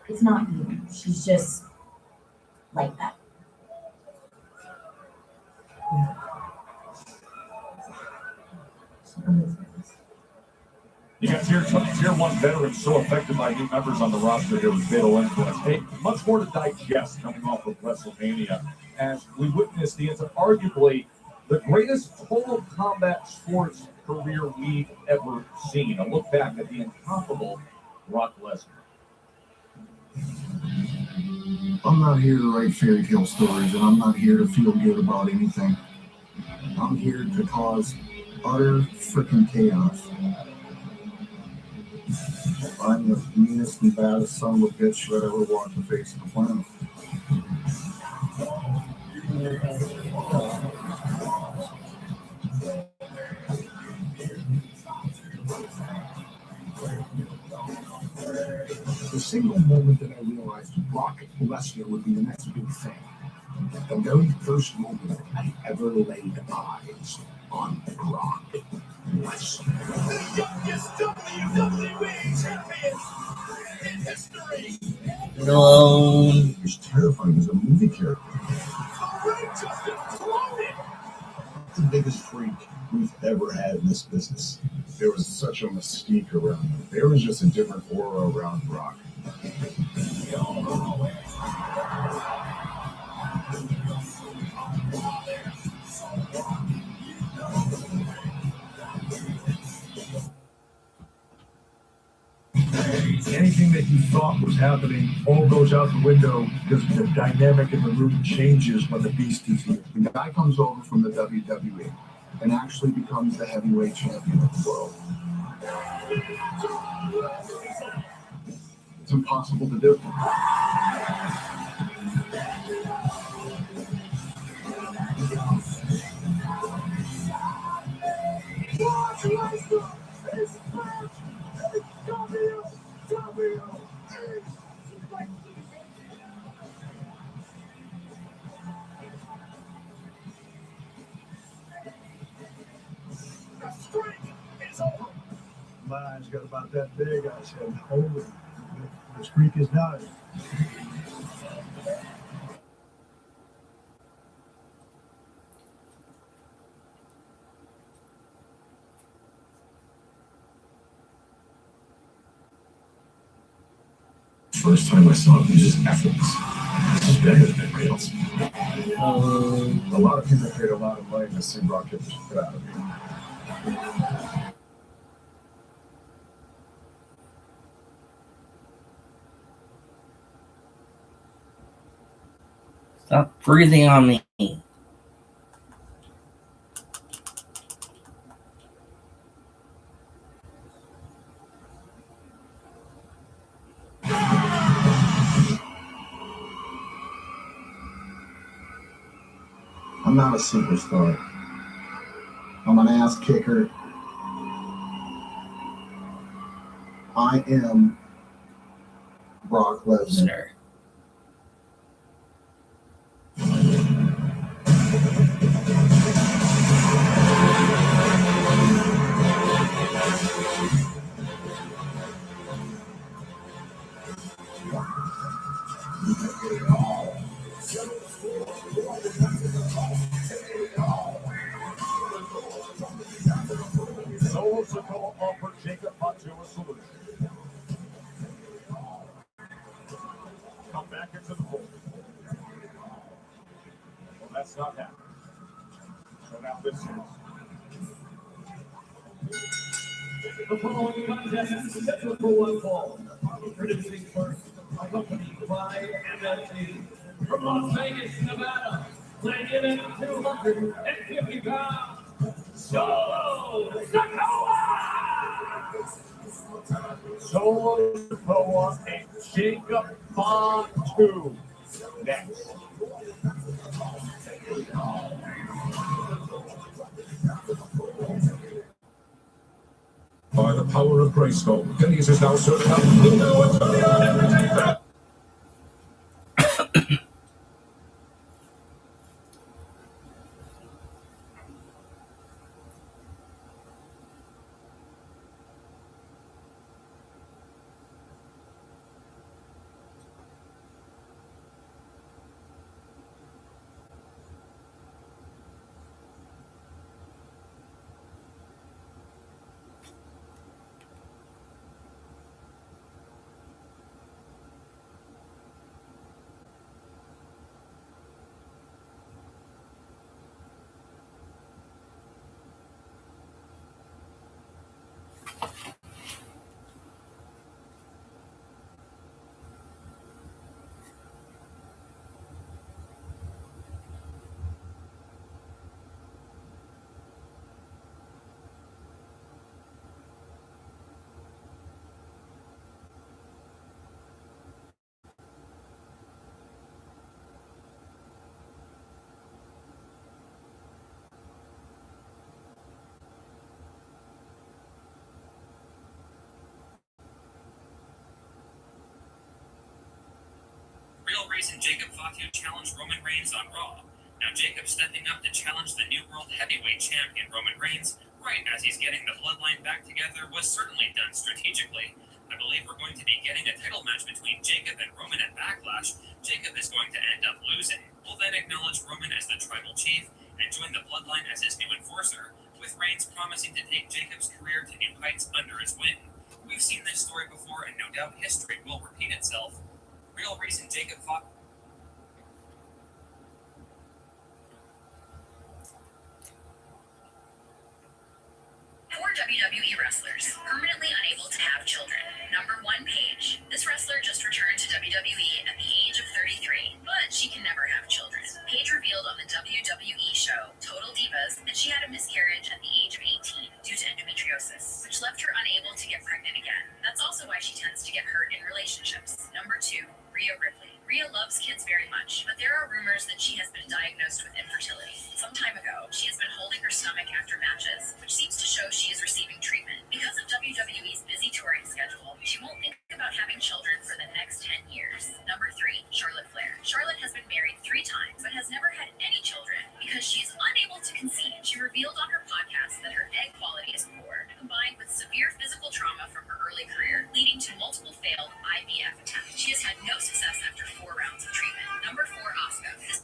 It's not you. She's just like that. You got tier 1 veterans so affected by new members on the roster here with Fatal Influence. Hey, much more to digest coming off of WrestleMania as we witnessed the arguably the greatest total combat sports career we've ever seen. A look back at the incomparable Brock Lesnar. I'm not here to write fairy tale stories, and I'm not here to feel good about anything. I'm here to cause utter freaking chaos. I'm the meanest and baddest son of a bitch that ever walked the face of the planet. The single moment that I realized Brock Lesnar would be the next big thing, the very first moment I ever laid eyes on Brock Lesnar. The youngest WWE champion in history. No. He was terrifying as a movie character. Courageous and loaded. The biggest freak we've ever had in this business. There was such a mystique around him. There was just a different aura around Brock. anything that you thought was happening all goes out the window because the dynamic in the room changes when the beast is here. The guy comes over from the WWE and actually becomes the heavyweight champion of the world. It's impossible to do. My eyes got about that big. I said, holy, the streak is done. First time I saw him, he was just effortless. This is better than everybody else. A lot of people paid a lot of money to see Brock get the shit out of me. Stop breathing on me. I'm not a superstar. I'm an ass kicker. I am Brock Lesnar. Solo Sikoa offered Jacob Fatu a solution. Come back into the fold. Well, that's not happening. So now this is. The following contest is scheduled for one fall. Introducing first, accompanied by MLT. From Las Vegas, Nevada, weighing in at 250 pounds, Solo Sikoa! Solo Sikoa and Jacob Fatu next. By the power of Grayskull, Denise is now serving up the new Italian Undertaker. Real reason Jacob Fatu challenged Roman Reigns on Raw. Now Jacob stepping up to challenge the new world heavyweight champion Roman Reigns, right as he's getting the bloodline back together, was certainly done strategically. I believe we're going to be getting a title match between Jacob and Roman at Backlash. Jacob is going to end up losing. We'll then acknowledge Roman as the tribal chief and join the bloodline as his new enforcer, with Reigns promising to take Jacob's career to new heights under his wing. We've seen this story before, and no doubt history will repeat itself. Real reason Jacob fought. For WWE wrestlers permanently unable to have children. Number 1, Paige. This wrestler just returned to WWE at the age of 33, but she can never have children. Paige revealed on the WWE show Total Divas that she had a miscarriage at the age of 18 due to endometriosis, which left her unable to get pregnant again. That's also why she tends to get hurt in relationships. Number 2, Rhea Ripley. Rhea loves kids very much, but there are rumors that she has been diagnosed with infertility. Some time ago, she has been holding her stomach after matches, which seems to show she is receiving treatment. Because of WWE's busy touring schedule, she won't think about having children for the next 10 years. Number 3, Charlotte Flair. Charlotte has been married 3 times, but has never had any children because she is unable to conceive. She revealed on her podcast that her egg quality is poor, combined with severe physical trauma from her early career, leading to multiple failed IVF attempts. She has had no success after 4 rounds of treatment. Number 4, Asuka.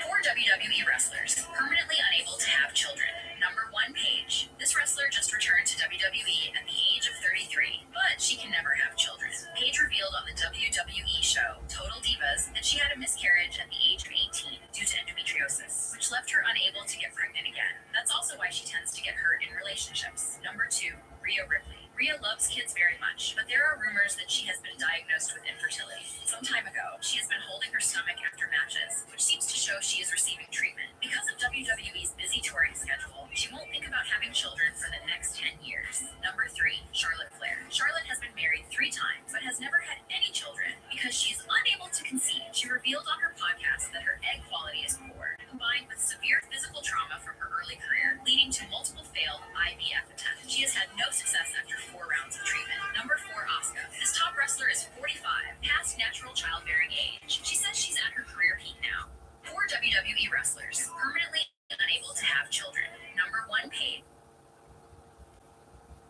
Four WWE wrestlers permanently unable to have children. Number 1, Paige. This wrestler just returned to WWE at the age of 33, but she can never have children. Paige revealed on the WWE show Total Divas that she had a miscarriage at the age of 18 due to endometriosis, which left her unable to get pregnant again. That's also why she tends to get hurt in relationships. Number 2, Rhea Ripley. Rhea loves kids very much, but there are rumors that she has been diagnosed with infertility. Some time ago, she has been holding her stomach after matches, which seems to show she is receiving treatment. Because of WWE's busy touring schedule, she won't think about having children for the next 10 years. Number 3, Charlotte Flair. Charlotte has been married 3 times, but has never had any children because she is unable to conceive. She revealed on her podcast that her egg quality is poor, combined with severe physical trauma from her early career, leading to multiple failed IVF attempts. She has had no success after 4 rounds of treatment. Number 4, Asuka. This top wrestler is 45, past natural childbearing age. She says she's at her career peak now. 4 WWE wrestlers permanently unable to have children. Number 1, Paige.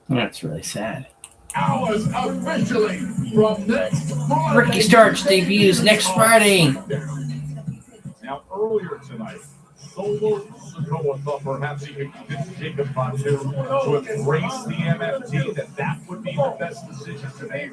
That's really sad. Hours officially from next Friday. Ricky Starks debuts next Friday. Now, earlier tonight, Solo Sikoa thought perhaps he could convince Jacob Fatu to embrace the MFT, that would be the best decision to make.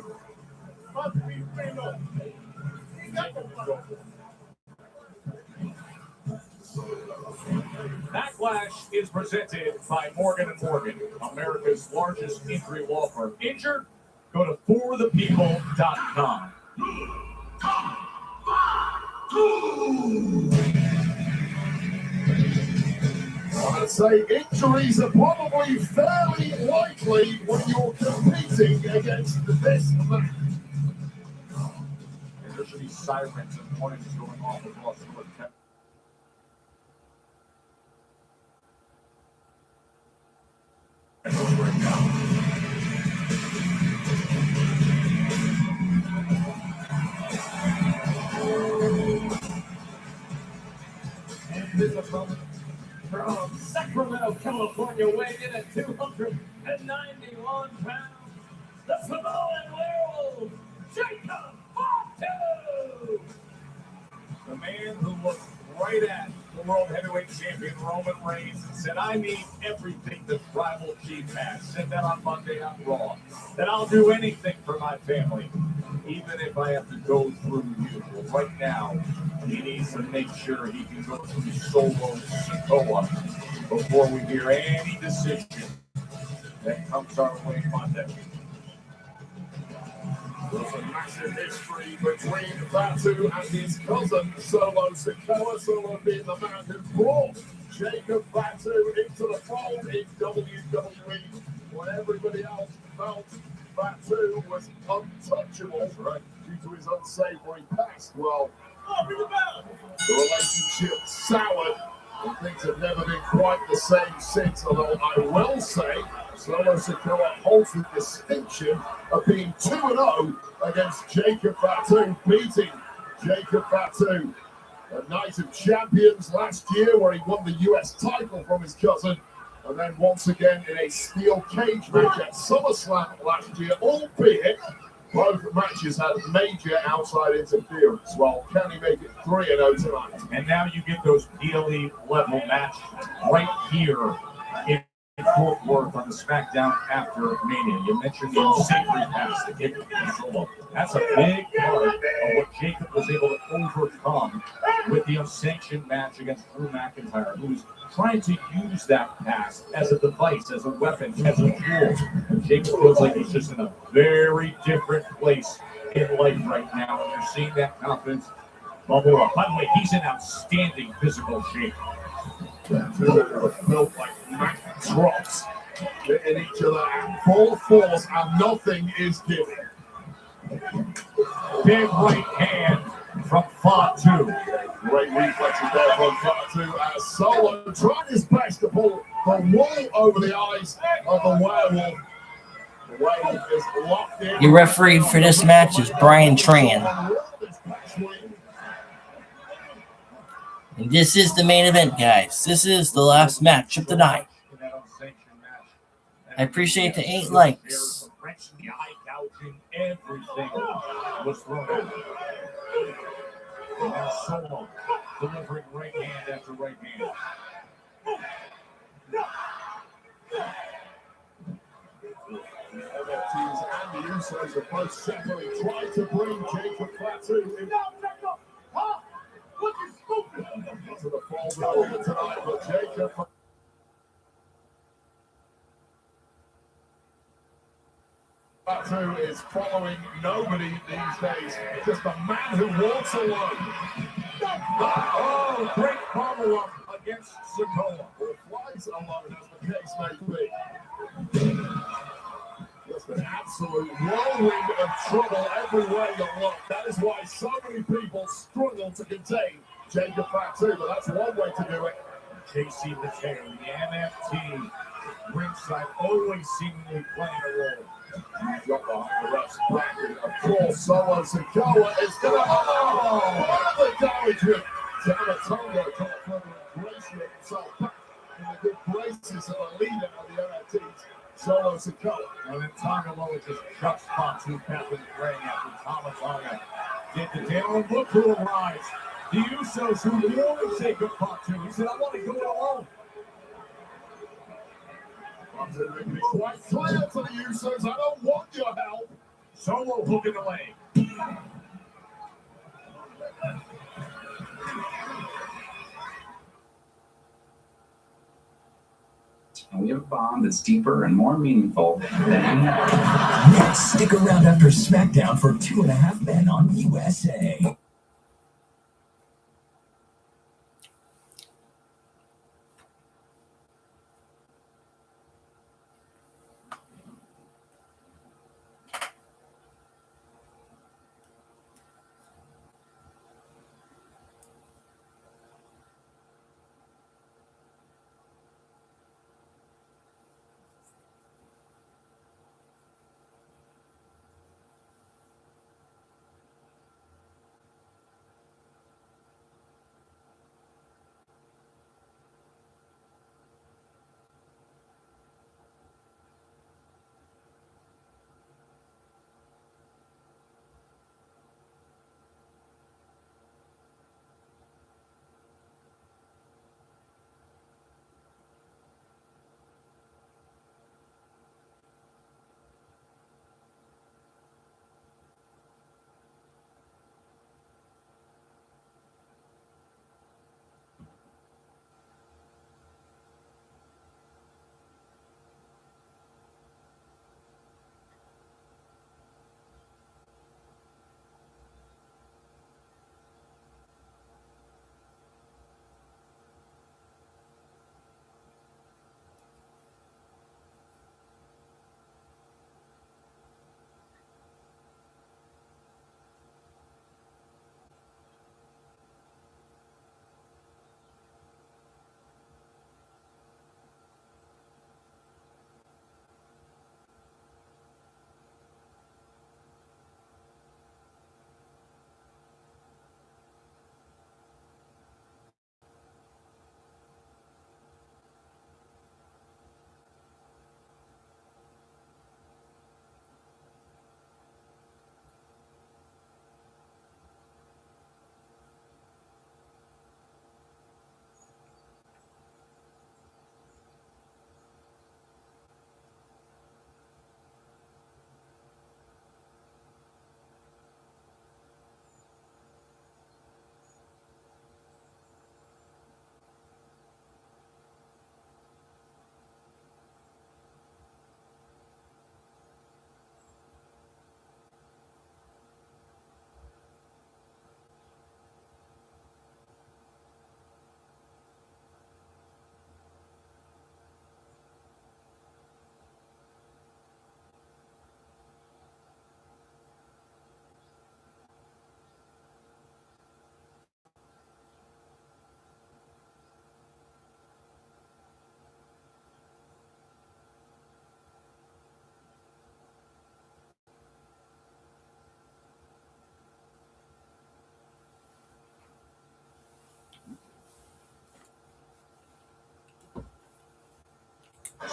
Backlash is presented by Morgan & Morgan, America's largest injury law firm. Injured? Go to forthepeople.com. I'd say injuries are probably fairly likely when you're competing against this. There should be sirens and warnings going off across North Texas. Right now. And this opponent from Sacramento, California, weighed in at 291 pounds. The Samoan werewolf, Jacob Fatu! The man who looked right at the world heavyweight champion Roman Reigns and said, I need everything that Tribal Chief has. Said that on Monday on Raw. That I'll do anything for my family, even if I have to go through you. Well, right now, he needs to make sure he can go through Solo Sikoa before we hear any decision that comes our way Monday. There's a massive history between Fatu and his cousin, Solo Sikoa. Solo being the man who brought Jacob Fatu into the fold in WWE when everybody else felt Fatu was untouchable due to his unsavory past. Well, the relationship soured and things have never been quite the same since, although I will say Solo Sikoa holds the distinction of being 2-0 against Jacob Fatu, beating Jacob Fatu, the Night of Champions last year where he won the US title from his cousin, and then once again in a steel cage match at SummerSlam last year, albeit both matches had major outside interference. Well, can he make it 3-0 tonight? And now you get those PLE level matches right here in Fort Worth on the SmackDown after Mania. You mentioned the unsavory pass, the kick from Solo. That's a big part of what Jacob was able to overcome with the unsanctioned match against Drew McIntyre, who's trying to use that pass as a device, as a weapon, as a tool. And Jacob feels like he's just in a very different place in life right now, and you're seeing that confidence bubble up. By the way, he's in outstanding physical shape. Felt like Mac drops hitting each other at full force and nothing is giving. Big right hand from Fatu. Great reflexes there from Fatu as Solo tried his best to pull the wool over the eyes of the werewolf. The werewolf is locked in. Your referee for this match is Brian Tran. And this is the main event, guys. This is the last match of the night. I appreciate the 8 likes. Everything was thrown out. And now Solo delivering right hand after right hand. NFTs and the Usos have both separately tried to bring Jacob Fatu in. To the fall over tonight, but Jacob Fatu is following nobody these days, just a man who walks alone. Oh, great follow-up against Sikoa. Or flies alone, as the case may be. Just an absolute whirlwind of trouble everywhere you look. That is why so many people struggle to contain Jacob Fatu, but that's one way to do it. JC Mateo, the NFT, ringside, always seemingly playing a role. Jump behind the ref's bracket. Of course, Solo Sikoa is going to. Oh, the damage with Tamatonga can't further ingratiate himself back in the good graces of a leader of the NFTs, Solo Sikoa. And then Tongaloa just chucks Fatu back in the ring after Tamatonga did the deal. And look who arrives. The Usos who wanted Jacob Fatu. He said, I want to go it alone. Making it quite clear to the Usos, I don't want your help. Solo hooking the leg. And we have a bond that's deeper and more meaningful than. Next, stick around after SmackDown for 2.5 Men on USA.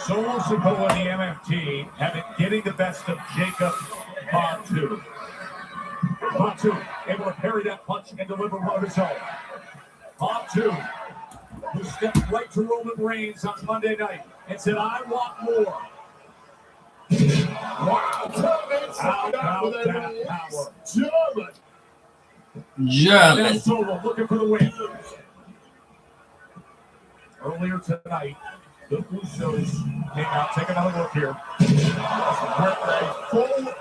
Solo Sikoa and the MFT have been getting the best of Jacob Fatu. Fatu able to parry that punch and deliver one of his own. Fatu, who stepped right to Roman Reigns on Monday night and said, I want more. Wow, turn inside out with a power. German. Now Solo looking for the win. Earlier tonight, the Usos came out. Take another look here. With a full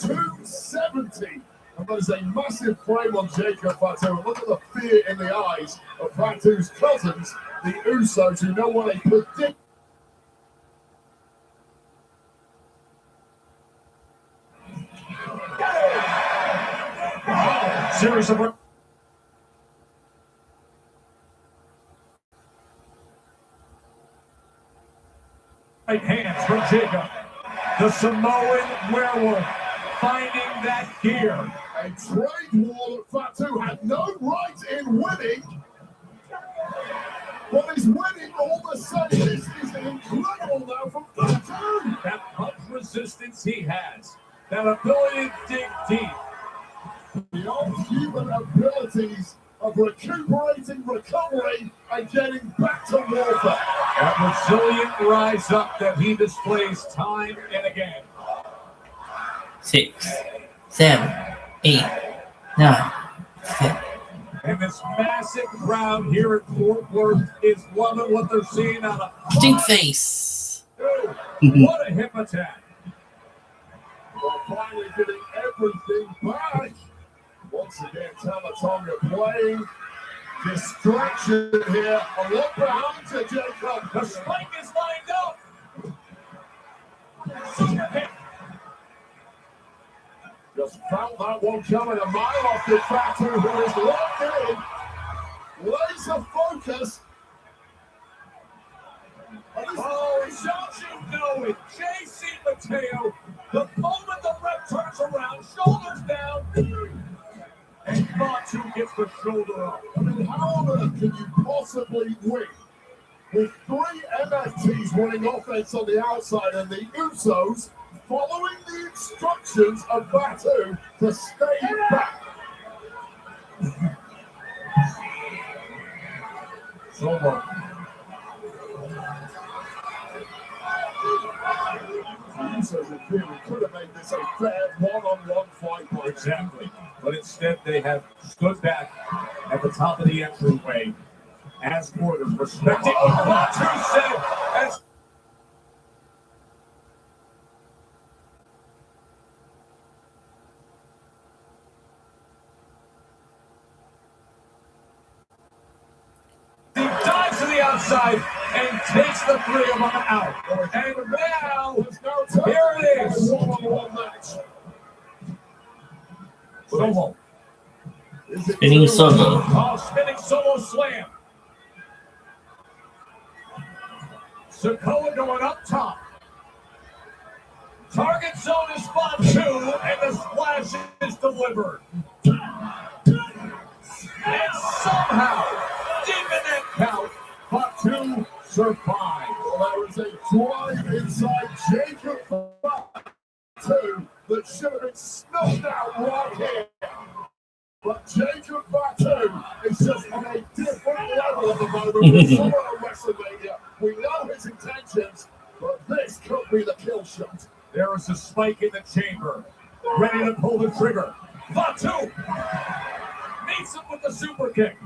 270. And there's a massive frame on Jacob Fatu. Look at the fear in the eyes of Fatu's cousins, the Usos, who know what a predicament. Series of right hands from Jacob. The Samoan werewolf finding that gear. A trade war that Fatu had no right in winning. But he's winning all the same. This is incredible now from Fatu. That punch resistance he has. That ability to dig deep. The old human abilities of recuperating, recovering, and getting back to warfare. That resilient rise up that he displays time and again. 6, 7, 8, 9, 10. And this massive crowd here at Fort Worth is loving what they're seeing on a Stink face. what a hip attack. Well, finally getting everything back. Once again, Tamatonga playing distraction here. A lot behind to Jacob. The spike is lined up. Super kick. Just felt that one coming a mile off the Fatu, who is locked in. Laser focus. Oh, don't you know it? JC Mateo, the moment the ref turns around, shoulders down, and Fatu gets the shoulder up. I mean, how on earth can you possibly win with 3 MFTs running offense on the outside and the Usos following the instructions of Fatu to stay back? Solo. Usos in theory could have made this a fair one-on-one fight. Exactly. But instead, they have stood back at the top of the entryway as orders, respecting what Fatu said as he dives to the outside and takes the 3 of them out. And now, here it is. One-on-one match. Solo. Spinning solo. Oh, spinning solo slam. Sikoa going up top. Target zone is spot 2, and the splash is delivered. And somehow, deep in that count, Fatu survives. Well, there is a drive inside Jacob Fatu that should have been snuffed out right here. But Jacob Fatu is just on a different level at the moment with someone on WrestleMania. We know his intentions, but this could be the kill shot. There is a spike in the chamber, ready to pull the trigger. Fatu meets him with the super kick.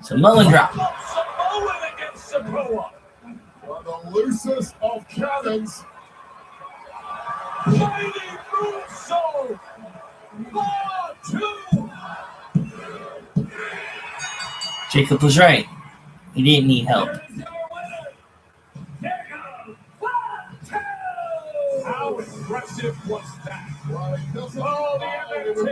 Samoan drop. Samoan against Sikoa. One of the loosest of cannons. Mighty moonsault. Fatu. Jacob was right. He didn't need help. How impressive was that? Oh, the MFT.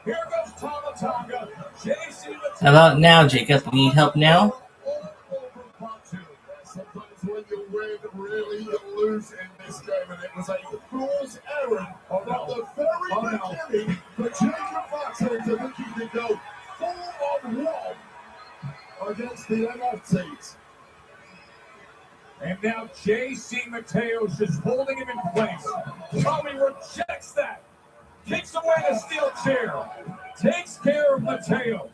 Here goes Tamatonga. JC How about now, Jacob? You need help now? Sometimes when you win, really you lose in this game, and it was a fool's errand at the very beginning for Jacob Fatu to think he could go 4-on-1 against the MFTs. And now J.C. Mateos just holding him in place. Tommy rejects that. Kicks away the steel chair. Takes care of Mateo.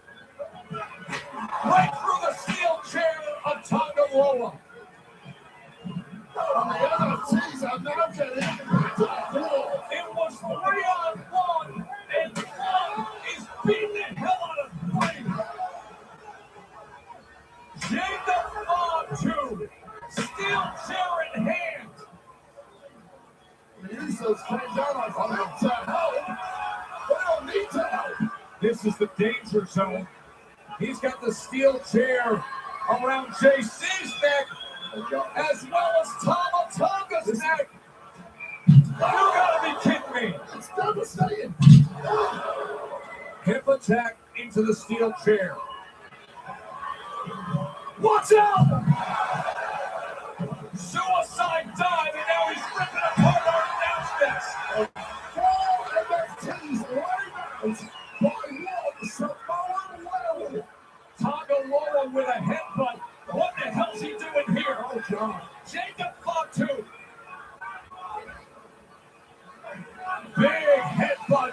Right through the steel chair of Tongaloa. It was 3-on-1, and one is beating the hell out of 3. Jacob Fatu, steel chair in hand. This is the danger zone. He's got the steel chair around JC's neck, as well as Tama Tonga's neck. You gotta be kidding me. It's devastating. Hip attack into the steel chair. Watch out! Suicide dive, and now he's ripping apart our announce desk. Tongaloa with a headbutt. What the hell's he doing here? Oh, God. Jacob Fatu. Big headbutt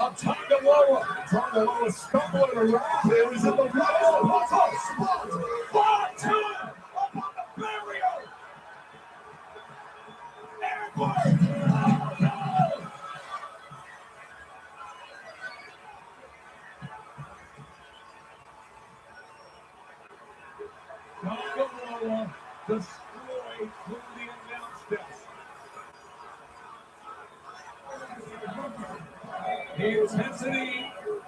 of Tongaloa. Tongaloa stumbling around here. He's in the right spot. Fatu up on the barrier. Airborne. Tongaloa destroyed through the announce desk. The intensity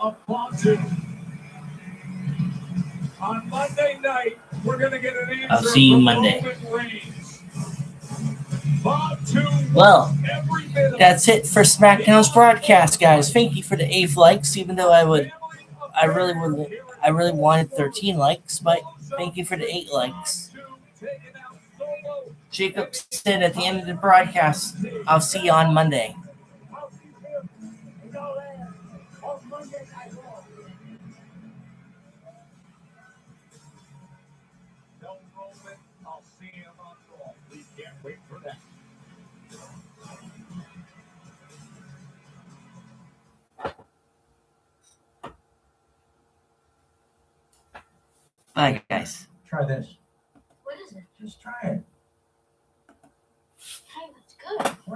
of Fatu. On Monday night, we're going to get an answer. I'll see you from Monday. Roman Reigns. Fatu, Well, every bit of that's it for SmackDown's broadcast, guys. Thank you for the 8 likes, even though I really wanted 13 likes, but thank you for the 8 likes. Jacob said at the end of the broadcast, I'll see you on Monday. Tell Roman I'll see him on Raw. We can't wait for that. Bye, guys. Try this. What is it? Just try it. Hey, that's good.